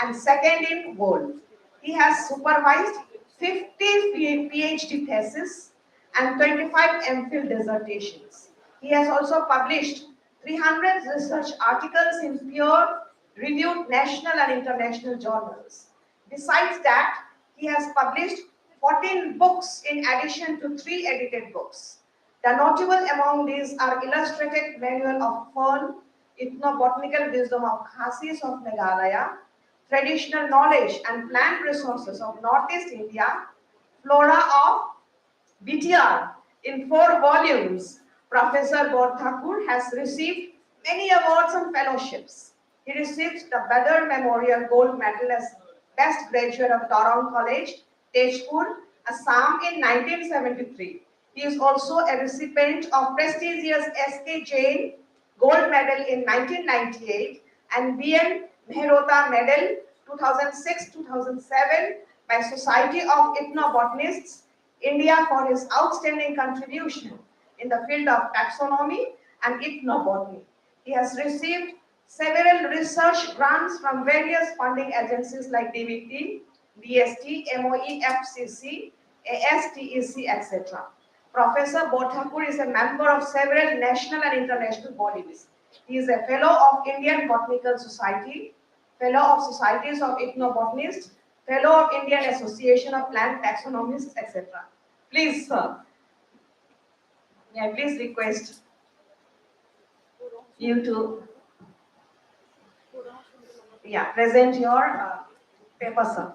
and second in world. He has supervised 50 PhD theses and 25 MPhil dissertations. He has also published 300 research articles in peer-reviewed national and international journals. Besides that, he has published 14 books in addition to 3 edited books. The notable among these are Illustrated Manual of Fern, Ethnobotanical Wisdom of Khasis of Meghalaya, Traditional Knowledge and Plant Resources of Northeast India, Flora of BTR in 4 volumes. Professor Borthakur has received many awards and fellowships. He received the Badar Memorial Gold Medal as Best Graduate of Dorong College, Tezpur, Assam in 1973. He is also a recipient of prestigious S.K. Jain Gold Medal in 1998 and B.N. Mehrota Medal 2006-2007 by Society of Ethnobotanists, India, for his outstanding contribution in the field of taxonomy and ethnobotany. He has received several research grants from various funding agencies like DBT, DST, MOE, FCC, ASTEC, etc. Professor Borthakur is a member of several national and international bodies. He is a fellow of Indian Botanical Society, fellow of Societies of Ethnobotanists, fellow of Indian Association of Plant Taxonomists, etc. Please, sir. May I please request you to present your paper, sir.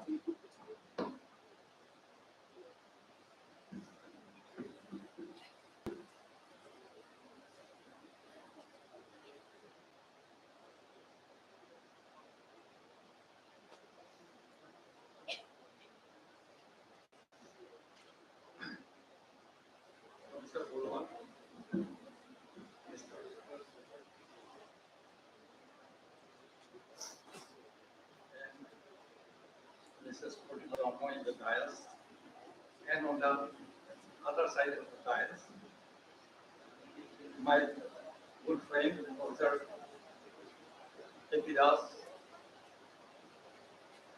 Mrs. Purnomo in the dais, and on the other side of the dais, my good friend, Professor Epidas,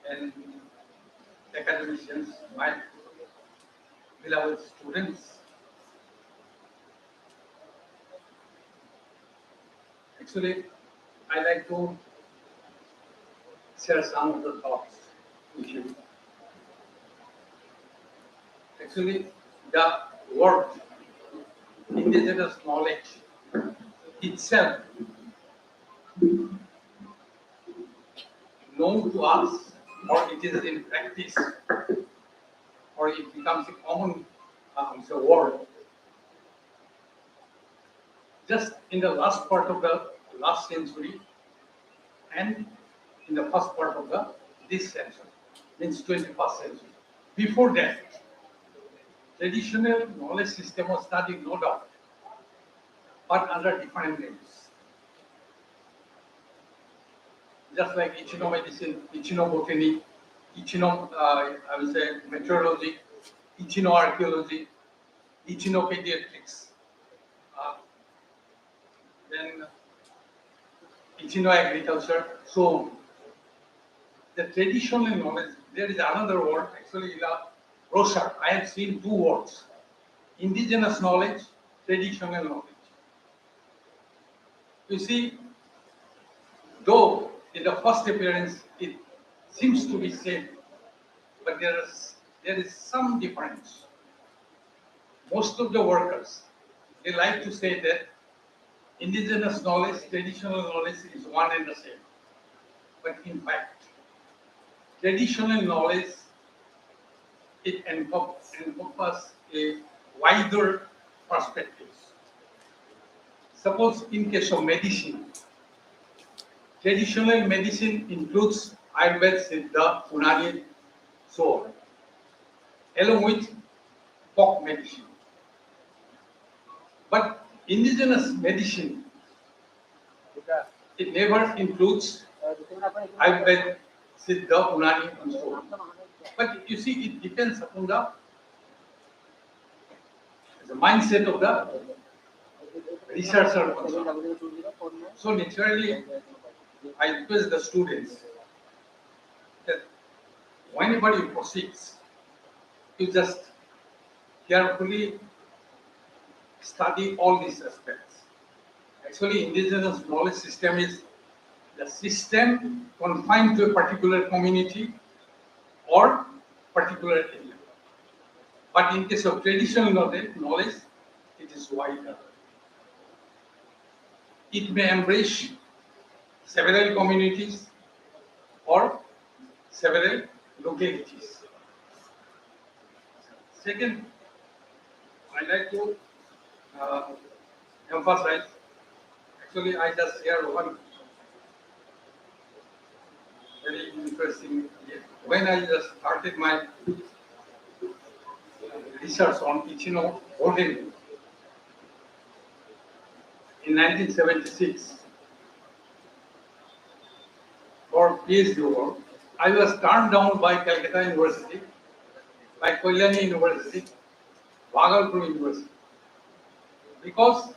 and academicians, my beloved students. Actually, I like to share some of the thoughts with you. Actually, the word indigenous knowledge itself known to us, or it is in practice, or it becomes a common word. Just in the last part of the last century and in the first part of this century, means 21st century. Before that, traditional knowledge system was studied, no doubt, but under different names. Just like ichnomedicine, ichnobotany, I would say meteorology, ichnoarchaeology, ichnopediatrics, then ichnoagriculture, so on. the traditional knowledge, there is another word, actually in the brochure, I have seen two words, indigenous knowledge, traditional knowledge. You see, though in the first appearance it seems to be same, but there is some difference. Most of the workers, they like to say that indigenous knowledge, traditional knowledge is one and the same. But in fact, traditional knowledge, it encompasses a wider perspective. Suppose in case of medicine, traditional medicine includes Ayurveda, Siddha, Unani, so on, along with folk medicine. But indigenous medicine, it never includes Ayurveda, Siddha, Unani, and so on. But you see, it depends upon the mindset of the researcher also. So naturally, I request the students that whenever you proceed, you just carefully study all these aspects. Actually, indigenous knowledge system is the system confined to a particular community or particular area. But in case of traditional knowledge, it is wider. It may embrace several communities or several localities. Second, I like to emphasize, actually I just share one very interesting, when I just started my research on echino-botany in 1976 for PhD work, I was turned down by Calcutta University, by Kalyani University, Bhagalpur University, because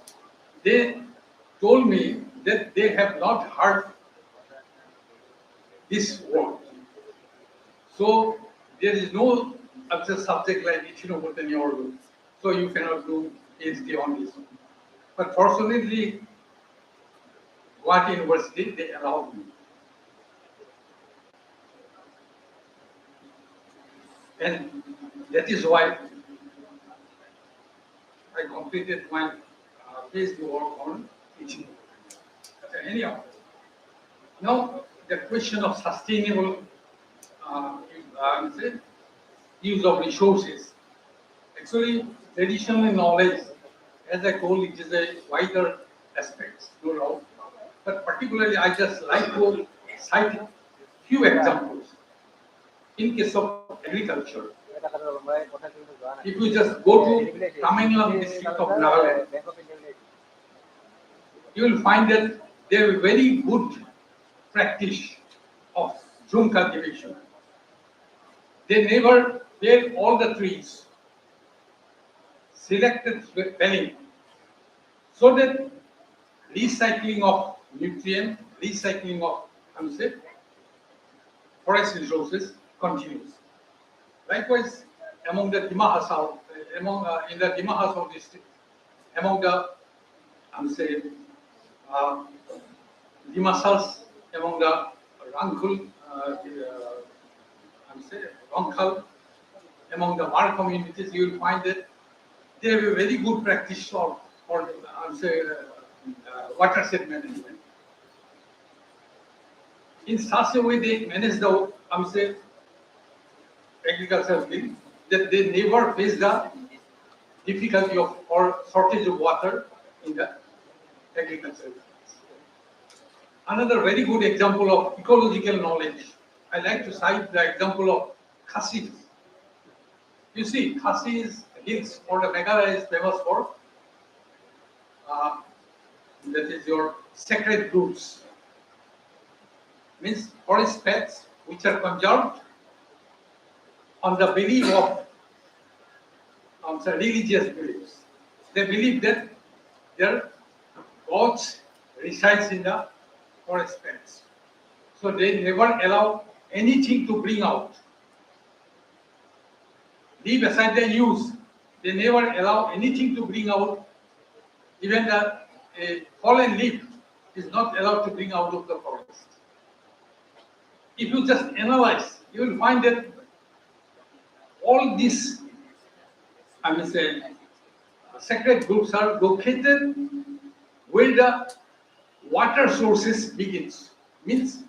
they told me that they have not heard this word. So there is no other subject like echinobotany or so you cannot do PhD on this. But fortunately, Guwahati University, they allowed me. And that is why I completed my PhD work on teaching. Anyhow, now the question of sustainable use of resources. Actually, traditional knowledge, as I told, it is a wider aspect, no doubt. But particularly, I just like to cite few examples. In case of agriculture, if you just go to Tamengalam district of Nagaland, you will find that they have a very good practice of drum cultivation. They never fell all the trees, selected felling, so that recycling of nutrient, recycling of forest resources continues. Likewise, among the Dima Hasao, in the Dima Hasao district, among the Dimasals, among the Rangkhul, Rangkhal, among the Mar communities, you will find that they have a very good practice for watershed management. In such a way, they manage the agricultural field that they never face the difficulty of or shortage of water in the agriculture. Another very good example of ecological knowledge, I like to cite the example of Khasi. You see, Khasi hills or the Meghalaya is famous for that is your sacred roots. Means forest pets which are conserved on the belief of religious beliefs. They believe that their gods resides in the forest pets. So they never allow anything to bring out. Leave aside the use, they never allow anything to bring out. Even a fallen leaf is not allowed to bring out of the forest. If you just analyze, you will find that all these, I will say, sacred groups are located where the water sources begins, means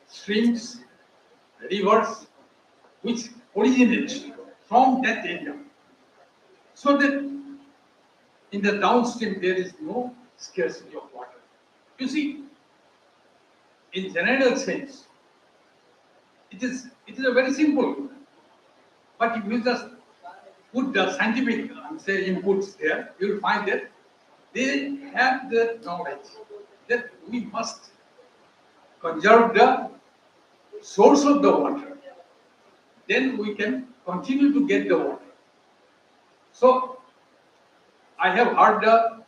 streams, rivers, which originate from that area. So that in the downstream there is no scarcity of water. You see, in general sense, it is a very simple. But if you just put the scientific say inputs there, you will find that they have the knowledge that we must conserve the source of the water. Then we can continue to get the water. So I have heard the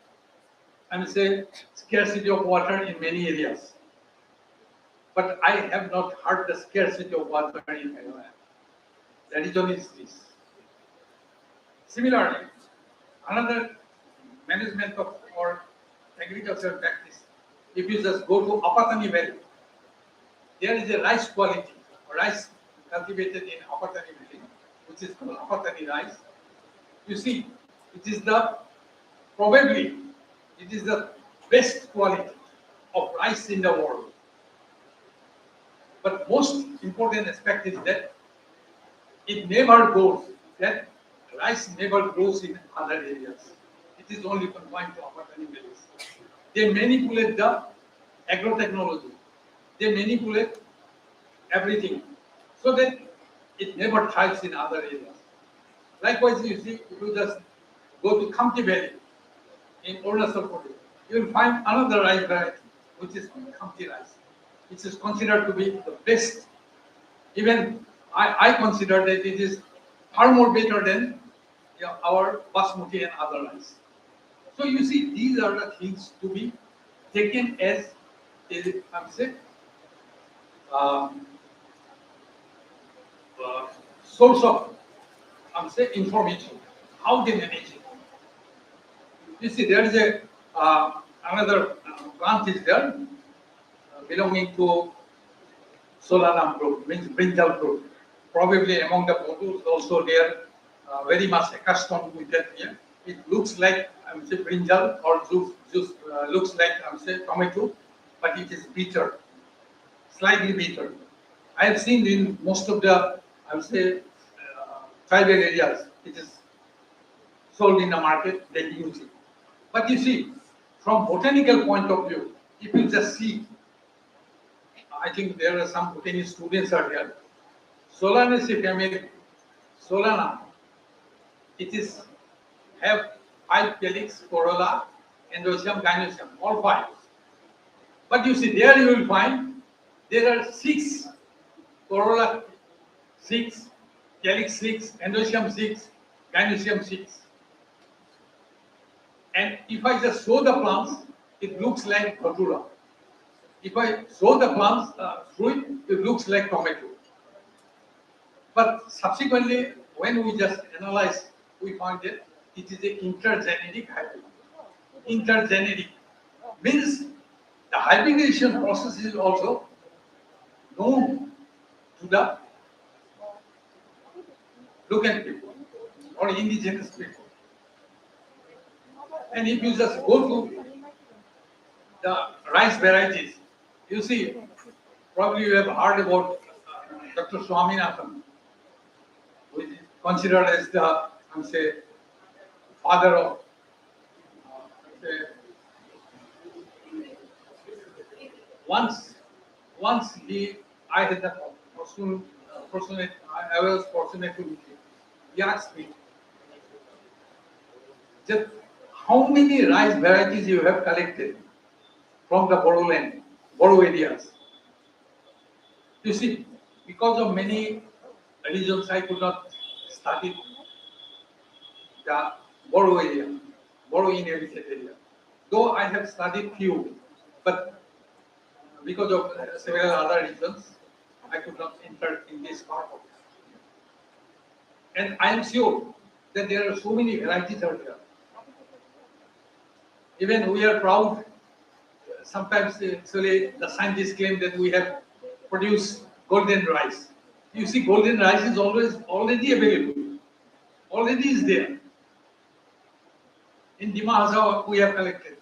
scarcity of water in many areas. But I have not heard the scarcity of water in Meghalaya. The reason is this. Similarly, another management of or agricultural practice, if you just go to Apatani Valley, there is a rice quality, rice cultivated in Apatani Valley, which is called Apatani rice. You see, it is probably the best quality of rice in the world. But most important aspect is that it never grows, that rice never grows in other areas. It is only confined to Apatani valleys. They manipulate the agro-technology. They manipulate everything so that it never thrives in other areas. Likewise, you see, if you just go to Khamti Valley in Arunachal Pradesh, you will find another rice variety, which is Khamti rice, which is considered to be the best. Even I consider that it is far more better than our basmati and other rice. So you see, these are the things to be taken as source of information. How they manage it. You see, there is another plant is there belonging to Solanum group, means brinjal group. Probably among the Bodos also they are very much accustomed with that. Yeah? It looks like brinjal or juice looks like tomato, but it is bitter, slightly bitter. I have seen in most of the tribal areas it is sold in the market. They use it. But you see, from botanical point of view, if you just see, I think there are some botany students are here. Solanaceae family, Solana, it is have 5 calyx, corolla, endoecium, gynoecium, all 5. But you see, there you will find there are 6 corolla, 6 calyx, 6 endoecium, 6 gynoecium, 6. And if I just show the plants, it looks like datura. If I show the plants fruit, it looks like tomato. But subsequently, when we just analyze, we find that it is an intergenetic hybrid. Intergenetic means the hybridization process is also known to the local people or indigenous people. And if you just go to the rice varieties, you see, probably you have heard about Dr. Swaminathan, who is considered as the, father of, once I had the I was fortunate to meet him. He asked me, just how many rice varieties you have collected from the Boro land, Boro areas. You see, because of many reasons, I could not study the Boro area, Boro inhabited area. Though I have studied few, but because of several other reasons, I could not enter in this part of it. And I am sure that there are so many varieties out there. Even we are proud. Sometimes actually the scientists claim that we have produced golden rice. You see, golden rice is always already available. Already is there. In Dima Hazao, we have collected.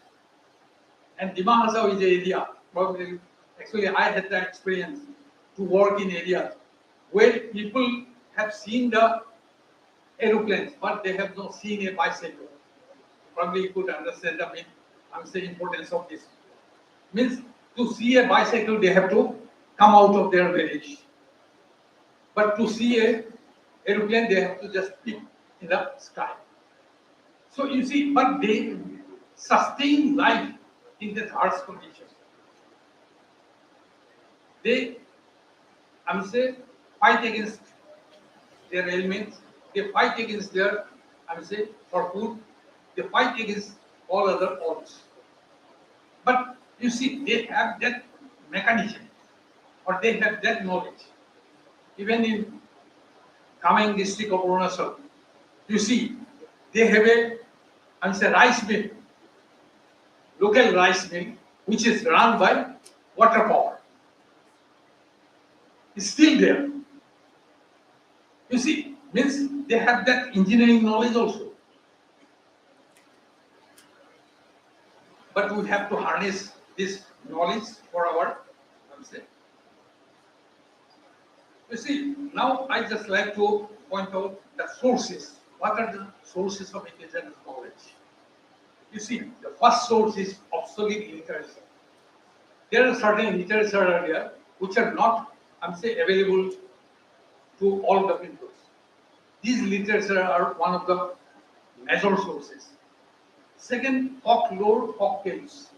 And Dima Hazao is an area, probably, actually I had the experience to work in areas where people have seen the aeroplanes, but they have not seen a bicycle. Probably you could understand the importance of this. Means to see a bicycle, they have to come out of their village. But to see a aeroplane, they have to just pick in the sky. So you see, but they sustain life in that harsh condition. They, fight against their ailments. They fight against their, for food. They fight against all other odds. But you see, they have that mechanism, or they have that knowledge. Even in Kameng district of Arunachal, you see, they have a, rice mill, local rice mill, which is run by water power. It's still there. You see, means they have that engineering knowledge also. But we have to harness this knowledge for our, You see, now I just like to point out the sources. What are the sources of indigenous knowledge? You see, the first source is obsolete literature. There are certain literature there which are not, available to all the people. These literature are one of the major sources. Second, folklore, folk tales.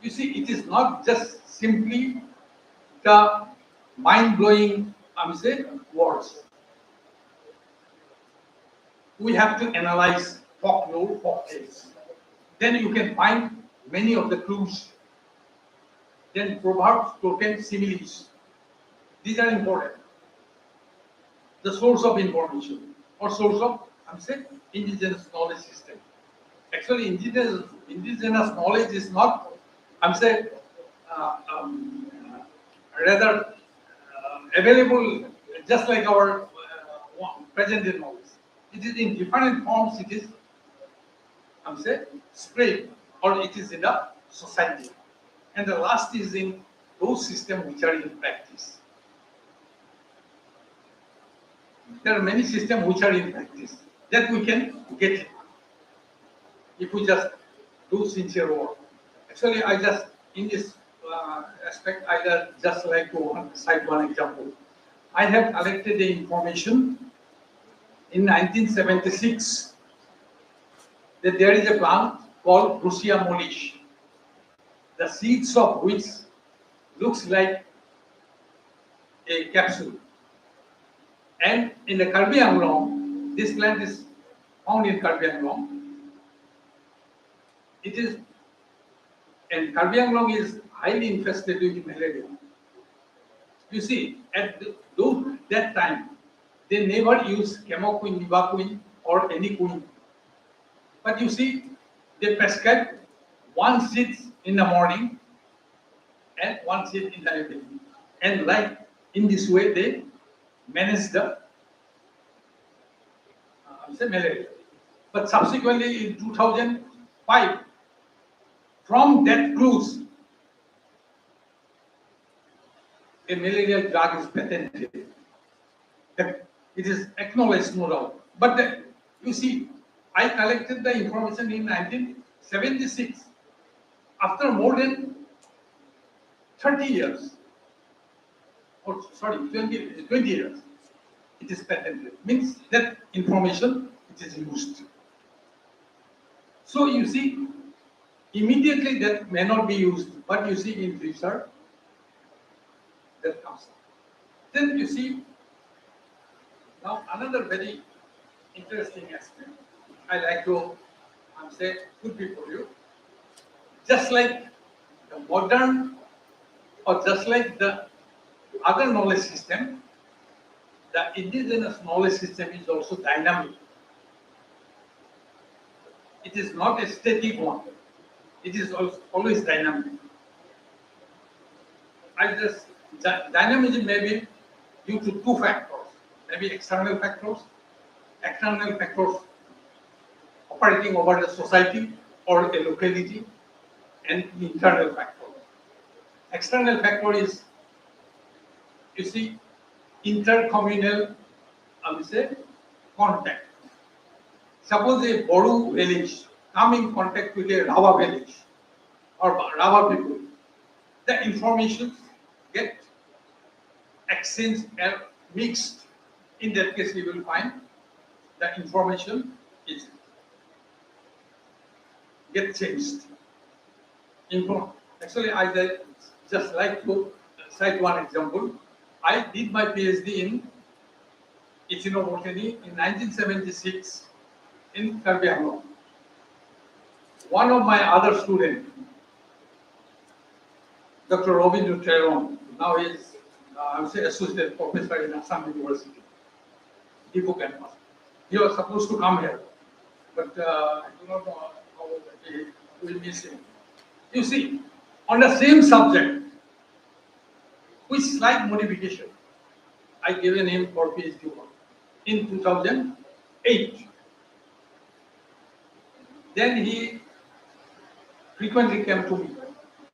You see, it is not just simply the mind-blowing, words. We have to analyze folklore, folk tales. Then you can find many of the clues. Then proverbs, tokens, similes. These are important. The source of information or source of, indigenous knowledge system. Actually, indigenous knowledge is not, rather available just like our present day knowledge. It is in different forms. It is, spread, or it is in the society. And the last is in those systems which are in practice. There are many systems which are in practice that we can get it if we just do sincere work. Actually, I just, in this aspect, I just like to cite one example. I have collected the information in 1976 that there is a plant called Russia molish, the seeds of which looks like a capsule. And in the Karbi Anglong, this plant is found in Karbi Anglong. It is, and Karbi Anglong is highly infested with malaria. You see, at that time, they never used chemoquine, livaquine, or any quine. But you see, they prescribed one seed in the morning and one seed in the evening. And like in this way, they manage the malaria. But subsequently, in 2005, from that cruise, a malarial drug is patented. It is acknowledged, no doubt. But you see, I collected the information in 1976. After more than 30 years, or sorry, 20 years, it is patented. Means that information, it is used. So you see, immediately that may not be used, but you see in future, that comes. Then you see, now another very interesting aspect I like to say could be for you. Just like the modern, or just like the other knowledge system, the indigenous knowledge system is also dynamic. It is not a static one. It is always dynamic. Dynamism may be due to two factors, maybe external factors operating over the society or a locality, and internal factor. External factor is, you see, intercommunal, I would say, contact. Suppose a Bodu village come in contact with a Rava village or Rava people, the information get exchanged and mixed. In that case, you will find the information is get changed. Actually, I just like to cite one example. I did my PhD in Echinobotany in 1976 in Karbi Anglong. One of my other students, Dr. Robin Treron, now he is, I would say, associate professor in Assam University, Depot campus. He was supposed to come here, but I do not know how he will miss him. You see, on the same subject, with slight modification, I given him for PhD work in 2008. Then he frequently came to me.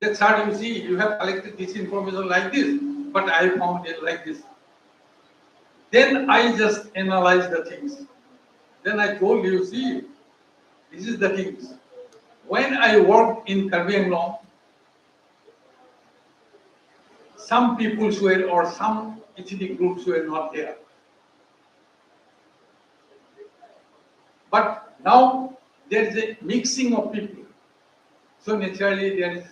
That, sir, you see, you have collected this information like this, but I found it like this. Then I just analyzed the things. Then I told you, see, this is the things. When I worked in Karbi Anglong, some people were, or some ethnic groups were not there. But now there is a mixing of people. So naturally there is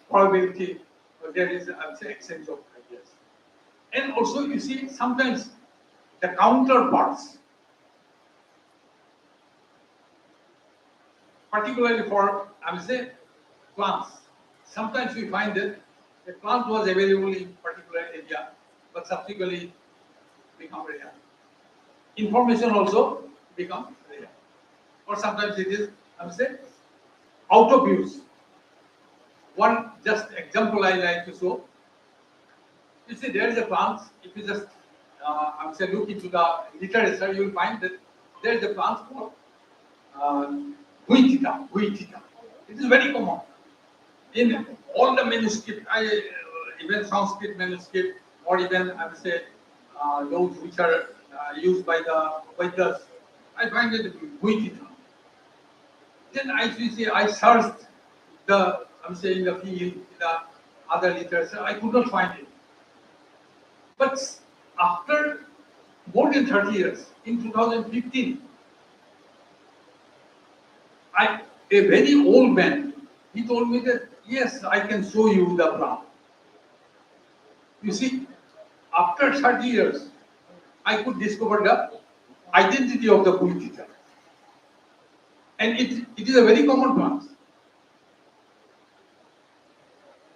probability, or there is, I would say, exchange of ideas. And also you see sometimes the counterparts, particularly for, I would say, plants. Sometimes we find that a plant was available in particular area, but subsequently become rare. Information also becomes rare. Or sometimes it is, I would say, out of use. One just example I like to show. You see, there is a plant. If you just, I would say, look into the literature, you will find that there is a plant called huitita. It is very common in all the manuscript, even Sanskrit manuscript, or even, I would say, those which are used by the Vedas. I find it huitita. Then I searched the, I'm saying, the field, the other literature. I could not find it. But after more than 30 years, in 2015, a very old man, he told me that, yes, I can show you the plant. You see, after 30 years, I could discover the identity of the Buddhista. And it is a very common plant.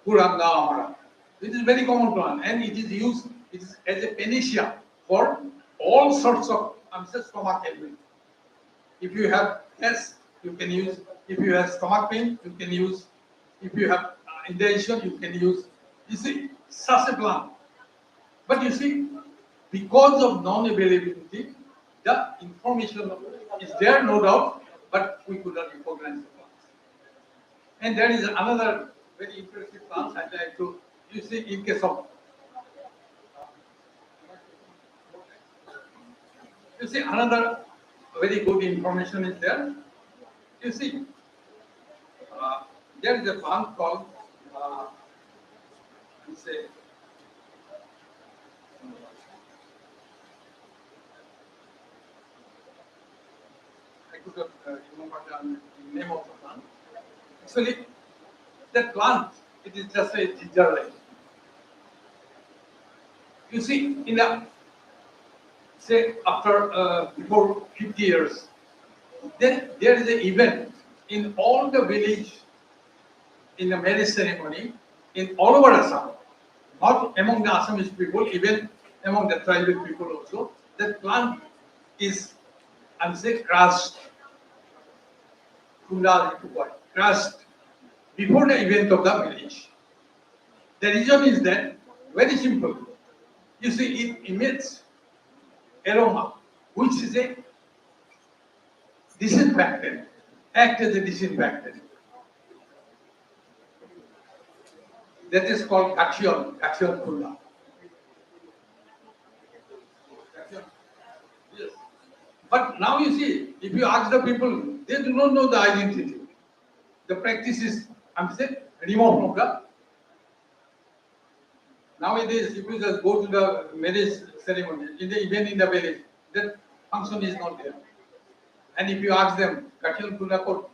Puranga Amara. It is a very common plant, and it is used as a panacea for all sorts of stomach ailment. If you have gas, you can use. If you have stomach pain, you can use. If you have indigestion, you can use. You see, such a plant. But you see, because of non-availability, the information is there, no doubt, but we could not recognize the plants. And there is another very interesting plant I'd like to, you see, in case of, you see, another very good information is there. You see, there is a plant called, say, I could not remember the name of the plant. Actually, that plant, it is just a ginger light. You see, in the, say, after before 50 years, then there is an event in all the village, in the marriage ceremony, in all over Assam, not among the Assamese people, even among the tribal people also, that plant is, I'm saying, crushed. Crushed before the event of the marriage. The reason is that, very simple. You see, it emits aroma, which is a disinfectant, act as a disinfectant. That is called cation kulla. Yes. But now you see, if you ask the people, they do not know the identity. The practice is, I'm saying, removed from the. Nowadays, if you just go to the marriage ceremony, even in the village, that function is not there. And if you ask them, cation kulla kot,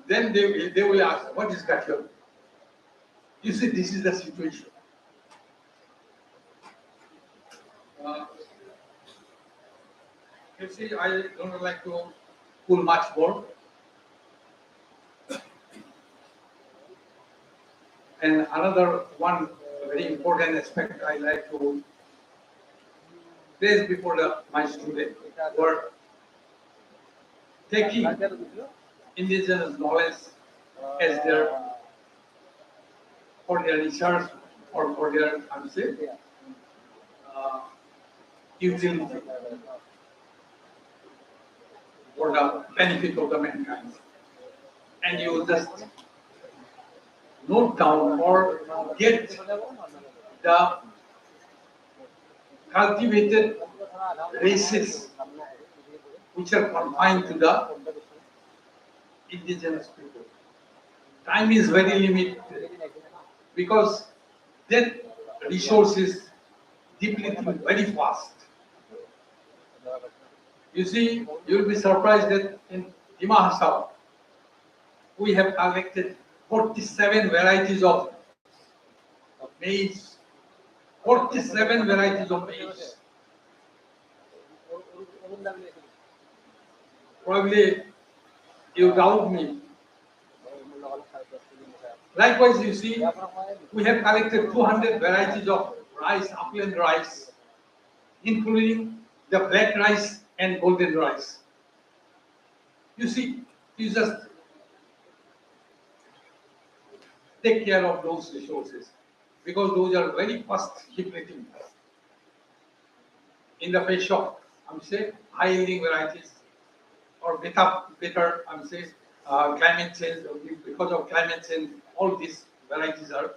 then they will ask, what is cation? You see, this is the situation. You see, I don't like to pull much more. And another one very important aspect I like to place before my students were taking indigenous knowledge as for their research or for their, I'm saying, utility for the benefit of the mankind. And you just note down or get the cultivated races which are confined to the indigenous people. Time is very limited because that resource is depleting very fast. You see, you'll be surprised that in Himachal, we have collected 47 varieties of maize. 47 varieties of maize. Probably you doubt me. Likewise, you see, we have collected 200 varieties of rice, upland rice, including the black rice and golden rice. You see, you just take care of those resources because those are very fast depleting in the face of, I'm saying, high yielding varieties or better, I'm saying, climate change. Because of climate change, all these varieties are.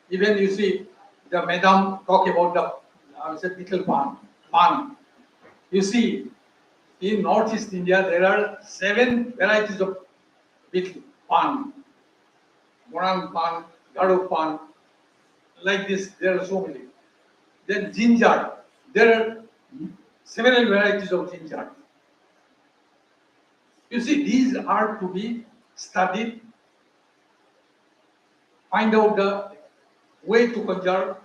Even you see, the madam talk about the, I'm saying, pickle pan. You see, in Northeast India, there are 7 varieties of pickle pan. Moran pan, Gado pan, like this, there are so many. Then ginger, there are several varieties of ginger. You see, these are to be studied, find out the way to conserve,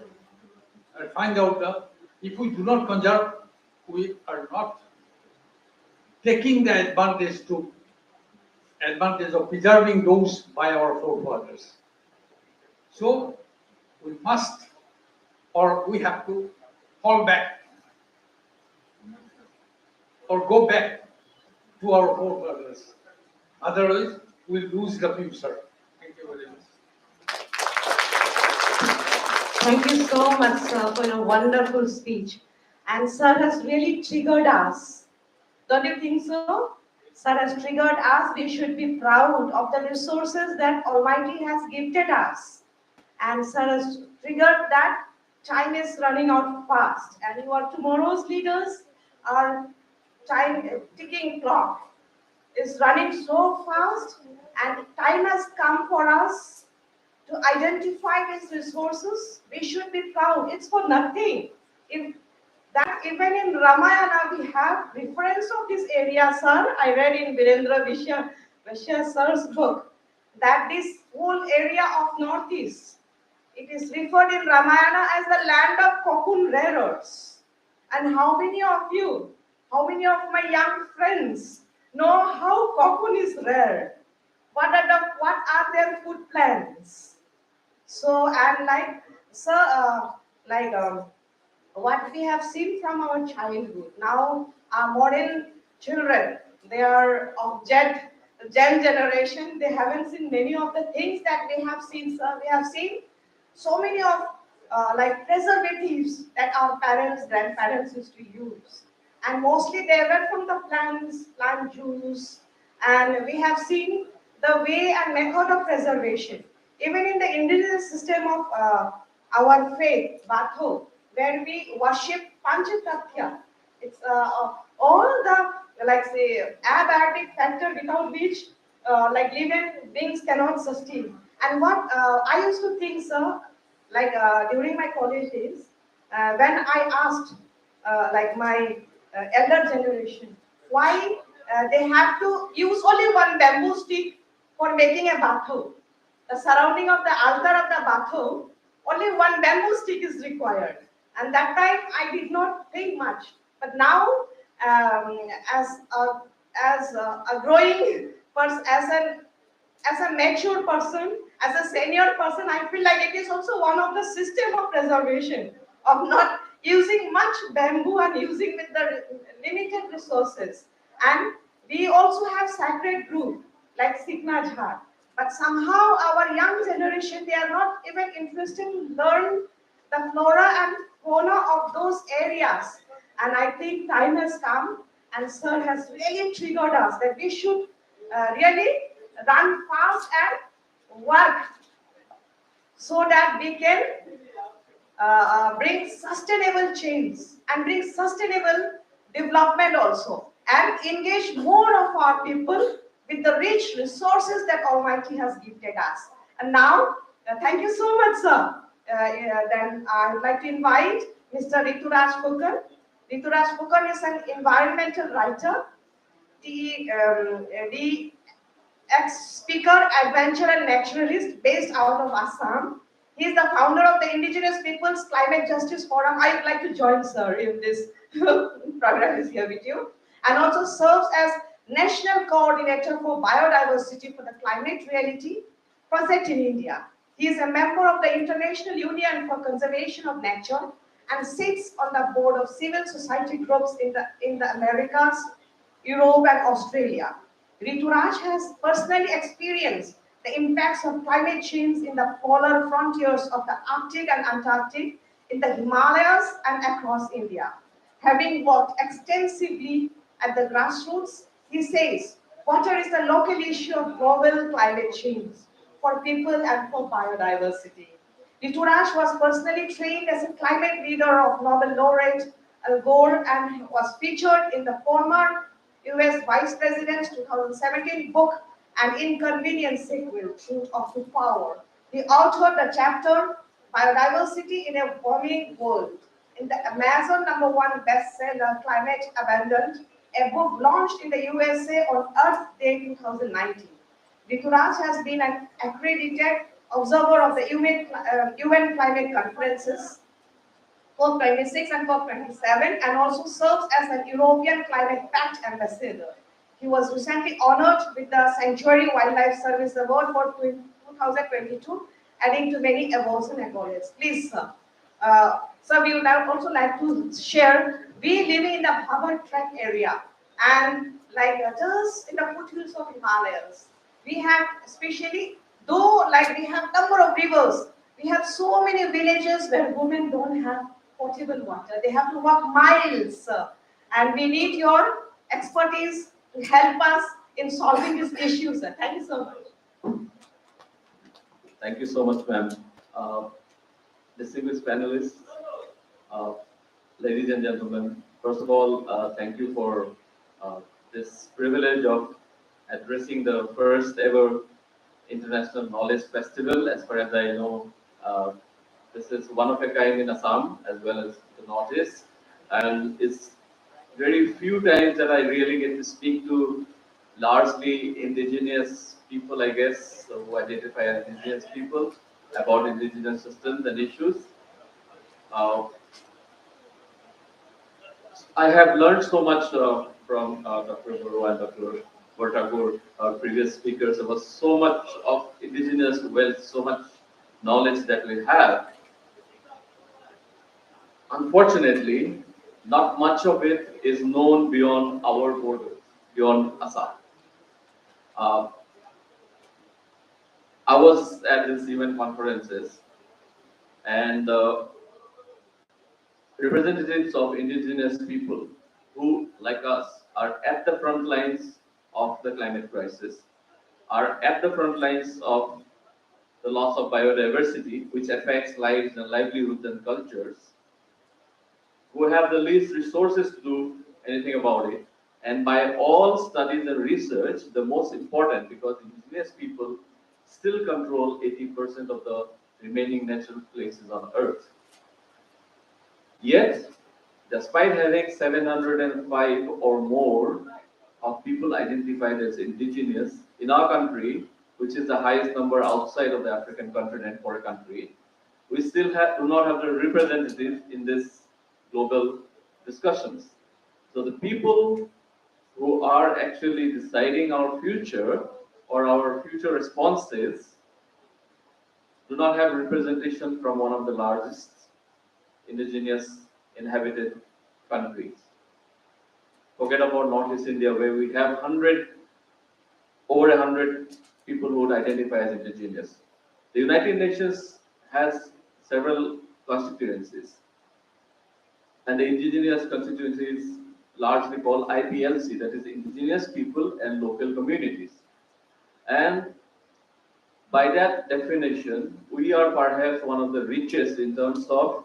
and find out if we do not conserve, we are not taking the advantage of preserving those by our forefathers. So we must, or we have to fall back or go back to our forefathers. Otherwise, we'll lose the future. Thank you very much. Thank you so much, sir, for your wonderful speech. And sir has really triggered us. Don't you think so? Sir has triggered us. We should be proud of the resources that Almighty has gifted us. And sir has triggered that time is running out fast. And you are tomorrow's leaders. Our time ticking clock is running so fast. And time has come for us to identify these resources. We should be proud. It's for nothing. If that even in Ramayana we have reference of this area, sir. I read in Virendra Vishya sir's book that this whole area of Northeast, it is referred in Ramayana as the land of cocoon rearers. And how many of you, how many of my young friends know how cocoon is reared? What are their food plans? So, and like, sir, like what we have seen from our childhood, now our modern children, they are of Gen generation, they haven't seen many of the things that we have seen, sir. We have seen so many of like preservatives that our parents, grandparents used to use. And mostly they were from the plants, plant juice, and we have seen the way and method of preservation. Even in the indigenous system of our faith, Batho, where we worship Panchatatya, it's all the, like say, abiotic factor without which like living beings cannot sustain. And what I used to think, sir, like during my college days, when I asked like my elder generation why they have to use only one bamboo stick for making a batho. The surrounding of the altar of the batho, only one bamboo stick is required. And that time I did not think much. But now, um, as a, a growing person, as a mature person, as a senior person, I feel like it is also one of the system of preservation of not using much bamboo and using with the limited resources. And we also have sacred group like Sikna Jhat. But somehow our young generation, they are not even interested to learn the flora and fauna of those areas. And I think time has come and Sir has really triggered us that we should really run fast and work so that we can bring sustainable change and bring sustainable development also and engage more of our people with the rich resources that Almighty has gifted us. And now, thank you so much, sir. Then I would like to invite Mr. Rituraj Phukan. Rituraj Phukan is an environmental writer, the ex-speaker, adventure and naturalist based out of Assam. He is the founder of the Indigenous Peoples Climate Justice Forum. I would like to join sir if this program is here with you. And also serves as National Coordinator for Biodiversity for the Climate Reality Project in India. He is a member of the International Union for Conservation of Nature and sits on the board of civil society groups in the Americas, Europe and Australia. Rituraj has personally experienced the impacts of climate change in the polar frontiers of the Arctic and Antarctic, in the Himalayas and across India. Having worked extensively at the grassroots, he says, water is the local issue of global climate change for people and for biodiversity. Rituraj was personally trained as a climate leader of Nobel laureate Al Gore and was featured in the former US Vice President's 2017 book, An Inconvenient Sequel, Truth of the Power. He authored the chapter, Biodiversity in a Warming World, in the Amazon #1 bestseller, Climate Abundant, a book launched in the USA on Earth Day 2019. Rituraj has been an accredited observer of the UN climate conferences, COP26 and COP27, and also serves as an European Climate Pact Ambassador. He was recently honored with the Sanctuary Wildlife Service Award for 2022, adding to many awards and accolades. Please, sir. Sir, we would also like to share, we live in the Bhabar Trek area, and like just in the foothills of Himalayas, we have especially, though like we have number of rivers, we have so many villages where women don't have potable water. They have to walk miles, and we need your expertise to help us in solving these issues. Thank you so much. Thank you so much, ma'am. Distinguished panelists, ladies and gentlemen, first of all, thank you for this privilege of addressing the first ever International Knowledge Festival. As far as I know, this is one of a kind in Assam as well as the Northeast, and it's very few times that I really get to speak to largely indigenous people, I guess, who identify as indigenous people, about indigenous systems and issues. I have learned so much from Dr. Guru and Dr. Bhattakur, our previous speakers. There was so much of indigenous wealth, so much knowledge that we have, unfortunately, not much of it is known beyond our borders, beyond Assam. Uh, I was at these event conferences, and representatives of indigenous people who, like us, are at the front lines of the climate crisis, are at the front lines of the loss of biodiversity, which affects lives and livelihoods and cultures, who have the least resources to do anything about it. And by all studies and research, the most important, because indigenous people still control 80% of the remaining natural places on Earth. Yet, despite having 705 or more of people identified as indigenous in our country, which is the highest number outside of the African continent for a country, we still do not have the representatives in this global discussions. So the people who are actually deciding our future or our future responses do not have representation from one of the largest indigenous inhabited countries. Forget about Northeast India, where we have over 100 people who would identify as indigenous. The United Nations has several constituencies, and the indigenous constituencies largely called IPLC, that is indigenous people and local communities. And by that definition, we are perhaps one of the richest in terms of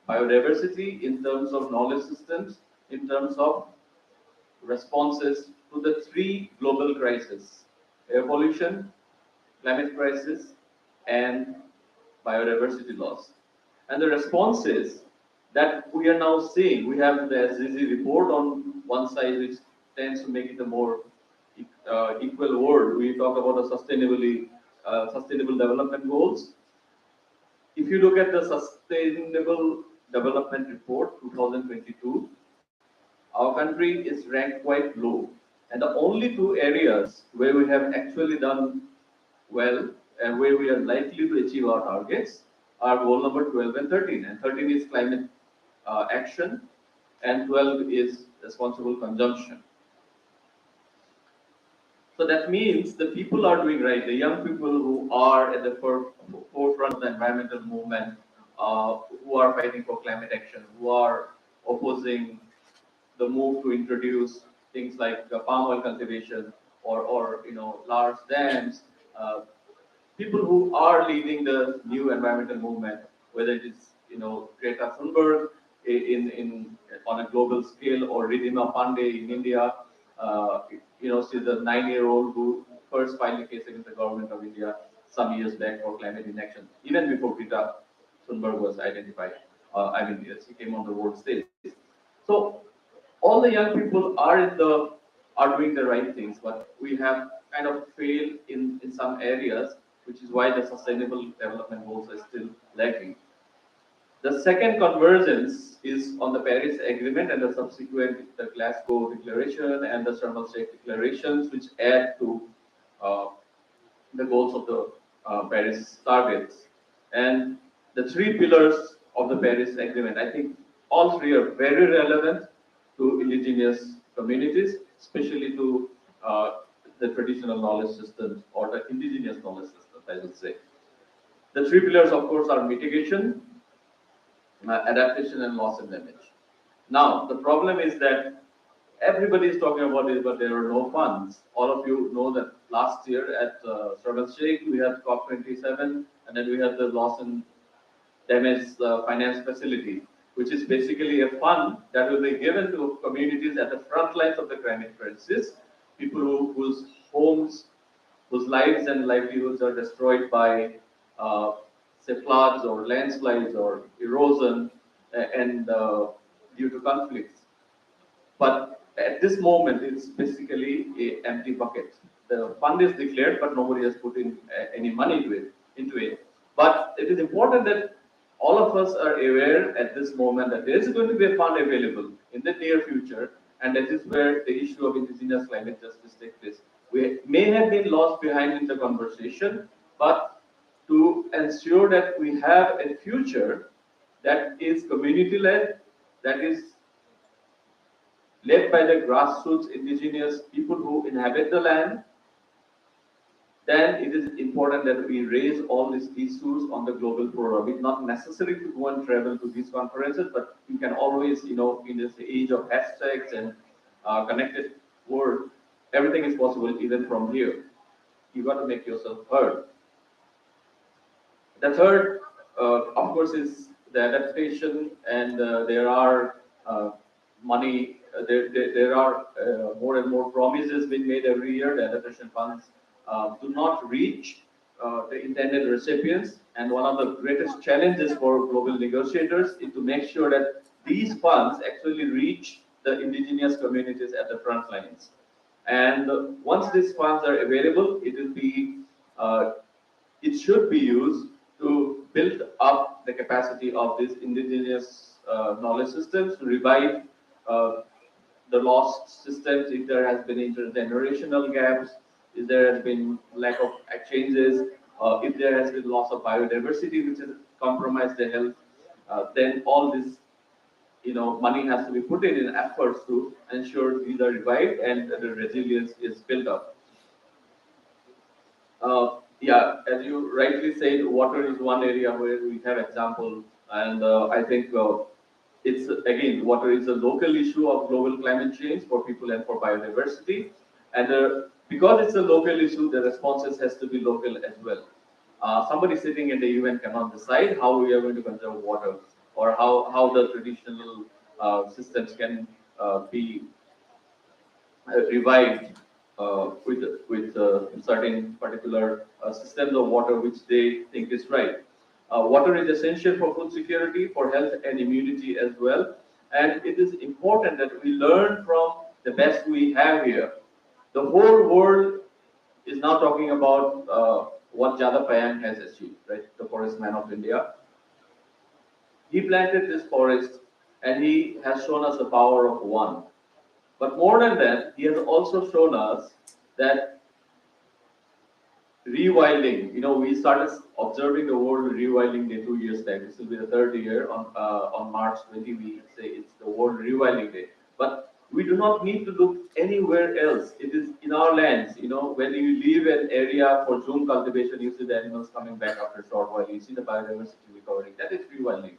biodiversity, in terms of knowledge systems, in terms of responses to the three global crises: air pollution, climate crisis, and biodiversity loss. And the responses that we are now seeing, we have the SDG report on one side, which tends to make it a more equal world. We talk about the sustainable development goals. If you look at the Sustainable Development Report 2022, our country is ranked quite low. And the only two areas where we have actually done well and where we are likely to achieve our targets are goal number 12 and 13. And 13 is climate action, and 12 is responsible consumption. So that means the people are doing right. The young people who are at the forefront of the environmental movement, who are fighting for climate action, who are opposing the move to introduce things like palm oil cultivation or large dams, people who are leading the new environmental movement, whether it is Greta Thunberg in on a global scale, or Ridhima Pandey in India. She's the 9-year-old who first filed a case against the government of India some years back for climate inaction, even before Greta Thunberg was identified. She came on the world stage. So all the young people are doing the right things, but we have kind of failed in some areas, which is why the sustainable development goals are still lacking. The second convergence is on the Paris Agreement and the subsequent the Glasgow Declaration and the Sharm el-Sheikh declarations, which add to the goals of the Paris targets. And the three pillars of the Paris Agreement, I think all three are very relevant to indigenous communities, especially to the traditional knowledge systems or the indigenous knowledge systems, I would say. The three pillars, of course, are mitigation, adaptation, and loss and damage. Now, the problem is that everybody is talking about it, but there are no funds. All of you know that last year at Sharm el-Sheikh, we had COP27, and then we had the loss and damage finance facility, which is basically a fund that will be given to communities at the front lines of the climate crisis, people whose homes, whose lives and livelihoods are destroyed by, say, floods or landslides or erosion and due to conflicts. But at this moment, it's basically an empty bucket. The fund is declared, but nobody has put in any money into it. But it is important that all of us are aware at this moment that there is going to be a fund available in the near future, and that is where the issue of indigenous climate justice takes place. We may have been lost behind in the conversation, but to ensure that we have a future that is community-led, that is led by the grassroots indigenous people who inhabit the land, then it is important that we raise all these issues on the global forum. It's not necessary to go and travel to these conferences, but you can always, in this age of hashtags and connected world, everything is possible even from here. You got to make yourself heard. The third, of course, is the adaptation, and there are money. There are more and more promises being made every year. The adaptation funds do not reach the intended recipients, and one of the greatest challenges for global negotiators is to make sure that these funds actually reach the indigenous communities at the front lines. And once these funds are available, it should be used to build up the capacity of these indigenous knowledge systems, to revive the lost systems if there has been intergenerational gaps, if there has been lack of exchanges, if there has been loss of biodiversity which has compromised the health, then all this money has to be put in efforts to ensure these are revived and the resilience is built up. Yeah, as you rightly said, water is one area where we have example, and I think it's again, water is a local issue of global climate change for people and for biodiversity, and because it's a local issue, the responses has to be local as well. Somebody sitting in the UN cannot decide how we are going to conserve water, or how the traditional systems can be revived with certain particular systems of water which they think is right. Water is essential for food security, for health and immunity as well, and it is important that we learn from the best we have here. The whole world is now talking about what Jada Payang has achieved, right? The forest man of India. He planted this forest and he has shown us the power of one. But more than that, he has also shown us that rewilding, we started observing the World Rewilding Day 2 years back. This will be the third year on March 20, we say it's the World Rewilding Day. But we do not need to look anywhere else. It is in our lands, when you leave an area for June cultivation, you see the animals coming back after a short while, you see the biodiversity recovering. That is rewilding.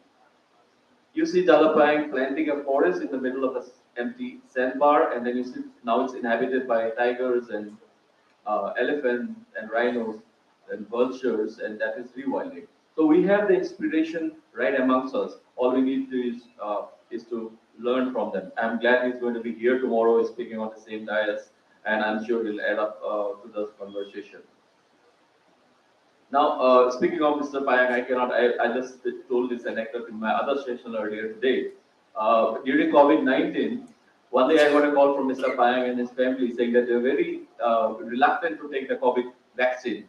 You see Jada Payang planting a forest in the middle of an empty sandbar, and then you see now it's inhabited by tigers and elephants and rhinos and vultures, and that is rewilding. So we have the inspiration right amongst us. All we need to is to learn from them. I'm glad he's going to be here tomorrow, speaking on the same dais, and I'm sure he'll add up to the conversation. Now, speaking of Mr. Payang, I just told this anecdote in my other session earlier today. During COVID-19, one day I got a call from Mr. Payang and his family saying that they're very reluctant to take the COVID vaccine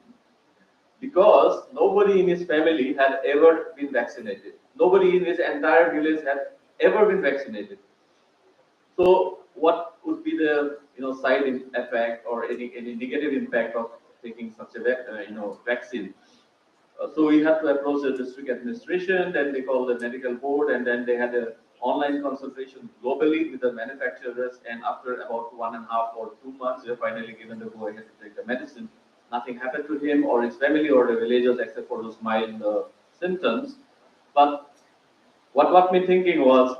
because nobody in his family had ever been vaccinated. Nobody in his entire village had ever been vaccinated. So what would be the side effect or any negative impact of taking such a vaccine? So we had to approach the district administration, then they called the medical board, and then they had an online consultation globally with the manufacturers, and after about 1.5 or 2 months, they were finally given the go-ahead to take the medicine. Nothing happened to him or his family or the villagers except for those mild symptoms. But what got me thinking was,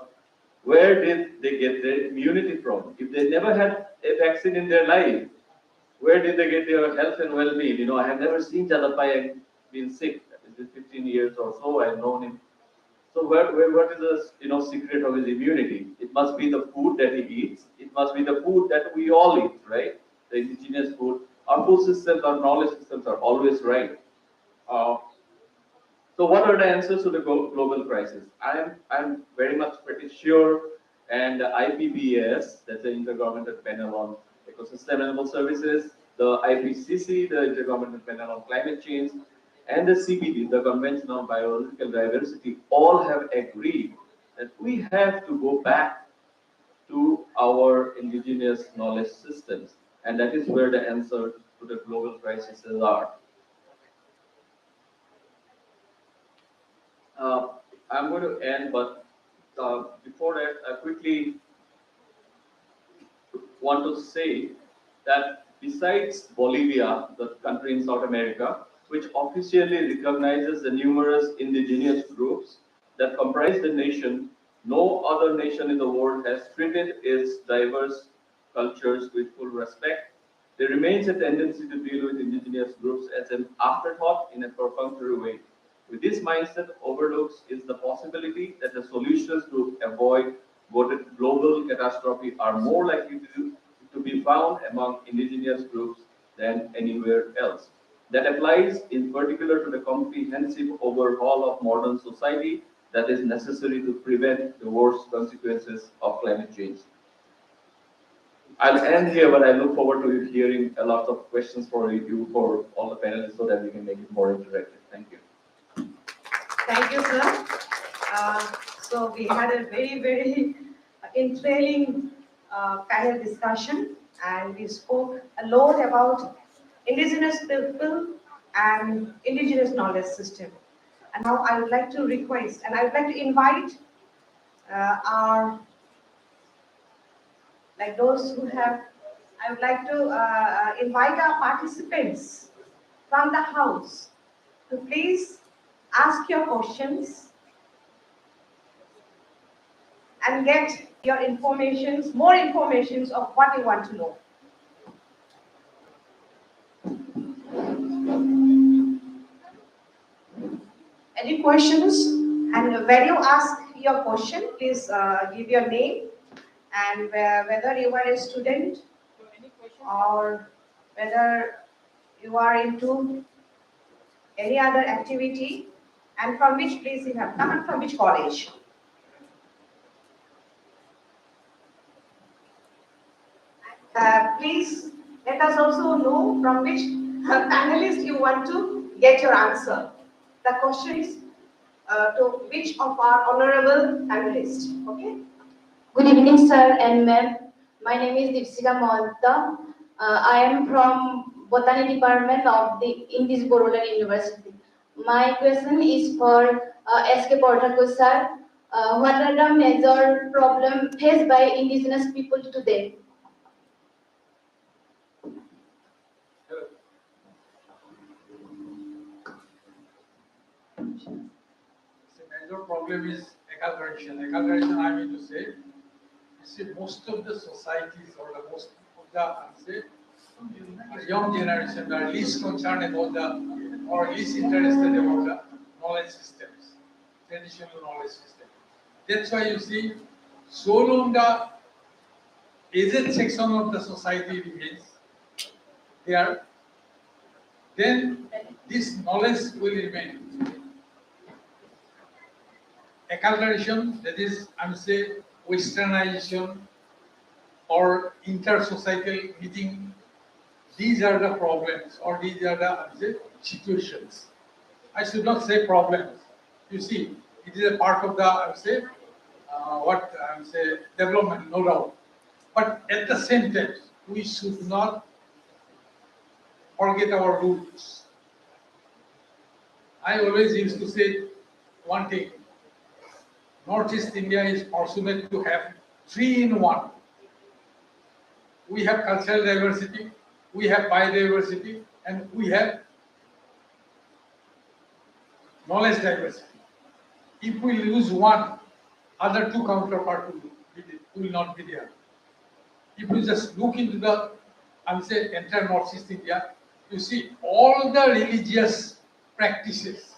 where did they get their immunity from? If they never had a vaccine in their life, where did they get their health and well-being? I have never seen Jada Payang been sick. It's been 15 years or so I've known him. So what is the secret of his immunity? It must be the food that he eats. It must be the food that we all eat, right? The indigenous food. Our food systems, our knowledge systems are always right. So what are the answers to the global crisis? I'm very much pretty sure, and the IPBES, that's the Intergovernmental Panel on Ecosystem Animal Services, the IPCC, the Intergovernmental Panel on Climate Change, and the CBD, the Convention on Biological Diversity, all have agreed that we have to go back to our indigenous knowledge systems, and that is where the answer to the global crises are. I'm going to end, but before that, I quickly want to say that besides Bolivia, the country in South America, which officially recognizes the numerous indigenous groups that comprise the nation, no other nation in the world has treated its diverse cultures with full respect. There remains a tendency to deal with indigenous groups as an afterthought in a perfunctory way. With this mindset, overlooks is the possibility that the solutions to avoid global catastrophe are more likely to be found among indigenous groups than anywhere else. That applies in particular to the comprehensive overhaul of modern society that is necessary to prevent the worst consequences of climate change. I'll end here, but I look forward to hearing a lot of questions for you, for all the panelists, so that we can make it more interactive. Thank you. Thank you, sir. So we had a very, very enthralling panel discussion, and we spoke a lot about indigenous people and indigenous knowledge system. And now I would like to request, and I would like to invite those who have, I would like to invite our participants from the house to please ask your questions and get your informations, more informations of what you want to know. Any questions? And when you ask your question, please give your name and whether you are a student or whether you are into any other activity, and from which place you have come and from which college. Please let us also know from which panelist you want to get your answer. The question is to which of our honorable panelists. Okay. Good evening, sir and ma'am. My name is Dipsika Mohta. I am from Botany Department of the Indies Borolan University. My question is for S.K. Portaku, sir. What are the major problems faced by indigenous people today? The major problem is acculturation. Acculturation, I mean to say, you see, most of the societies or the most of the, I would say, young generation are least concerned about the, or least interested about the knowledge systems, traditional knowledge system. That's why you see, so long the aged section of the society remains there, then this knowledge will remain. Acculturation, that is, I would say, westernization or inter-societal meeting, these are the problems, or these are the, I would say, situations. I should not say problems. You see, it is a part of the, I would say, development, no doubt. But at the same time, we should not forget our roots. I always used to say one thing: Northeast India is fortunate to have 3 in 1. We have cultural diversity, we have biodiversity, and we have knowledge diversity. If we lose one, other 2 counterparts will not be there. If you just look into the, I would say, entire Northeast India, you see all the religious practices.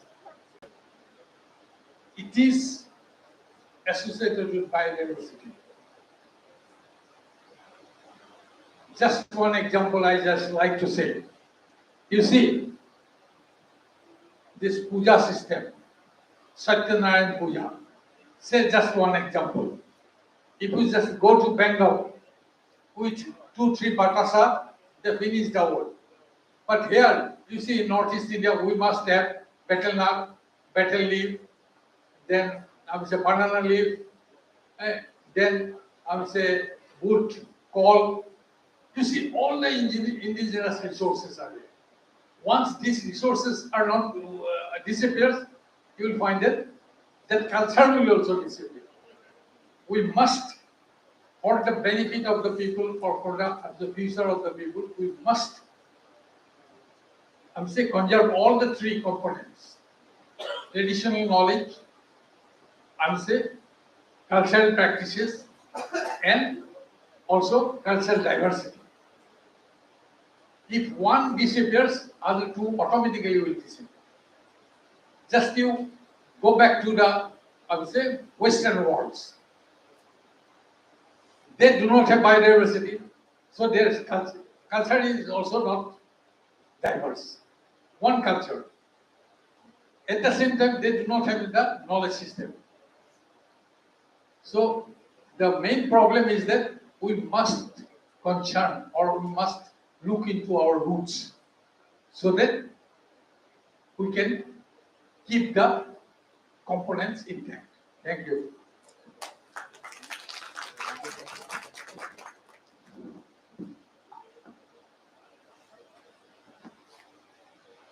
It is associated with biodiversity. Just one example I just like to say. You see, this puja system, Satyanarayan Puja, say just one example. If you just go to Bengal with 2-3 batasa, they finish the world. But here, you see in Northeast India, we must have betel nut, betel leaf, then I would say banana leaf, then I would say wood, coal. You see, all the indigenous resources are there. Once these resources are not disappears, you will find that that culture will also disappear. We must, for the benefit of the people or for the future of the people, we must, I'm saying, conserve all the three components: traditional knowledge, I'm saying, cultural practices, and also cultural diversity. If one disappears, other two automatically will disappear. Just you go back to the, I would say, Western worlds. They do not have biodiversity, so their culture is also not diverse. One culture. At the same time, they do not have the knowledge system. So the main problem is that we must concern or we must look into our roots so that we can keep the components intact. Thank you.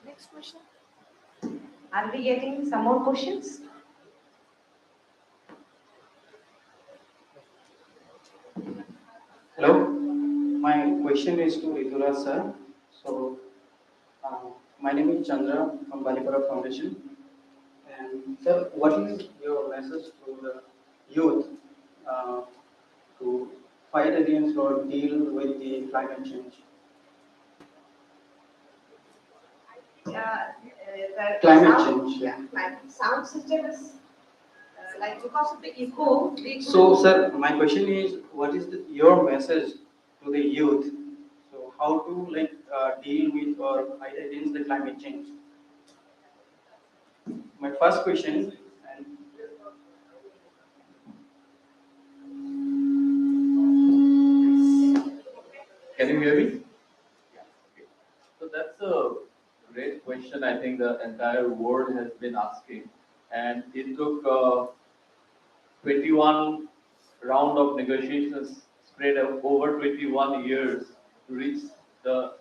Next question. Are we getting some more questions? Hello, my question is to Ridula sir. So, my name is Chandra from Balipura Foundation. And sir, what is your message to the youth to fight against or deal with the climate change? Climate change. Yeah, sound system is like because of the echo. So, sir, my question is, what is your message to the youth? So, how to deal with or fight against the climate change? My first question. Can you hear me? So that's a great question. I think the entire world has been asking, and it took 21 round of negotiations spread over 21 years to reach the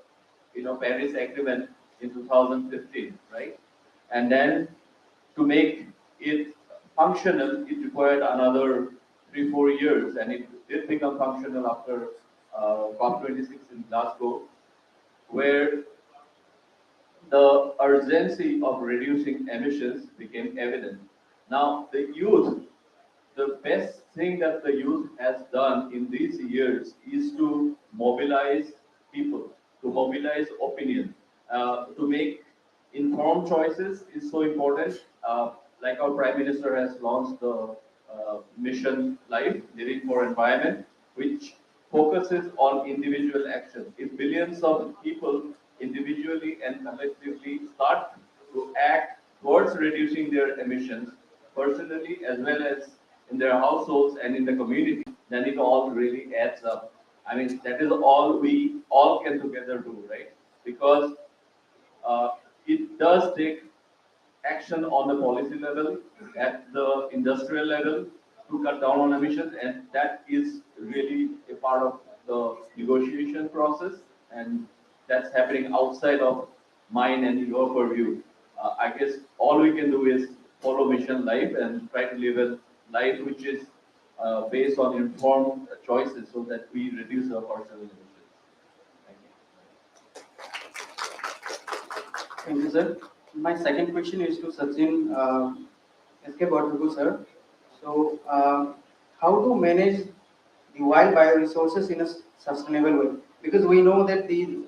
Paris Agreement in 2015, right? And then to make it functional, it required another 3-4 years, and it did become functional after COP26 in Glasgow, where the urgency of reducing emissions became evident. Now, the youth, the best thing that the youth has done in these years is to mobilize people, to mobilize opinion, to make informed choices is so important. Like our Prime Minister has launched the mission Life, Living for Environment, which focuses on individual action. If billions of people individually and collectively start to act towards reducing their emissions, personally as well as in their households and in the community, then it all really adds up. I mean, that is all we all can together do, right? Because it does take action on the policy level, at the industrial level, to cut down on emissions, and that is really a part of the negotiation process, and that's happening outside of mine and your purview. I guess all we can do is follow mission life and try to live a life which is based on informed choices so that we reduce our personal emissions. Thank you, sir. My second question is to Sachin S.K. Bhattacharya, sir. So, how to manage the wild bioresources in a sustainable way? Because we know that due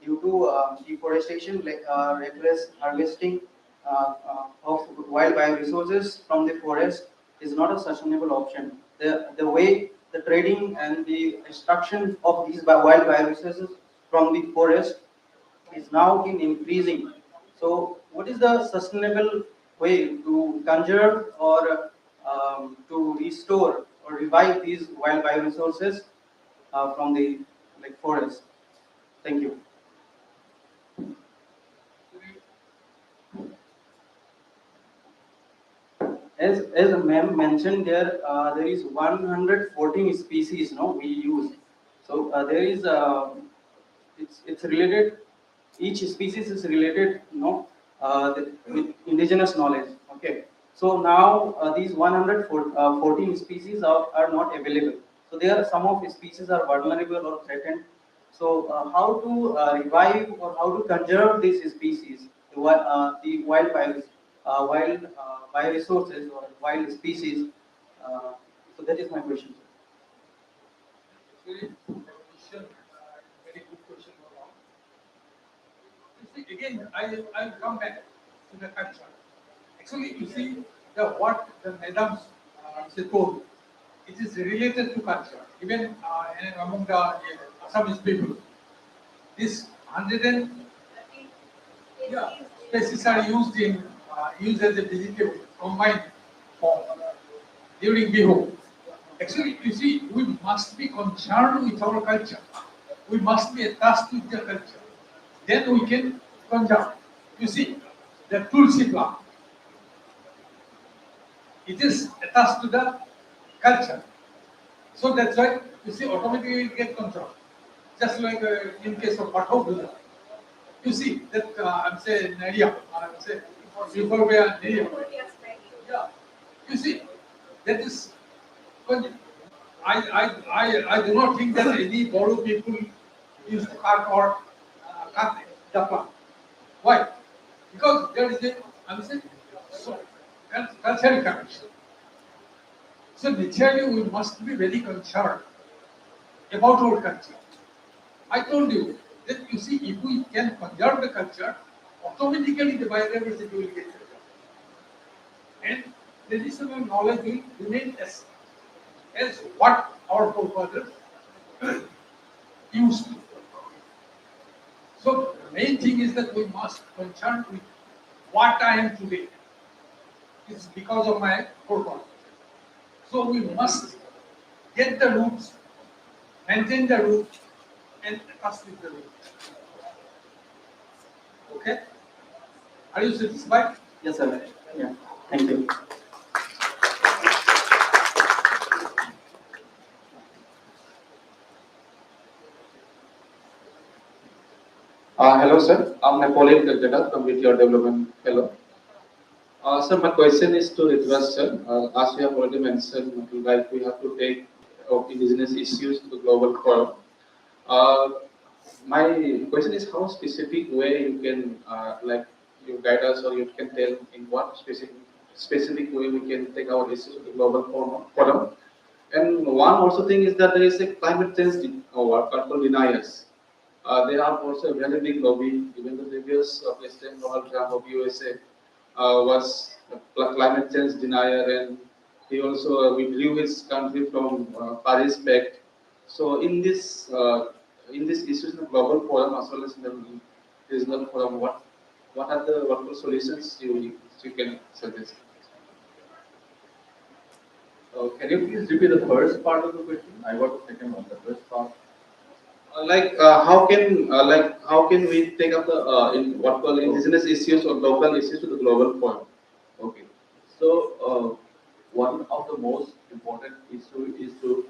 to deforestation, reckless harvesting of wild bioresources from the forest is not a sustainable option. The way the trading and the extraction of these wild bioresources from the forest is now in increasing. So, what is the sustainable way to conserve or to restore or revive these wild bioresources from the forest? Thank you. As ma'am mentioned, there is 114 species we use. So there is it's related. Each species is related with indigenous knowledge. Okay. So now these 114 species are not available. So there are some of the species are vulnerable or threatened. So how to revive or how to conserve these species, the wild bioresources or wild species. So that is my question. Actually, question, very good question. You see, again, I'll come back to the culture. Actually, you see, what the madams she told, it is related to culture. Even among the Assamese people, this 100 species are used as a vegetable combined form during Bihu. Actually, you see, we must be concerned with our culture. We must be attached with the culture. Then we can conserve. You see, the Tulsi plant, it is attached to the culture. So that's why you see automatically it get control. Just like in case of Pathobuddha. You see that I'm saying Nadia, I'm saying Euphorbia Nadia. Yeah. You see, that is I do not think that any Bodo people used to cut or cut the plant. Why? Because there is a I'm saying so cultural connection. So naturally we must be very concerned about our culture. I told you that you see, if we can conserve the culture, automatically the biodiversity will get better. And traditional knowledge will remain as what our forefathers used to. So the main thing is that we must concern with what I am today. It's because of my forefathers. So we must get the roots, maintain the roots, and trust with the roots. Okay? Are you satisfied? Yes, sir. Yeah. Thank you. Hello, sir. I'm Napoleon Calcutta from Meteor Development Fellow. Sir, my question is to Ritwaj, sir. As we have already mentioned, like we have to take indigenous issues to the global forum. Uh, my question is how specific way you can, like, you guide us or you can tell in what specific way we can take our issues to the global forum. And one also thing is that there is a climate change called deniers. They are also a very big lobby. Even the previous President Donald Trump of USA was a climate change denier, and he also withdrew his country from Paris Pact. So in this issues in the global forum as well as in the regional forum, what are the workable solutions you can suggest? Can you please repeat the first part of the question? I got the second one. The first part. How can we take up the in what called indigenous issues or local issues to the global forum? Okay. So one of the most important issue is to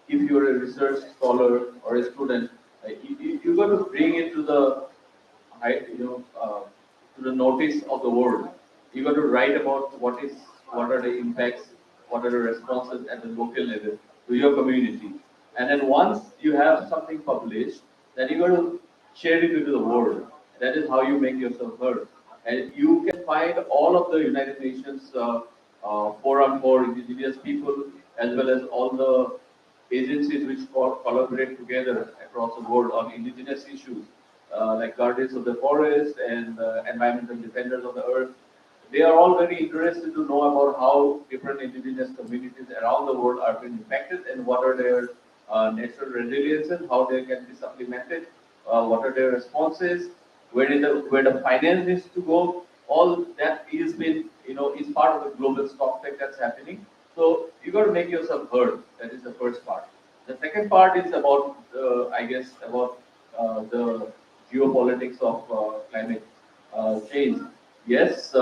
if you're a research scholar or a student, you got to bring it to the to the notice of the world. You got to write about what are the impacts, what are the responses at the local level to your community, and then once you have something published, then you got to share it with the world. That is how you make yourself heard, and you can find all of the United Nations forum for indigenous people as well as all the agencies which collaborate together across the world on indigenous issues, like guardians of the forest and environmental defenders of the earth. They are all very interested to know about how different indigenous communities around the world are being impacted and what are their natural resiliences, how they can be supplemented, what are their responses, where the finance is to go. All that is been is part of the global stock take that's happening. So you got to make yourself heard. That is the first part. The second part is about I guess about the geopolitics of climate change. Yes,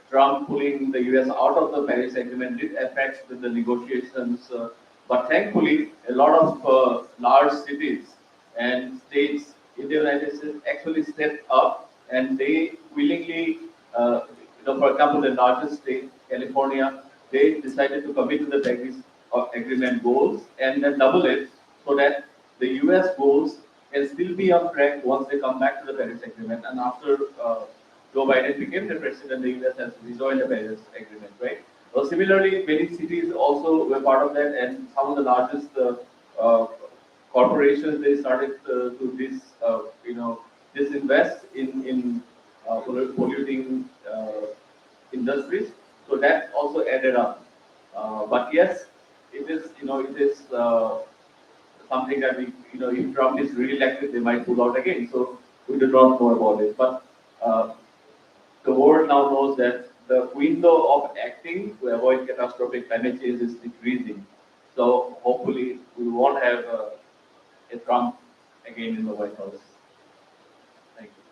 Trump pulling the US out of the Paris Agreement did affect the negotiations, but thankfully, a lot of large cities and states in the United States actually stepped up and they willingly for example, the largest state, California, they decided to commit to the Paris Agreement goals and then double it so that the US goals can still be on track once they come back to the Paris Agreement. And after Joe Biden became the president, the US has rejoined the Paris Agreement, right? Well, similarly, many cities also were part of that, and some of the largest corporations, they started to disinvest in polluting industries. So that also added up. But yes, it is something that if Trump is re-elected, they might pull out again. So we do not know about it. But the world now knows that the window of acting to avoid catastrophic climate change is decreasing. So hopefully we won't have a Trump again in the White House. Thank you.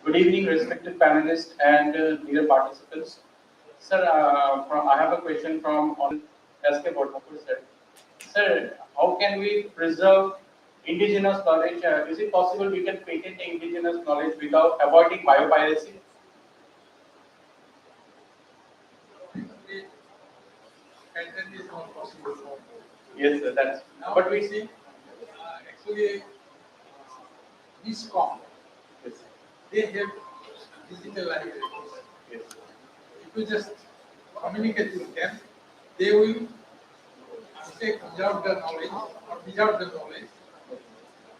Good evening, respected panelists and dear participants. Sir, I have a question from SK Bhattapur, sir. Sir, how can we preserve indigenous knowledge? Is it possible we can patent indigenous knowledge without avoiding biopiracy? Patent is not possible. Yes, sir, that's. Now But we see, actually, NISCOM, yes, they have digital libraries. yes. If you just communicate with them, they will say conserve the knowledge or preserve the knowledge,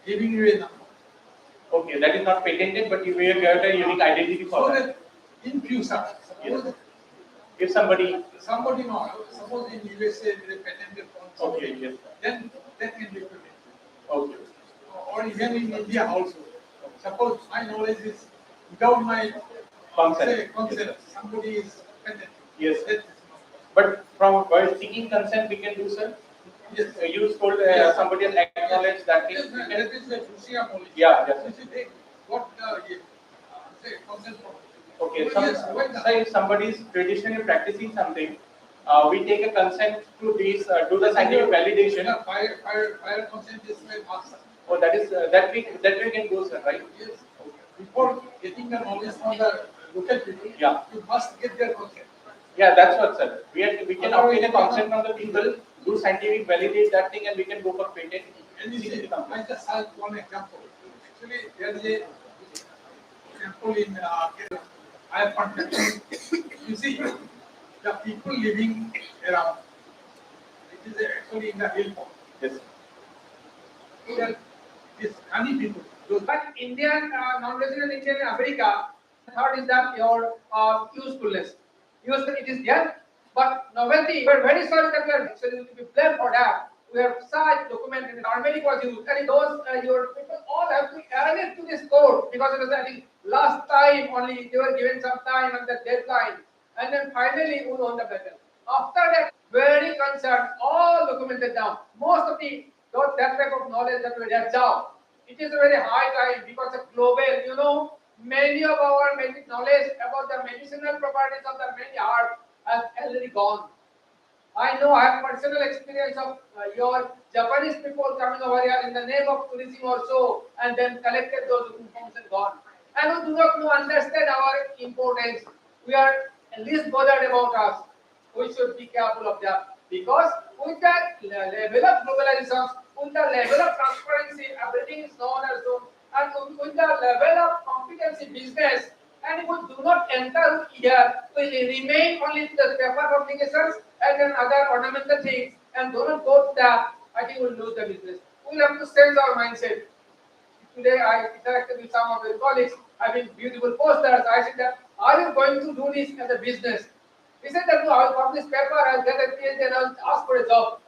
giving you a number. Okay, that is not patented, but you will get a unique identity for So that. that in future, suppose If somebody. somebody knows, suppose in USA they patented on something, Okay, yes. then that can be patented. Okay. Or even in India also. Suppose my knowledge is without my consent, somebody is patented. Yes. That is But by seeking consent, we can do, sir. Yes. You told somebody has acknowledged that thing. Yes, We can. that is the Russia policy. Yeah, yes. You see, they got say consent from. Okay, So yes, why not? say if somebody is traditionally practicing something, we take a consent to these, do the scientific validation. Yeah, fire consent is my master. Oh, that is that we can do, sir, right? Yes. Before getting the knowledge from the local people, Yeah. you must get their consent. Yeah, that's what, sir. We can obtain a consent from the people, do scientific validate that thing, and we can go for patent. And you see, I just have one example. Actually, there is a example in Kerala. I have contacted. You see, the people living around, it is actually in the hill forest. Yes. Well, these honey people. But Indian, non-resident Indian in America, third is that your usefulness. Useful it is there, but novelty, we are very sorry that we are actually to be blamed for that. We have such documented in Armenic was used, and those your people all have to earn it to this court because it was I think last time only they were given some time and the deadline, and then finally we won the battle. After that, very concerned, all documented down. Most of the that type of knowledge that we have down. It is a very high time because of global, many of our medical knowledge about the medicinal properties of the many herbs has already gone. I know I have personal experience of your Japanese people coming over here in the name of tourism or so, and then collected those information gone. And who do not understand our importance. We are at least bothered about us. We should be careful of that because with that level of globalization, with the level of transparency, everything is known as known, and with the level of competency business, and if we do not enter here, we will remain only to the paper publications and then other ornamental things, and do not go to that. I think we'll lose the business. We'll have to change our mindset. Today I interacted with some of your colleagues, having beautiful posters. I said that, are you going to do this as a business? He said that, no, I will publish paper, I'll get a PhD and I'll ask for a job.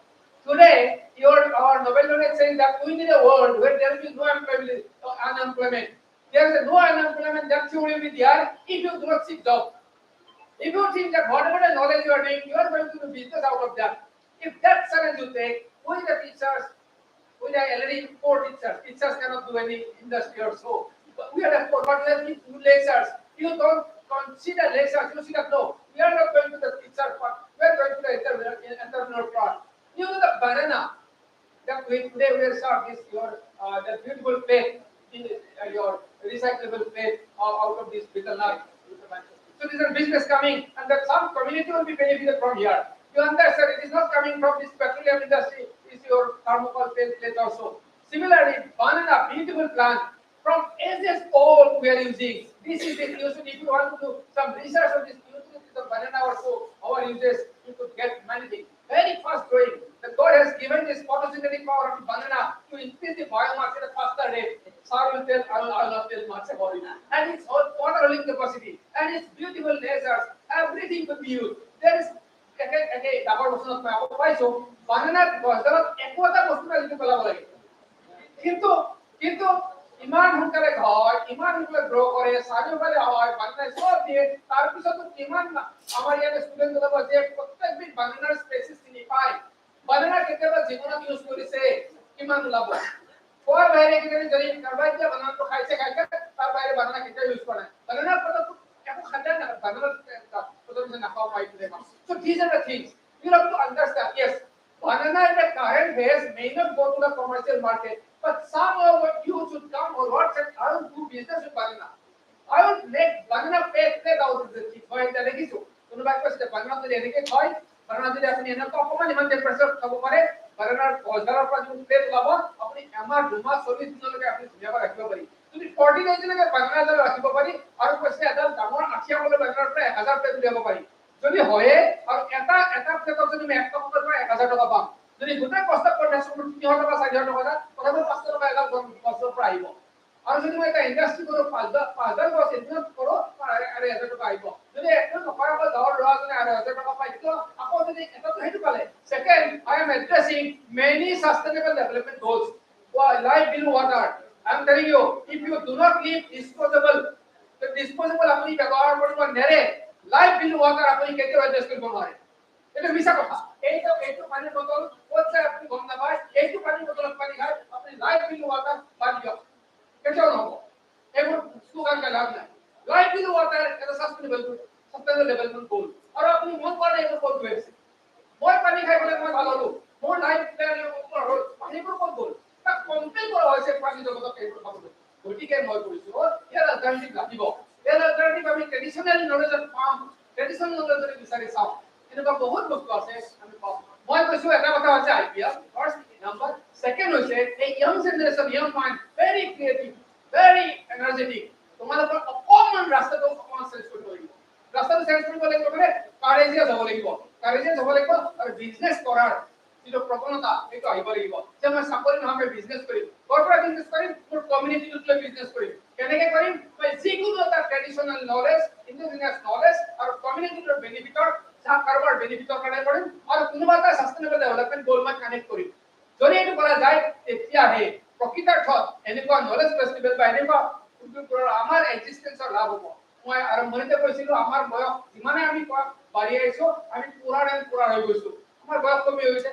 Today, our Nobel laureate saying that we need a world where there will be no unemployment. There is no unemployment that you will be there if you do not seek job. If you think that whatever the knowledge you are doing, you are going to do business out of that. If that challenge you take, who is the teachers? We are already poor teachers. Teachers cannot do any industry or so. But we are the poor, but we have 2 lectures. You don't consider lectures, you see that no, we are not going to the teacher part, we are going to the entrepreneur part. You know the banana that we today we are shot is your the beautiful plate, your recyclable plate out of this brittle nut. So this is business coming, and that some community will be benefited from here. You understand? It is not coming from this petroleum industry. It's your thermocol plate also. Similarly, banana, beautiful plant. From ages old, we are using. This is the usage. If you want to do some research on this usage of banana also, our uses, you could get many things. Very fast growing. The God has given this photosynthetic power of banana to increase the biomass at a faster rate. Sorry, will tell, I will not tell much about it. And its water holding capacity and its beautiful lasers, everything could be used. There is ডাঙৰ বস্তু মই আকৌ পাইছো বানানাত গছডালত একো এটা বস্তু নাই যিটো পেলাব লাগে কিন্তু কিন্তু ইমান সোনকালে হয় ইমান সোনকালে গ্ৰ' কৰে চাৰিওফালে হয় বানানা চব দিয়ে তাৰপিছতো কিমান আমাৰ ইয়াতে ষ্টুডেণ্ট বিলাকৰ যে প্ৰত্যেকবিধ বানানাৰ স্পেচিছ চিনি পায় বানানা কেতিয়াবা জীৱনত ইউজ কৰিছে কিমান ওলাব খোৱাৰ বাহিৰে কেতিয়াবা যদি কাৰোবাই এতিয়া বানানাটো খাইছে তাৰ বাহিৰে বানানা কেতিয়াও ইউজ কৰা নাই বানানাৰ প্ৰডাক্ট একো খাদ্য নাই বানানাৰ প্ৰডাক্ট নাখাব পাৰিলে so these are the things you have to understand yes banana in the current phase may not go to the commercial market but some of you should come or what and I will do business with banana I will make banana plate out of the thing হয় এটা দেখিছো কোনোবাই কৈছে banana যদি এনেকে হয় banana যদি আপুনি এনেকৈ অকমান ইমান টেম্পাৰেচাৰ খাব পাৰে banana গছডালৰ পৰা যদি প্লেট ওলাব আপুনি এমাহ দুমাহ 40 দিনলৈকে আপুনি ধুনীয়াকৈ ৰাখিব পাৰি যদি 40 দিনলৈকে banana এডাল ৰাখিব পাৰি আৰু কৈছে এডাল ডাঙৰ আঠিয়া বলে banana পৰা 1000 প্লেট উলিয়াব পাৰি যদি হয় আৰু এটা প্লেটত যদি আমি 1 টকা পৰা 1000 টকা পাম যদি গোটেই কষ্ট কৰি আছো 3000 টকা 4000 টকা তথাপি 500 টকা এডাল গছৰ পৰা আহিব আৰু যদি মই এটা ইন্ডাষ্ট্ৰি কৰো 5,000 গছ ইনভেষ্ট কৰো আৰু 1000 টকা আহিব যদি একদম নকৰাকৈ গাঁৱৰ ল'ৰাজনে 1000 টকা পাইছো আকৌ যদি এটাটো সেইটো পালে second I am addressing many sustainable development goals life below water I am telling you if you do not leave disposable the disposable আপনি ব্যবহার কৰিব নেৰে লাইফ বিলো ওয়াটার আপনি কেতিয়াও এড্ৰেছ কৰিব নোৱাৰে এটা মিছা কথা এইটো পানীৰ বটল ক'ত যায় আপুনি গম নাপায় এইটো পানীৰ বটলত পানী খায় আপুনি লাইফ বিলো ওয়াটার পানী দিয়ক কেতিয়াও নহব এইবোৰ সুগাৰ লাভ নাই লাইফ বিলো ওয়াটার এটা সাস্টেইনেবল ডেভেলপমেন্ট গোল আৰু আপুনি মন কৰে এইটো ক'ত গৈ আছে মই পানী খাই গলে মই ভাল হলো মোৰ লাইফ প্লেন ওপৰ হ'ল পানীবোৰ ক'ত গ'ল তাক কম্পেল কৰা হৈছে পানী জগতক এইবোৰ খাবলৈ গতিকে মই কৈছো ইয়াৰ অল্টাৰনেটিভ লাগিব ইয়াৰ অল্টাৰনেটিভ আমি ট্ৰেডিশনেল নলেজত পাম ট্ৰেডিশনেল নলেজত বিচাৰি চাওঁ এনেকুৱা বহুত বস্তু আছে আমি পাওঁ মই কৈছো এটা কথা হৈছে আইপিএল ফাৰ্স্ট নাম্বাৰ সেকেন্ড হৈছে এই ইয়ং জেনাৰেশন ইয়ং মাইন্ড ভেৰি ক্ৰিয়েটিভ ভেৰি এনাৰ্জেটিক তোমালোকৰ অকমান ৰাস্তাটো অকমান চেঞ্জ কৰিব লাগিব ৰাস্তাটো চেঞ্জ কৰিব লাগিব মানে কাৰেজিয়াছ হ'ব লাগিব আৰু বিজনেছ কৰাৰ যিটো প্ৰৱণতা সেইটো আহিব লাগিব যে মই চাকৰি নহয় বিজনেছ কৰিম কৰ্পৰেট বিজনেছ কৰিম মোৰ কমিউনিটিটোত লৈ বিজনেছ কৰিম কেনেকৈ কৰিম মই যিকোনো এটা ট্ৰেডিশনেল নলেজ ইণ্ডিজিনিয়াছ নলেজ আৰু কমিউনিটিটোৰ বেনিফিটৰ কাৰোবাৰ বেনিফিটৰ কাৰণে কৰিম আৰু কোনোবা এটা সাস্টেইনেবল ডেভেলপমেন্ট গোল মই কানেক্ট কৰিম যদি এইটো কৰা যায় তেতিয়াহে প্ৰকৃতাৰ্থত এনেকুৱা নলেজ ফেষ্টিভেল বা এনেকুৱা উদ্যোগবোৰৰ আমাৰ এক্সিষ্টেন্সৰ লাভ হ'ব মই আৰম্ভণিতে কৈছিলো আমাৰ বয়স যিমানে আমি বাঢ়ি আহিছো আমি পুৰা হৈ গৈছো আমাৰ বয়স কমি গৈছে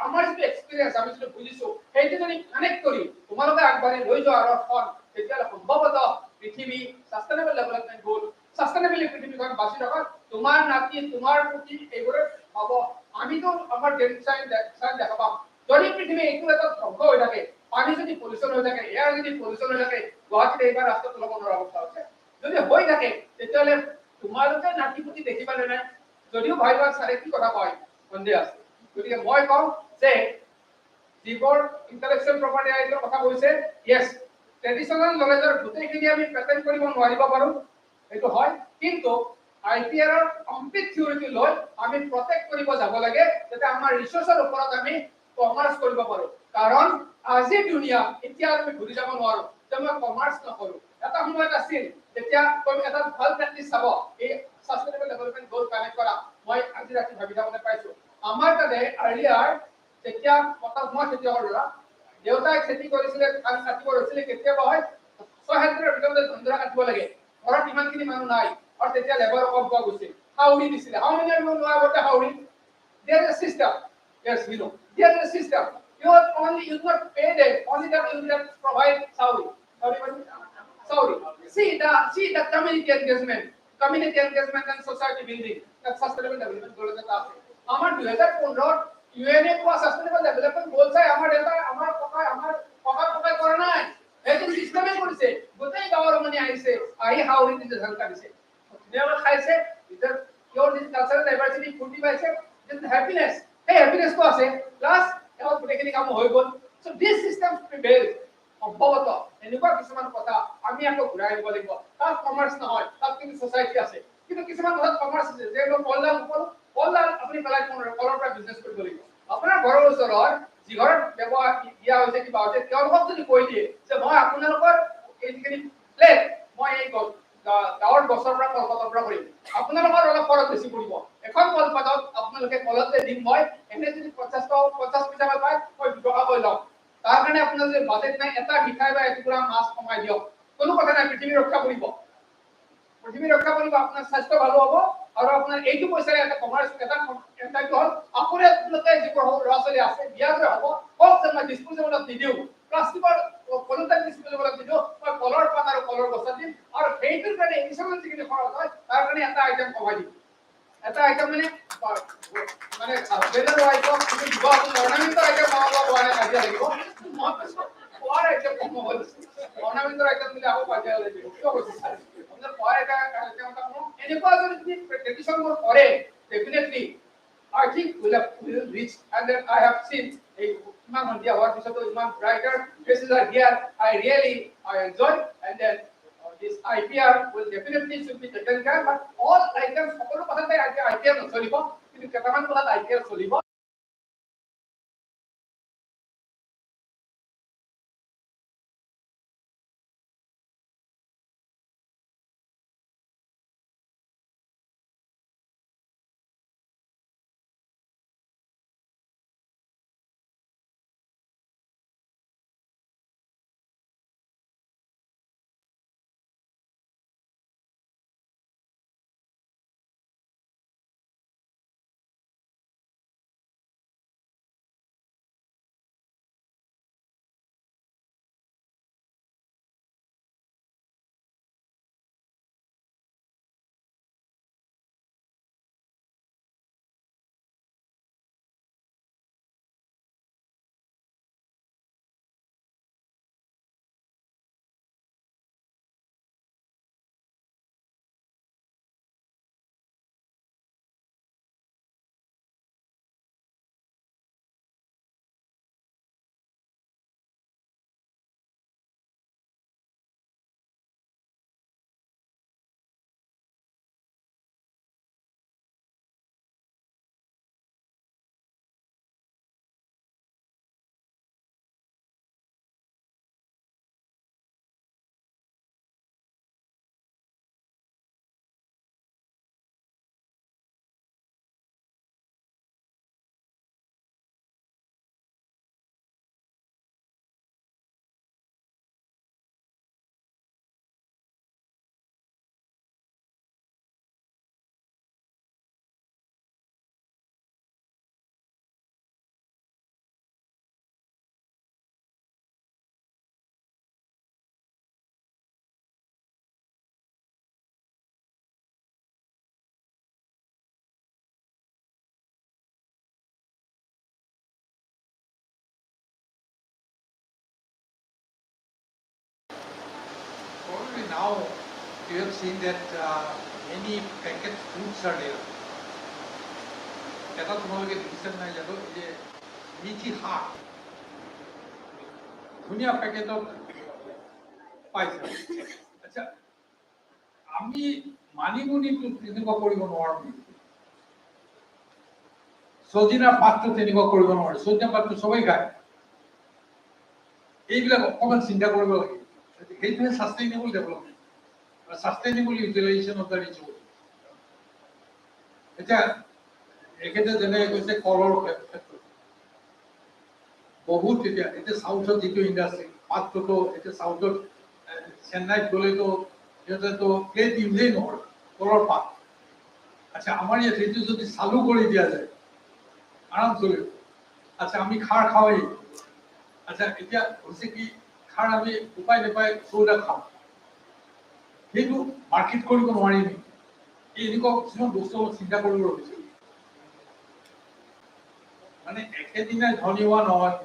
আমাৰ যিটো এক্সপিৰিয়েন্স আমি যিটো বুজিছো সেইটো যদি কানেক্ট কৰি তোমালোকে আগবাঢ়ি লৈ যোৱা আৰু তেতিয়াহ'লে সম্ভৱতঃ পৃথিৱী সাস্টেইনেবল ডেভেলপমেন্ট গোল সাস্টেইনেবল পৃথিৱীখন বাছি ৰখাত তোমাৰ নাতি তোমাৰ পুতি এইবোৰে হ'ব আমিতো আমাৰ চাইন দেখা পাম যদি পৃথিৱী এইটো এটা ধ্বংস হৈ থাকে পানী যদি পলিউশ্যন হৈ থাকে এয়াৰ যদি পলিউশ্যন হৈ থাকে গুৱাহাটীত এইবাৰ ৰাস্তাত ল'ব নোৱাৰা অৱস্থা হৈছে যদি হৈ থাকে তেতিয়াহ'লে তোমালোকে নাতি পুতি দেখিবানে নাই যদিও ভাই ভাগ চাৰে কি কথা কয় সন্দেহ আছে গতিকে মই কওঁ যে যিবোৰ ইণ্টেলেকচুৱেল প্ৰপাৰ্টি ৰাইটৰ কথা কৈছে ইয়েছ ট্ৰেডিশনেল নলেজৰ গোটেইখিনি আমি পেটেণ্ট কৰিব নোৱাৰিব পাৰো এইটো হয় কিন্তু আইপিআৰ ৰ কমপ্লিট থিওৰিটি লৈ আমি প্ৰটেক্ট কৰিব যাব লাগে যাতে আমাৰ ৰিসোৰ্চৰ ওপৰত আমি কমাৰ্চ কৰিব পাৰো কাৰণ আজি দুনিয়া এতিয়া আমি ঘূৰি যাব নোৱাৰো যে মই কমাৰ্চ নকৰো এটা সময়ত আছিল যেতিয়া এটা ভাল প্ৰেক্টিছ চাব এই সাস্টেইনেবল ডেভেলপমেন্ট গোল কানেক্ট কৰা মই আজি ৰাতি ভাবি থাকোঁতে পাইছো আমাৰ তাতে আৰ্লিয়াৰ যেতিয়া মই খেতিয়কৰ ল'ৰা দেউতাই খেতি কৰিছিলে ধান কাটিব হৈছিলে কেতিয়াবা হয় 6 হেক্টৰৰ ভিতৰতে ধন্দৰা কাটিব লাগে ঘৰত ইমানখিনি মানুহ নাই আৰু তেতিয়া লেবাৰ কম পোৱা গৈছিল হাউৰি দিছিলে হাউৰি নোৱাৰ আগতে হাউৰি there is a system yes we know there is a system you not pay them only that you will provide sorry see the community engagement community engagement and society building that sustainable development goal এটা আছে আমার 2015 ইউএনএ কোৱা sustainable development goal চাই আমাৰ এটা আমাৰ ককা কৰা নাই এইটো সিস্টেমে কৰিছে গোটেই গাঁৱৰ মানে আহিছে আহি হাউৰি দিছে ঝলকা দিছে ধুনীয়াকৈ খাইছে ইদাৰ your this cultural diversity ফুটি পাইছে this happiness hey happiness তো আছে প্লাস এখন গোটেইখিনি কাম হৈ গ'ল so this system prevail সম্ভৱত এনেকুৱা কিছুমান কথা আমি আকৌ ঘূৰাই আনিব লাগিব তাত কমাৰ্চ নহয় তাত কিন্তু সোসাইটি আছে কিন্তু কিছুমান কথাত কমাৰ্চ আছে যে কলদাল আপুনি পেলাই কলৰ পৰা বিজনেছ কৰিব লাগিব আপোনাৰ ঘৰৰ ওচৰত যি ঘৰত ব্যৱহাৰ দিয়া হৈছে কিবা হৈছে তেওঁলোকক যদি কৈ দিয়ে যে মই আপোনালোকৰ এইখিনি প্লেট মই এই গাঁৱৰ গছৰ পৰা কলপাতৰ পৰা কৰিম আপোনালোকৰ অলপ খৰচ বেছি পৰিব এখন কলপাতত আপোনালোকে কলতে দিম মই এনে যদি 50 পইচা পায় মই 2 টকা কৈ লম তাৰ কাৰণে আপোনাৰ যে বাজেট নাই এটা মিঠাই বা এটুকুৰা মাছ কমাই দিয়ক কোনো কথা নাই পৃথিৱী ৰক্ষা কৰিব আপোনাৰ স্বাস্থ্য ভালো হ'ব আৰু আপোনাৰ এইটো পইচাৰে এটা কমাৰ্চ এটা হ'ল আপুনি আপোনালোকে যিবোৰ ল'ৰা ছোৱালী আছে বিয়া যে হ'ব কওক যে মই ডিসপোজেবলত নিদিওঁ প্লাষ্টিকৰ কলতাক ডিসপোজেবলত নিদিওঁ মই কলৰ পাত আৰু কলৰ গছত দিম আৰু সেইটোৰ কাৰণে এডিশ্যনেল যিখিনি খৰচ হয় তাৰ কাৰণে এটা আইটেম কমাই দিম এটা আইটেম মানে বেলেগ আইটেম কিন্তু দিব অৰ্নামেণ্টৰ আইটেম কমাব পৰা নাই কাজিয়া লাগিব খোৱাৰ আইটেম কমাব অৰ্নামেণ্টৰ আইটেম দিলে আকৌ কাজিয়া লাগিব কিয় কৈছে আপোনাৰ খোৱাৰ আইটেম এনেকুৱা যদি ট্ৰেডিশ্যনবোৰ কৰে definitely I think we'll reach and then I have seen a Imam India what is the Imam brighter faces are here I enjoy and then this IPR will definitely should be taken care but all items সকলো কথাতে IPR নচলিব কিন্তু কেইটামান কথাত IPR চলিব Probably now you have seen that many packaged foods are there. এটা তোমালোকে দেখিছে নাই জানো যে মিঠি শাক ধুনীয়া পেকেটত পাইছে আচ্ছা আমি মানিমুনিটো তেনেকুৱা কৰিব নোৱাৰো সজিনা পাতটো তেনেকুৱা কৰিব নোৱাৰো সজিনা পাতটো সবেই খায় এইবিলাক অকণমান চিন্তা কৰিব লাগে সেইটোৱে sustainable development sustainable utilization of the resources এতিয়া একেটা যেনেকৈ কৈছে কলৰ ক্ষেত্ৰত বহুত এতিয়া সাউথত যিটো ইণ্ডাষ্ট্ৰি পাতটোতো এতিয়া সাউথত চেন্নাইত গ'লেতো সিহঁতেতো প্লেট ইউজেই নকৰে কলৰ পাত আচ্ছা আমাৰ ইয়াত সেইটো যদি চালু কৰি দিয়া যায় আৰাম চলিব আচ্ছা আমি খাৰ খাওঁৱেই আচ্ছা এতিয়া হৈছে কি খাৰ আমি উপায় নাপায় চৌদা খাওঁ সেইটো মাৰ্কেট কৰিব নোৱাৰিম এনেকুৱা কিছুমান বস্তু অলপ চিন্তা কৰিব বিচাৰিছোঁ মানে একেদিনাই ধনী হোৱা নহয়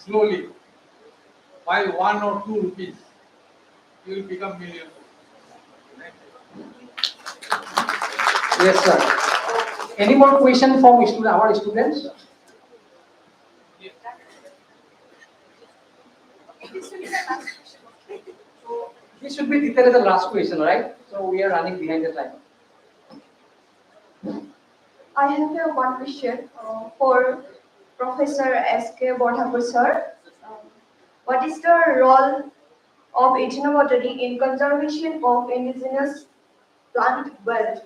slowly by 1 or 2 rupees you will become millionaire. Yes, sir. Any more question from our students? This should be detailed as the last question, right? So we are running behind the time. I have one question for Professor S.K. Bodhakur sir. What is the role of ethnobotany in conservation of indigenous plant wealth?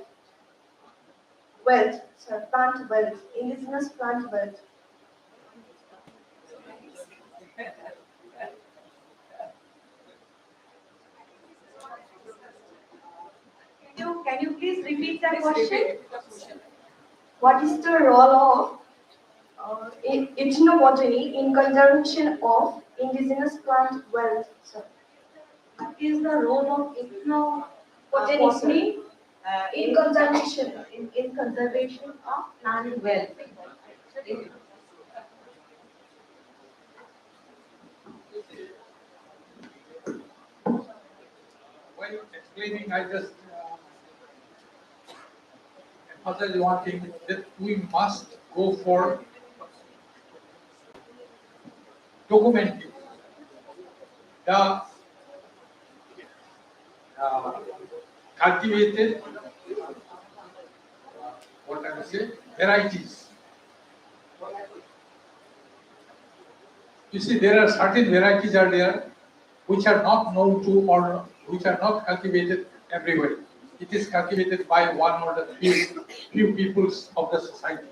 Plant wealth, indigenous plant wealth. Can you please repeat that question? What is the role of ethnobotany in conservation of indigenous plant wealth? Sir? What is the role of Botany in conservation in conservation of plant wealth? While explaining, I just emphasize one thing that we must go for documenting the cultivated, what I would say, varieties. You see, there are certain varieties are there which are not known to or which are not cultivated everywhere. It is cultivated by one or the few peoples of the society.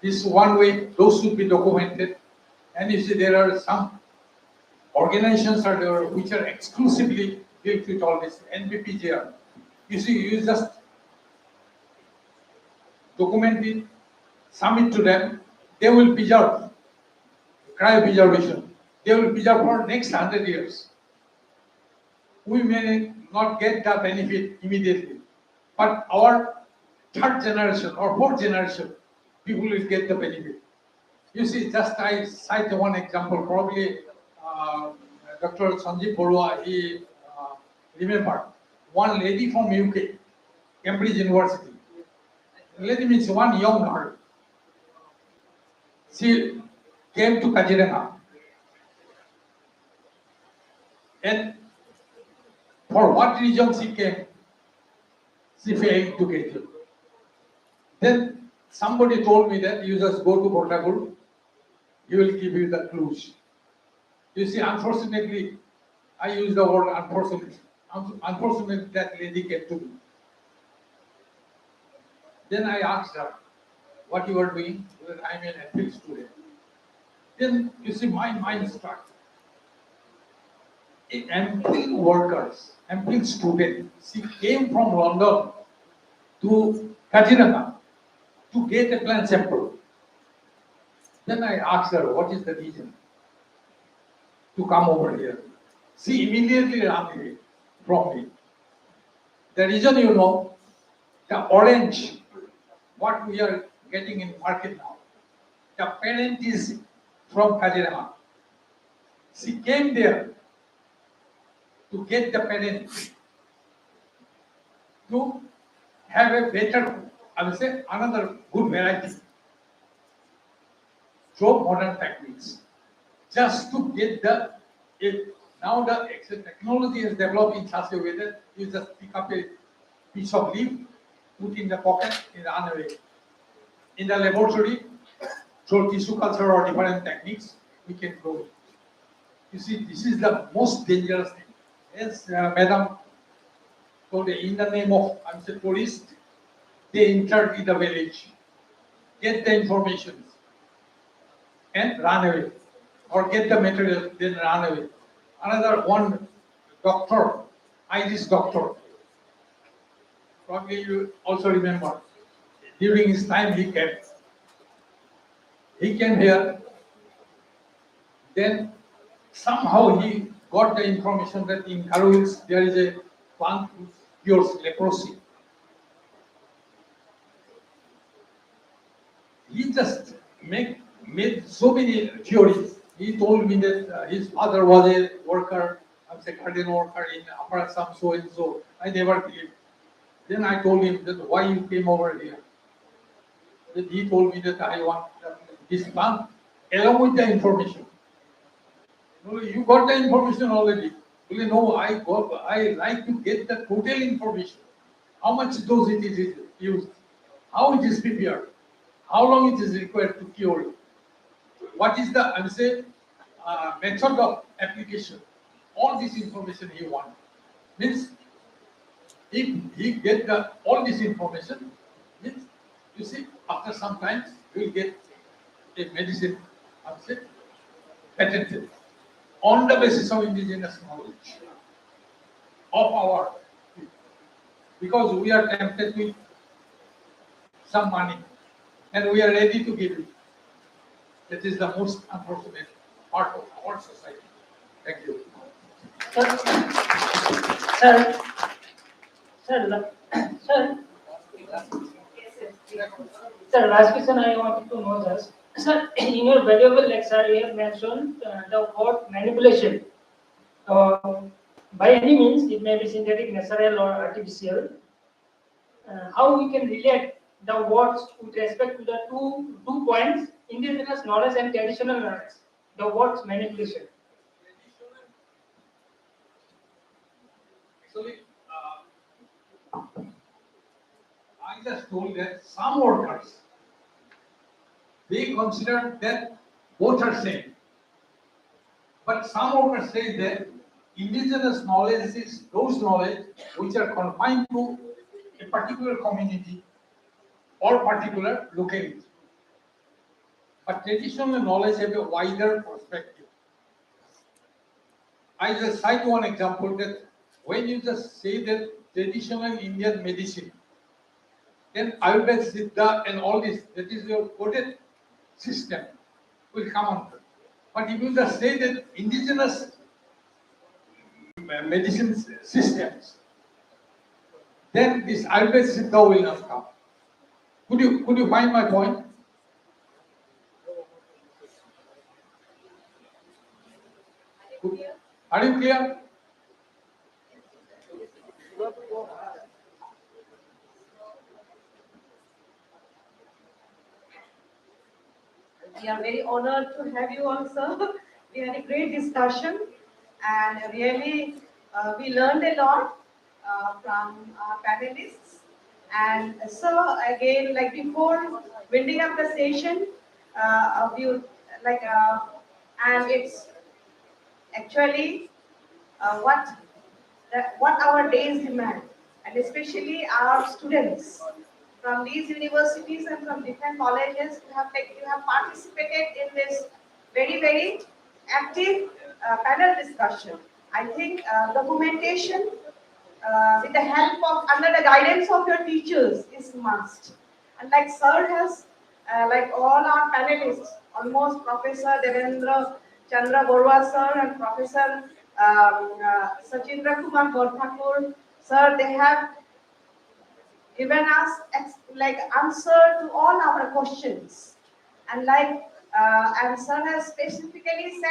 This one way, those should be documented. And you see, there are some organizations are there which are exclusively dealt with all this, NBPJR. You see, you just document it, submit to them, they will preserve, cryopreservation. They will preserve for next 100 years. We may not get the benefit immediately, but our third generation or fourth generation, people will get the benefit. You see, just I cite one example, probably Dr. Sanjeev Barua, he remember one lady from UK, Cambridge University. Lady means one young girl. She came to Kaziranga. And for what reason she came? She failed to get it. Then somebody told me that you just go to Botagur, he will give you the clues. You see, unfortunately, I use the word unfortunately. Unfortunately, that lady came to me. Then I asked her, what you are doing? Because I am an appeal student. Then, you see, my mind struck. Appeal workers, appeal student, she came from London to Kaziranga to get a plant sample. Then I asked her, what is the reason to come over here? She immediately ran away from me. The reason, you know, the orange, what we are getting in market now, the parent is from Kaziranga. She came there to get the parent to have a better, I will say, another good variety through modern techniques, just to get the, now the technology is developed in such a way that you just pick up a piece of leaf, put in the pocket, and run away. In the laboratory, through tissue culture or different techniques, we can grow it. You see, this is the most dangerous thing. As Madam told, in the name of, I'm saying, tourists, they enter in the village, get the information, and run away, or get the material, then run away. Another one doctor, Irish doctor, probably you also remember, during his time he came here, then somehow he got the information that in Karwils there is a plant which cures leprosy. he just made so many theories. He told me that his father was a worker, I was a garden worker in Upper Assam, so and so. I never believed. Then I told him that why you came over here. Then he told me that I want this plant along with the information. No, you got the information already. You know, I like to get the total information. How much dose it is used, how it is prepared, how long it is required to cure, what is the method of application. All this information he wants. Means if he get all this information, means you see after some time you will get a medicine, patented on the basis of indigenous knowledge of our people. Because we are tempted with some money and we are ready to give it. That is the most unfortunate part of our society. Thank you. Sir, sir, sir, sir, last question I wanted to know just, sir, in your valuable lecture, you have mentioned the word manipulation. By any means, it may be synthetic, natural, or artificial. How we can relate the words with respect to the two points, indigenous knowledge and traditional knowledge, the words manipulation. Actually, I just told that some workers, they consider that both are same. But some workers say that indigenous knowledge is those knowledge which are confined to a particular community or particular locality. But traditional knowledge have a wider perspective. I just cite one example that when you just say that traditional Indian medicine, then Ayurveda, Siddha and all this, that is your coded system, will come under. But if you just say that indigenous medicine systems, then this Ayurveda, Siddha will not come. Could you find my point? Are you clear? We are very honored to have you also. We had a great discussion and really we learned a lot from our panelists. And so again, like before winding up the session, you like, and it's actually what our days demand, and especially our students from these universities and from different colleges you have participated in this very active panel discussion. I think documentation with the help of under the guidance of your teachers is must. And like sir has, like all our panelists, almost Professor Devendra Chandra Borwa sir and Professor Sachindra Kumar Borthakur sir, they have given us like answer to all our questions. And like and sir has specifically said